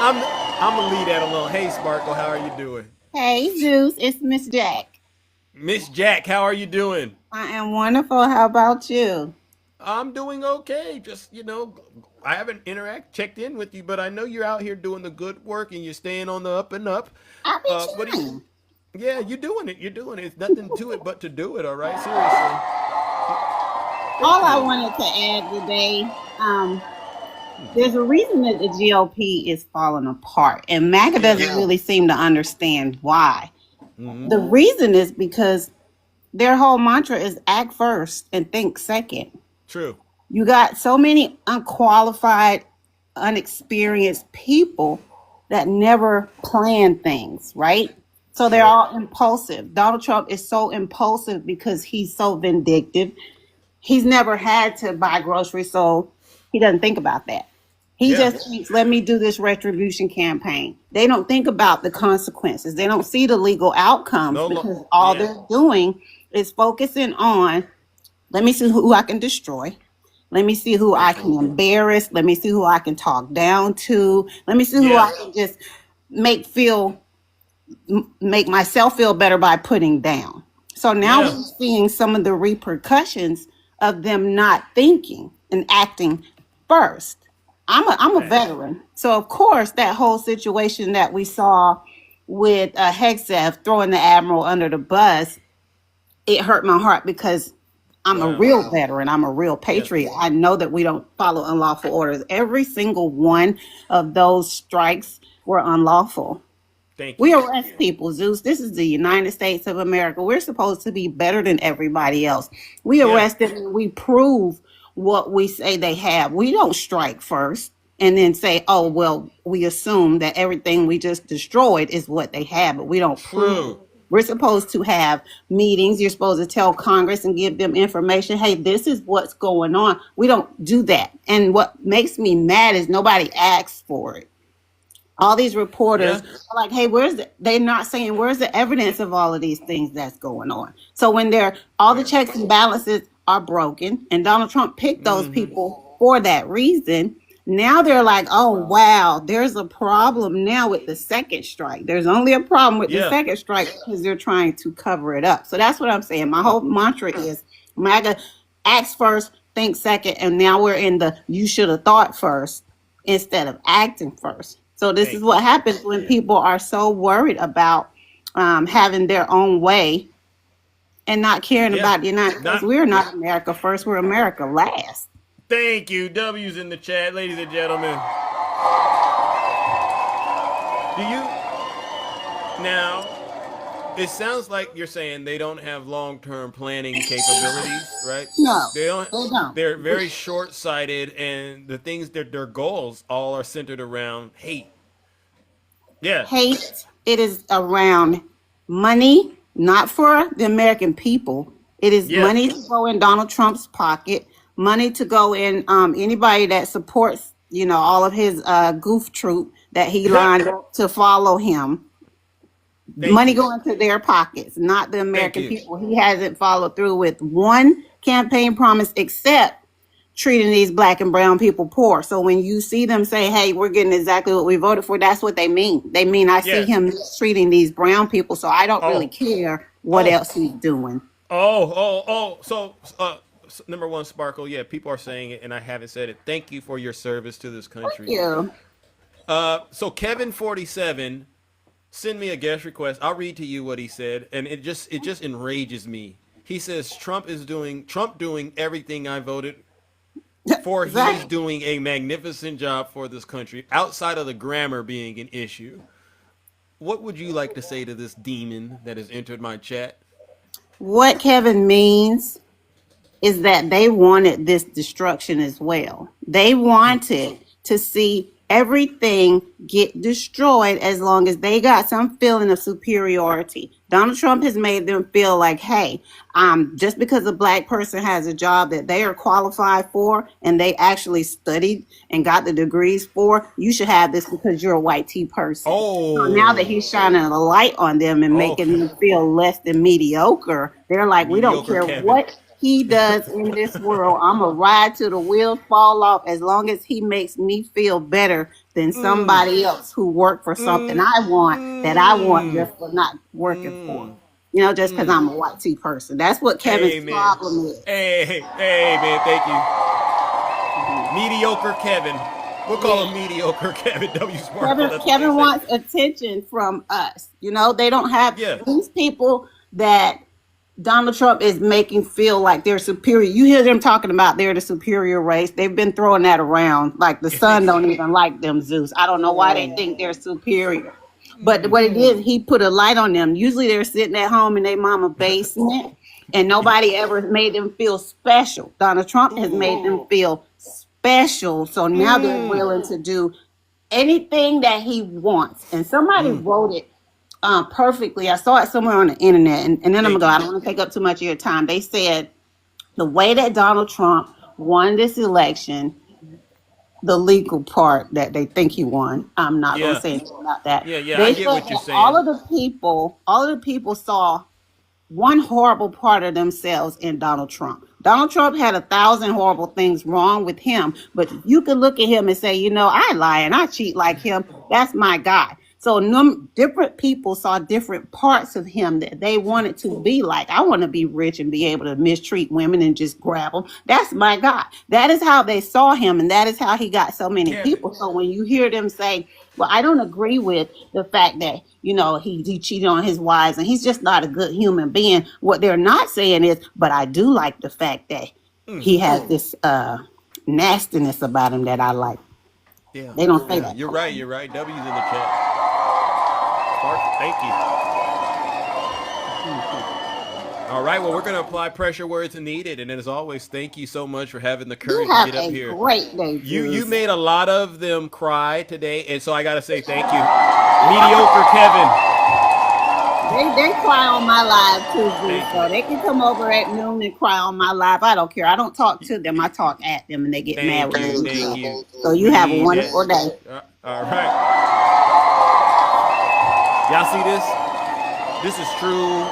I'm gonna leave that alone. Hey, Sparkle, how are you doing? Hey, Juice, it's Miss Jack. Miss Jack, how are you doing? I am wonderful. How about you? I'm doing okay. Just, I haven't checked in with you, but I know you're out here doing the good work and you're staying on the up and up. I'll be trying. Yeah, you're doing it. It's nothing to it but to do it, all right? Seriously. All I wanted to add today, there's a reason that the GOP is falling apart, and MAGA doesn't really seem to understand why. Mm-hmm. The reason is because their whole mantra is act first and think second. True. You got so many unqualified, unexperienced people that never plan things, right? So they're all impulsive. Donald Trump is so impulsive because he's so vindictive. He's never had to buy groceries, so he doesn't think about that. He just thinks, let me do this retribution campaign. They don't think about the consequences. They don't see the legal outcomes because all they're doing is focusing on, let me see who I can destroy. Let me see who I can embarrass. Let me see who I can talk down to. Let me see who I can just make myself feel better by putting down. So now we're seeing some of the repercussions of them not thinking and acting first. I'm a veteran, so of course that whole situation that we saw with Hegseth throwing the admiral under the bus, it hurt my heart because I'm a real veteran. I'm a real patriot. I know that we don't follow unlawful orders. Every single one of those strikes were unlawful. We arrest people, Zeus. This is the United States of America. We're supposed to be better than everybody else. We arrest them and we prove what we say they have. We don't strike first and then say, oh, well, we assume that everything we just destroyed is what they have, but we don't prove. We're supposed to have meetings. You're supposed to tell Congress and give them information. Hey, this is what's going on. We don't do that. And what makes me mad is nobody asks for it. All these reporters are like, hey, they're not saying, where's the evidence of all of these things that's going on? So when all the checks and balances are broken, and Donald Trump picked those people for that reason, now they're like, oh, wow, there's a problem now with the second strike. There's only a problem with the second strike because they're trying to cover it up. So that's what I'm saying. My whole mantra is MAGA, act first, think second, and now we're in the you should have thought first instead of acting first. So this is what happens when people are so worried about having their own way and not caring about the United States. We're not America first. We're America last. Thank you. W's in the chat, ladies and gentlemen. Now, it sounds like you're saying they don't have long-term planning capabilities, right? No, they don't. They don't. They're very short-sighted, and the things that their goals all are centered around hate. Yeah. Hate. It is around money, not for the American people. It is money to go in Donald Trump's pocket, money to go in anybody that supports, all of his goof troop that he lined up to follow him. Money going to their pockets, not the American people. He hasn't followed through with one campaign promise except treating these black and brown people poor. So when you see them say, hey, we're getting exactly what we voted for, that's what they mean. They mean, I see him treating these brown people, so I don't really care what else he's doing. So number one, Sparkle, people are saying it, and I haven't said it. Thank you for your service to this country. Thank you. So Kevin47, send me a guest request. I'll read to you what he said, and it just enrages me. He says Trump doing everything I voted for. He's doing a magnificent job for this country, outside of the grammar being an issue. What would you like to say to this demon that has entered my chat? What Kevin means is that they wanted this destruction as well. They wanted to see everything get destroyed as long as they got some feeling of superiority. Donald Trump has made them feel like, hey, just because a black person has a job that they are qualified for and they actually studied and got the degrees for, you should have this because you're a white tea person. So now that he's shining a light on them and making them feel less than mediocre, they're like, we don't care what he does in this world. I'm a ride till the wheels fall off as long as he makes me feel better than somebody else who worked for something I want just for not working for. Just because I'm a white tea person. That's what Kevin's problem is. Hey, man, thank you. Mediocre Kevin. We'll call him mediocre Kevin W. Sparkle. Kevin wants attention from us. They don't have these people that Donald Trump is making feel like they're superior. You hear them talking about they're the superior race. They've been throwing that around. Like the sun don't even like them, Zeus. I don't know why they think they're superior. But what it is, he put a light on them. Usually they're sitting at home in their mama basement and nobody ever made them feel special. Donald Trump has made them feel special. So now they're willing to do anything that he wants. And somebody wrote it perfectly. I saw it somewhere on the internet, and then I'm gonna go. I don't want to take up too much of your time. They said the way that Donald Trump won this election, the legal part that they think he won. I'm not gonna say anything about that. They I get what you're saying. All of the people saw one horrible part of themselves in Donald Trump. Donald Trump had 1,000 horrible things wrong with him, but you could look at him and say, I lie and I cheat like him. That's my guy. So different people saw different parts of him that they wanted to be like. I want to be rich and be able to mistreat women and just grab them. That's my God. That is how they saw him, and that is how he got so many people. So when you hear them say, well, I don't agree with the fact that, he cheated on his wives and he's just not a good human being. What they're not saying is, but I do like the fact that he has this nastiness about him that I like. Yeah. They don't say that. You're right. W's in the chat. Spark, thank you. All right, well, we're going to apply pressure where it's needed. And as always, thank you so much for having the courage to get up here. Great day, you made a lot of them cry today, and so I got to say thank you. Mediocre Kevin. They cry on my live too, G, so they can come over at noon and cry on my live. I don't care. I don't talk to them. I talk at them, and they get mad with me. Thank you. So you have a wonderful day. All right. Y'all see this? This is true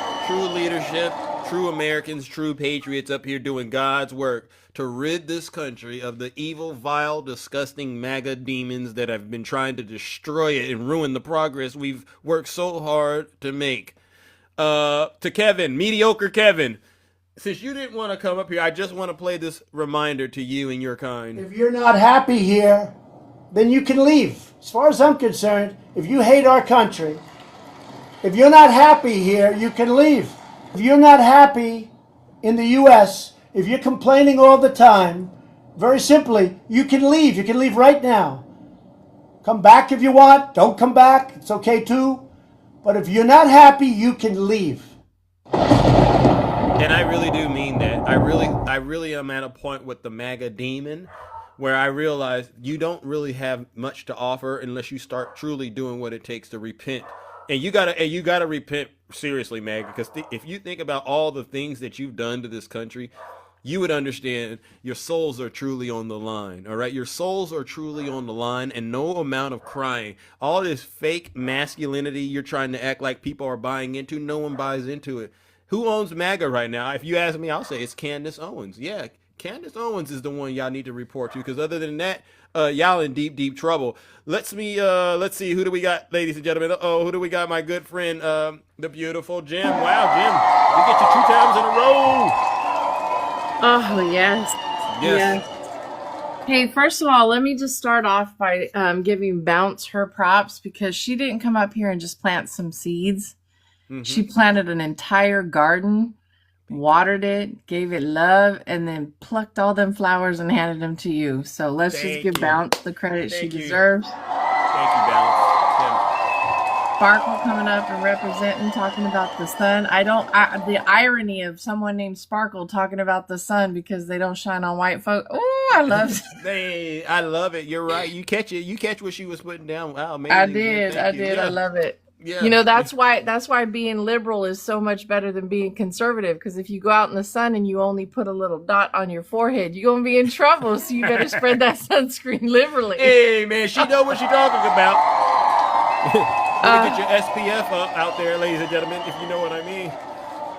leadership, true Americans, true patriots up here doing God's work to rid this country of the evil, vile, disgusting MAGA demons that have been trying to destroy it and ruin the progress we've worked so hard to make. To Kevin, mediocre Kevin, since you didn't want to come up here, I just want to play this reminder to you and your kind. If you're not happy here, then you can leave. As far as I'm concerned, if you hate our country, if you're not happy here, you can leave. If you're not happy in the U.S., if you're complaining all the time, very simply, you can leave. You can leave right now. Come back if you want. Don't come back. It's okay too. But if you're not happy, you can leave. And I really do mean that. I really am at a point with the MAGA demon where I realize you don't really have much to offer unless you start truly doing what it takes to repent. And you gotta repent seriously, MAGA, because if you think about all the things that you've done to this country, you would understand your souls are truly on the line. All right, your souls are truly on the line, and no amount of crying, all this fake masculinity you're trying to act like people are buying into, no one buys into it. Who owns MAGA right now? If you ask me, I'll say it's Candace Owens. Yeah, Candace Owens is the one y'all need to report to, because other than that, y'all in deep trouble. Let's see, who do we got, ladies and gentlemen? Who do we got? My good friend, the beautiful Jim. Wow, Jim, we get you 2 times in a row. Oh, yes. Hey, first of all, let me just start off by giving Bounce her props, because she didn't come up here and just plant some seeds. Mm-hmm. She planted an entire garden, watered it, gave it love, and then plucked all them flowers and handed them to you. So let's just give Bounce the credit she deserves. Thank you, Bounce. Sparkle coming up and representing, talking about the sun. The irony of someone named Sparkle talking about the sun because they don't shine on white folk. Oh, I love it. Hey, I love it. You're right. You catch it. You catch what she was putting down. Wow, amazing. I did. Yeah. I love it. Yeah. That's why being liberal is so much better than being conservative, because if you go out in the sun and you only put a little dot on your forehead, you're going to be in trouble. So you better spread that sunscreen liberally. Hey, man, she know what she's talking about. Get your SPF up out there, ladies and gentlemen, if you know what I mean.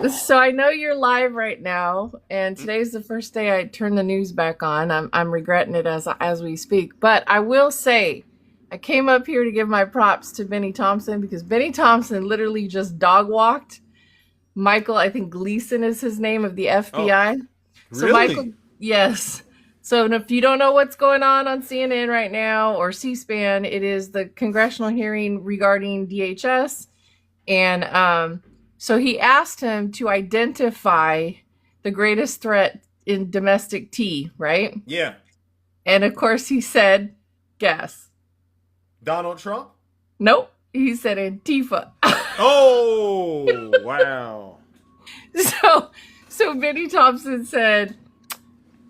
So I know you're live right now, and today's the first day I turned the news back on. I'm regretting it as we speak, but I will say I came up here to give my props to Benny Thompson, because Benny Thompson literally just dog walked Michael, I think Gleason is his name, of the FBI. Oh, so really? Michael, yes. So if you don't know what's going on CNN right now or C-SPAN, it is the congressional hearing regarding DHS. And so he asked him to identify the greatest threat in domestic tea, right? Yeah. And of course he said, guess. Donald Trump? Nope. He said Antifa. Oh, wow. So Benny Thompson said,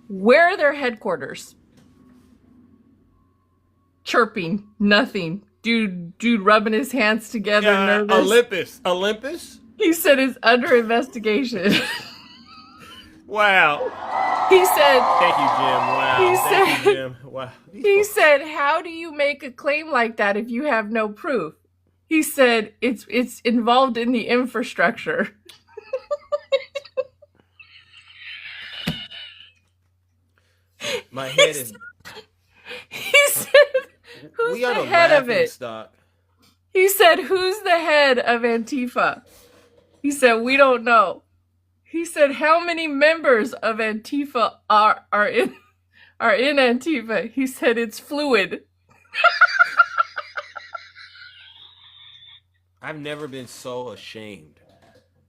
where are their headquarters? Chirping, nothing. Dude rubbing his hands together, nervous. Olympus? He said it's under investigation. Wow. He said, thank you, Jim. Wow. Thank you, Jim. Wow. He said, how do you make a claim like that if you have no proof? He said, it's involved in the infrastructure. My head is. He said, who's the head of it? Stock. He said, "Who's the head of Antifa?" He said, "We don't know." He said, "How many members of Antifa are in Antifa?" He said, "It's fluid." I've never been so ashamed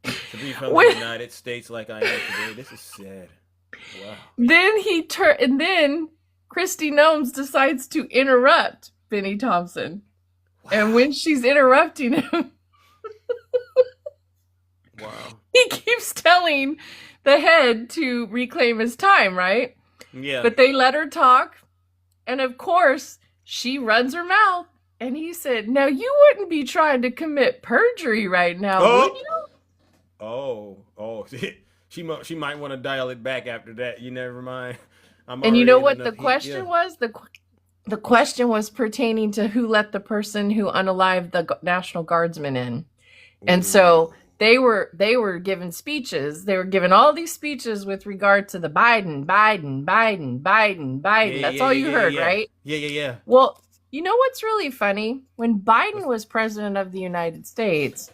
to be from the United States like I am today. This is sad. Wow. Then and then Kristi Noem decides to interrupt Benny Thompson. Wow. And when she's interrupting him, wow, he keeps telling the head to reclaim his time, right? Yeah. But they let her talk. And of course, she runs her mouth. And he said, "Now you wouldn't be trying to commit perjury right now, would you?" Oh, she might want to dial it back after that. You never mind. And you know what the question was? The question was pertaining to who let the person who unalived the National Guardsman in. And so they were given speeches. They were given all these speeches with regard to the Biden. That's all you heard, right? Yeah. Well, you know what's really funny? When Biden was president of the United States,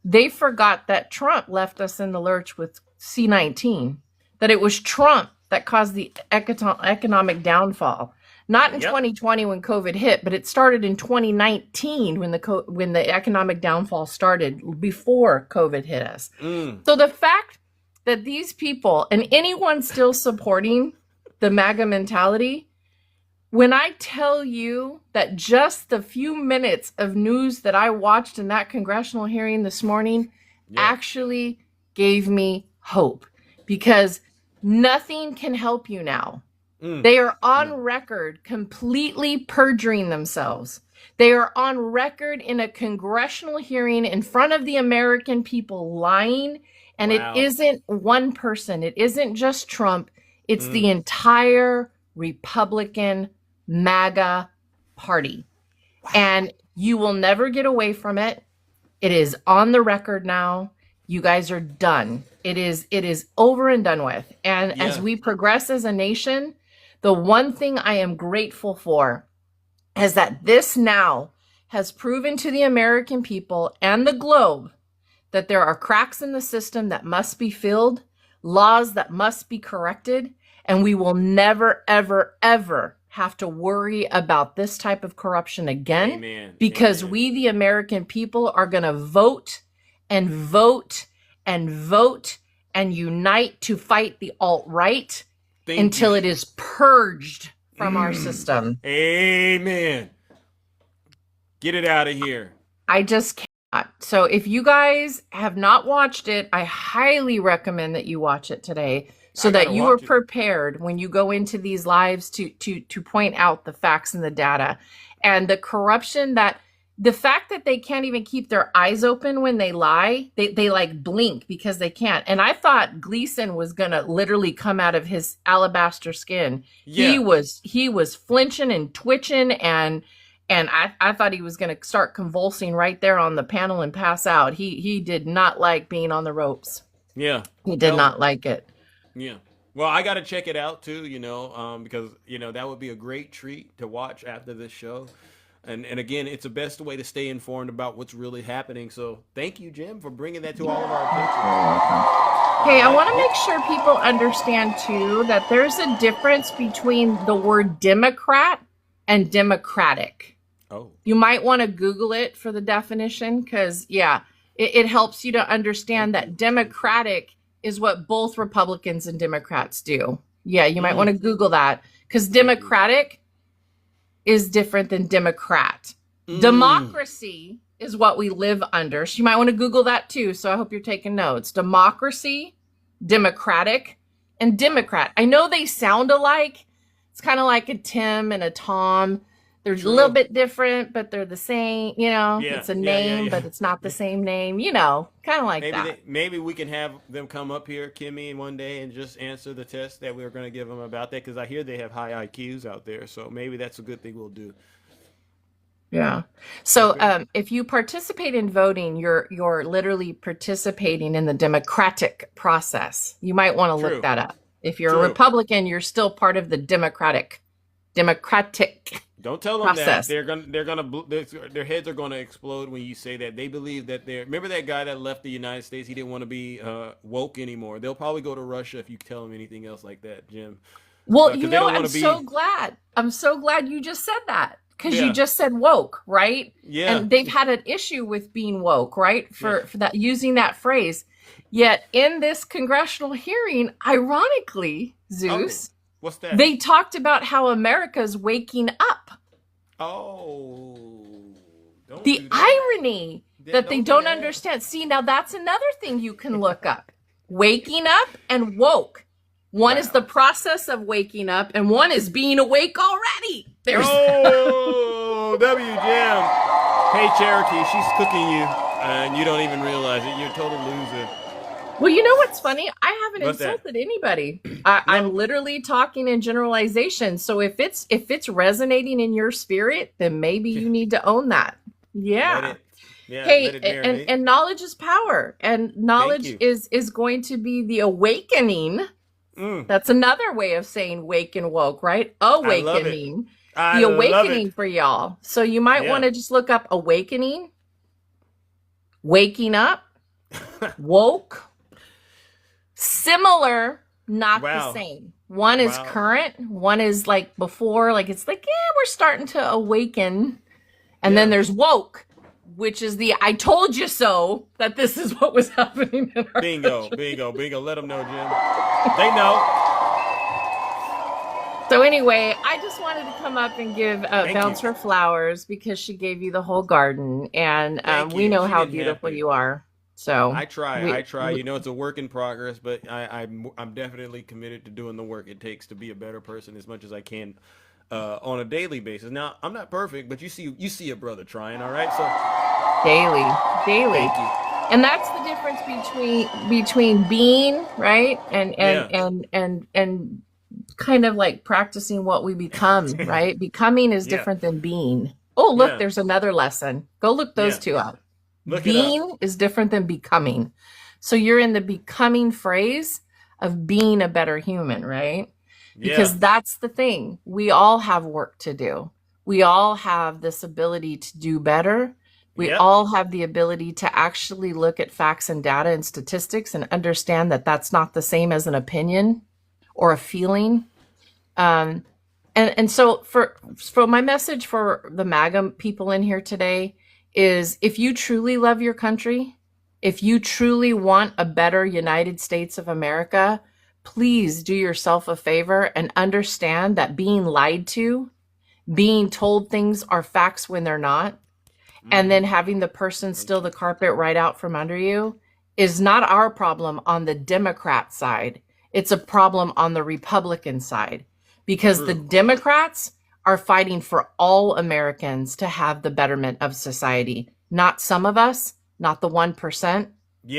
they forgot that Trump left us in the lurch with C-19, that it was Trump that caused the economic downfall. Not in 2020 when COVID hit, but it started in 2019 when the economic downfall started, before COVID hit us. So the fact that these people, and anyone still supporting the MAGA mentality, when I tell you that just the few minutes of news that I watched in that congressional hearing this morning actually gave me hope, because nothing can help you now. They are on record completely perjuring themselves. They are on record in a congressional hearing in front of the American people lying. And it isn't one person. It isn't just Trump. It's the entire Republican MAGA party. And you will never get away from it. It is on the record now. You guys are done. It is over and done with. And as we progress as a nation, the one thing I am grateful for is that this now has proven to the American people and the globe that there are cracks in the system that must be filled, laws that must be corrected, and we will never, ever, ever have to worry about this type of corruption again. Because we, the American people, are going to vote and vote and vote and unite to fight the alt-right until it is purged from our system. Amen. Get it out of here. I just cannot. So if you guys have not watched it, I highly recommend that you watch it today, so that you are prepared when you go into these lives to point out the facts and the data and the corruption, that the fact that they can't even keep their eyes open when they lie, they like blink because they can't. And I thought Gleason was going to literally come out of his alabaster skin. Yeah. He was flinching and twitching, and I thought he was going to start convulsing right there on the panel and pass out. He did not like being on the ropes. Yeah. He did not like it. Yeah. Well, I got to check it out too, because, that would be a great treat to watch after this show. And again, it's the best way to stay informed about what's really happening. So thank you, Jim, for bringing that to all of our attention. Hey, I want to make sure people understand too that there's a difference between the word Democrat and Democratic. Oh. You might want to Google it for the definition, because it helps you to understand that Democratic is what both Republicans and Democrats do. Yeah, you might want to Google that, because Democratic is different than Democrat. Democracy is what we live under. So you might want to Google that too. So I hope you're taking notes. Democracy, Democratic, and Democrat. I know they sound alike. It's kind of like a Tim and a Tom. They're a little bit different, but they're the same. It's a name, but it's not the same name. Kind of like that. Maybe we can have them come up here, Kimmy, one day and just answer the test that we were going to give them about that, because I hear they have high IQs out there. So maybe that's a good thing we'll do. Yeah. So if you participate in voting, you're literally participating in the democratic process. You might want to look that up. If you're a Republican, you're still part of the democratic. Don't tell them process. that their heads are gonna explode when you say that. They believe that remember that guy that left the United States. He didn't want to be woke anymore. They'll probably go to Russia if you tell them anything else like that, Jim. Well, you know, so glad. I'm so glad you just said that because you just said woke, right? Yeah. And they've had an issue with being woke, right? For that using that phrase. Yet in this congressional hearing, ironically, Zeus. What's that? They talked about how America's waking up. Oh. The irony that they don't understand. See, now that's another thing you can look up. Waking up and woke. One is the process of waking up, and one is being awake already. There's W Jam. Hey, Charity, she's cooking you, and you don't even realize it. You're a total loser. Well, you know what's funny? I haven't What's that? insulted anybody. I'm literally talking in generalization. So if it's resonating in your spirit, then maybe you need to own that. Yeah. Hey, and knowledge is power, and knowledge is going to be the awakening. That's another way of saying wake and woke, right? Awakening. The awakening for y'all. So you might want to just look up awakening, waking up, woke. Similar, not the same. One is current, one is like before, like it's like, we're starting to awaken. And then there's woke, which is the I told you so that this is what was happening in our bingo. Let them know, Jim. They know. So anyway, I just wanted to come up and give Bounce her flowers because she gave you the whole garden. And we know how beautiful you are. So I try. You know, it's a work in progress, but I'm definitely committed to doing the work it takes to be a better person as much as I can on a daily basis. Now, I'm not perfect, but you see a brother trying, all right? So daily. Thank you. And that's the difference between being, right? And kind of like practicing what we become, right? Becoming is different than being. Oh, look, there's another lesson. Go look those two up. Being is different than becoming. So you're in the becoming phrase of being a better human, right? Because that's the thing. We all have work to do. We all have this ability to do better. We all have the ability to actually look at facts and data and statistics and understand that that's not the same as an opinion or a feeling. And so for my message for the MAGA people in here today is if you truly love your country, if you truly want a better United States of America, please do yourself a favor and understand that being lied to, being told things are facts when they're not, and then having the person steal the carpet right out from under you is not our problem on the Democrat side. It's a problem on the Republican side because the Democrats are fighting for all Americans to have the betterment of society. Not some of us, not the 1%,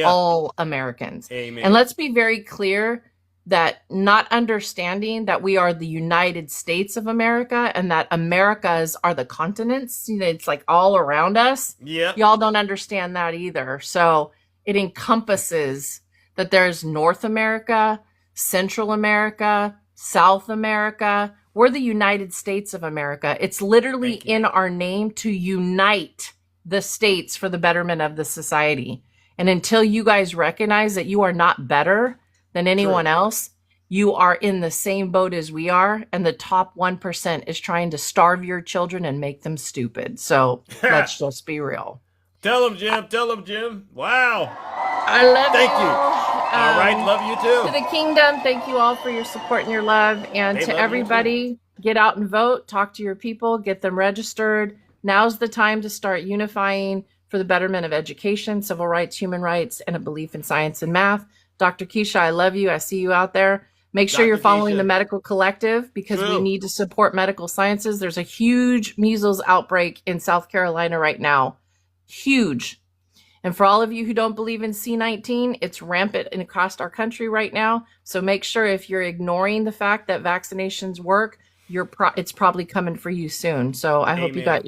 all Americans. Amen. And let's be very clear that not understanding that we are the United States of America and that Americas are the continents, you know, it's like all around us. Y'all don't understand that either. So it encompasses that there's North America, Central America, South America. We're the United States of America. It's literally in our name to unite the states for the betterment of the society. And until you guys recognize that you are not better than anyone else, you are in the same boat as we are. And the top 1% is trying to starve your children and make them stupid. So let's just be real. Tell them, Jim. Tell them, Jim. Wow. I love you. Thank you. All right. Love you too. To the kingdom, thank you all for your support and your love. And to everybody, get out and vote. Talk to your people. Get them registered. Now's the time to start unifying for the betterment of education, civil rights, human rights, and a belief in science and math. Dr. Keisha, I love you. I see you out there. Make sure you're following the Medical Collective because we need to support medical sciences. There's a huge measles outbreak in South Carolina right now. Huge. And for all of you who don't believe in C-19, it's rampant across our country right now. So make sure if you're ignoring the fact that vaccinations work, it's probably coming for you soon. So I hope you got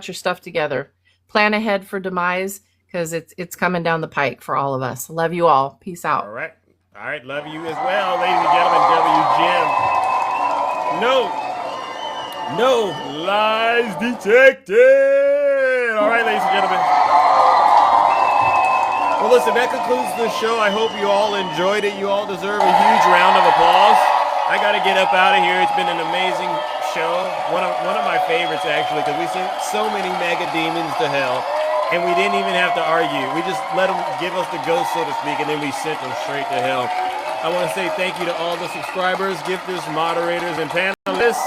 your stuff together. Plan ahead for demise because it's coming down the pike for all of us. Love you all. Peace out. All right. All right. Love you as well, ladies and gentlemen. W. Jim. No. No lies detected. All right, ladies and gentlemen. Well, listen, that concludes the show. I hope you all enjoyed it. You all deserve a huge round of applause. I got to get up out of here. It's been an amazing show. One of my favorites, actually, because we sent so many mega demons to hell, and we didn't even have to argue. We just let them give us the ghost, so to speak, and then we sent them straight to hell. I want to say thank you to all the subscribers, gifters, moderators, and panelists,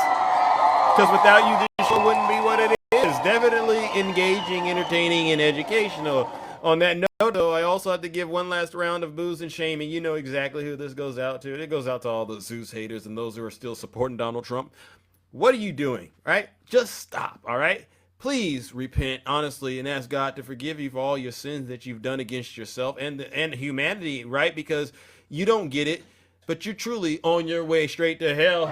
because without you, this show wouldn't be what it is. Definitely engaging, entertaining, and educational. On that note, though, I also have to give one last round of booze and shaming. You know exactly who this goes out to. It goes out to all the Zeus haters and those who are still supporting Donald Trump. What are you doing, right? Just stop, all right? Please repent honestly and ask God to forgive you for all your sins that you've done against yourself and humanity, right? Because you don't get it, but you're truly on your way straight to hell.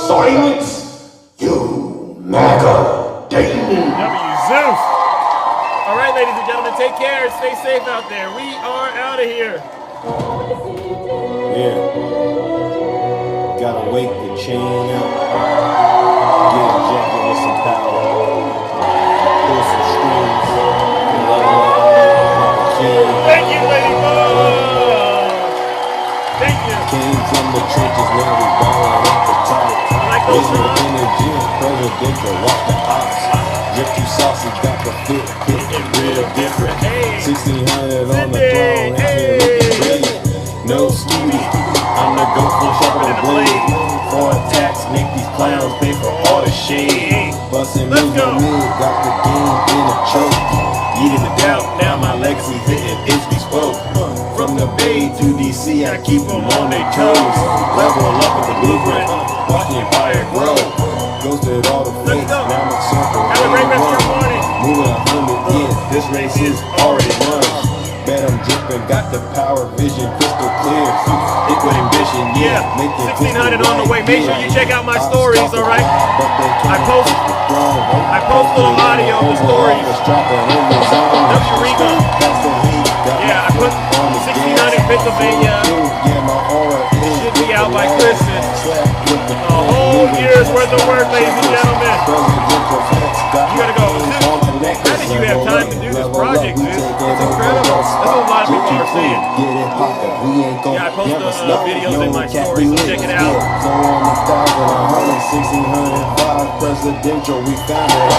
Silence, you MAGA demon. W Zeus. All right, ladies and gentlemen, take care. Stay safe out there. We are out of here. Yeah. Gotta wake the chain up. Get a jacket with some power. Pull some strings. Thank you, Lady Bug. Thank you. Came from the trenches where we ballin' at the top. Raising energy, presidential, walk the ops. Drip too saucy, got the fit, it real different. 1600 on the throne, out here looking brilliant. No Scooty, I'm the goat full sharper than blade. For attacks, make these clowns pay for all the shade. Bustin' moves on me, got the game in a choke. Eating the doubt, now my legacy hitting is bespoke. From the Bay to DC, I keep them on their toes. Level up with the blueprint, watch the empire grow. Ghosted all the fakes, now my circle moving 100 years, this race is already won. Bet I'm dripping, got the power, vision, crystal clear. Liquid ambition, yeah. 1600 on the way. Make sure you check out my stories, all right? I post little audio on the stories. Eureka. Yeah, I put 1600 Pennsylvania. It should be out by Christmas. A whole year's worth of work, ladies and gentlemen. You gotta go. How did you have time to do this project, dude? It's incredible. That's what a lot of people are saying. Yeah, I post the videos in my stories, so check it out. So on 1605 presidential, we found it.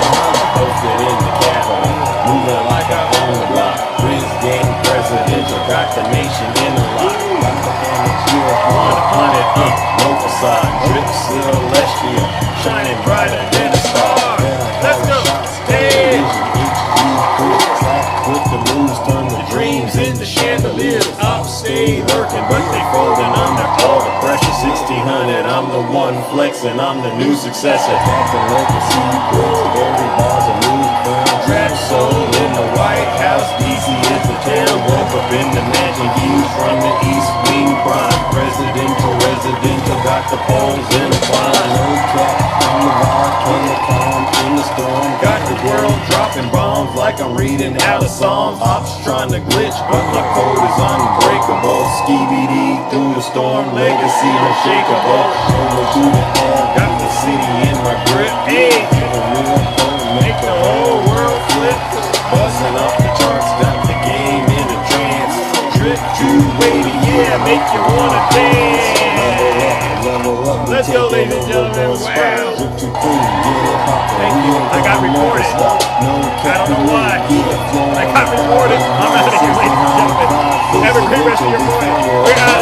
Posted in the Capitol, moving like I own the block. Riz game presidential, got the nation in the lock. Got the amateur 100, no facade. Drip celestial, shining brighter than a star. Let's go. Hey. With the moves turn the Dreams in the chandeliers, ops stay lurking, but they folding under all the pressure. 1600, I'm the one flexing, I'm the new successor. That's a legacy, every bar's a new film. Trap soul in the White House, DC is the town. Woke up in the mansion, views from the East Wing prime. Presidential, residential, got the poles in the climb. No cap, I'm the vibe, from the calm, in the storm. Got the world dropping bombs like I'm reading out of Psalms. Ops trying to glitch, but my code is unbreakable. Skibidi through the storm, legacy unshakable. Over to the air, got the city in my grip. Hey, make the whole world flip. Buzzing up the charts, got the game in a trance. Drip too wavy, yeah, make you wanna dance. Let's go, ladies and gentlemen. Wow. Thank you. I got reported. I don't know why. I got reported. I'm out of here, ladies and gentlemen. Have a great rest of your morning. We're out.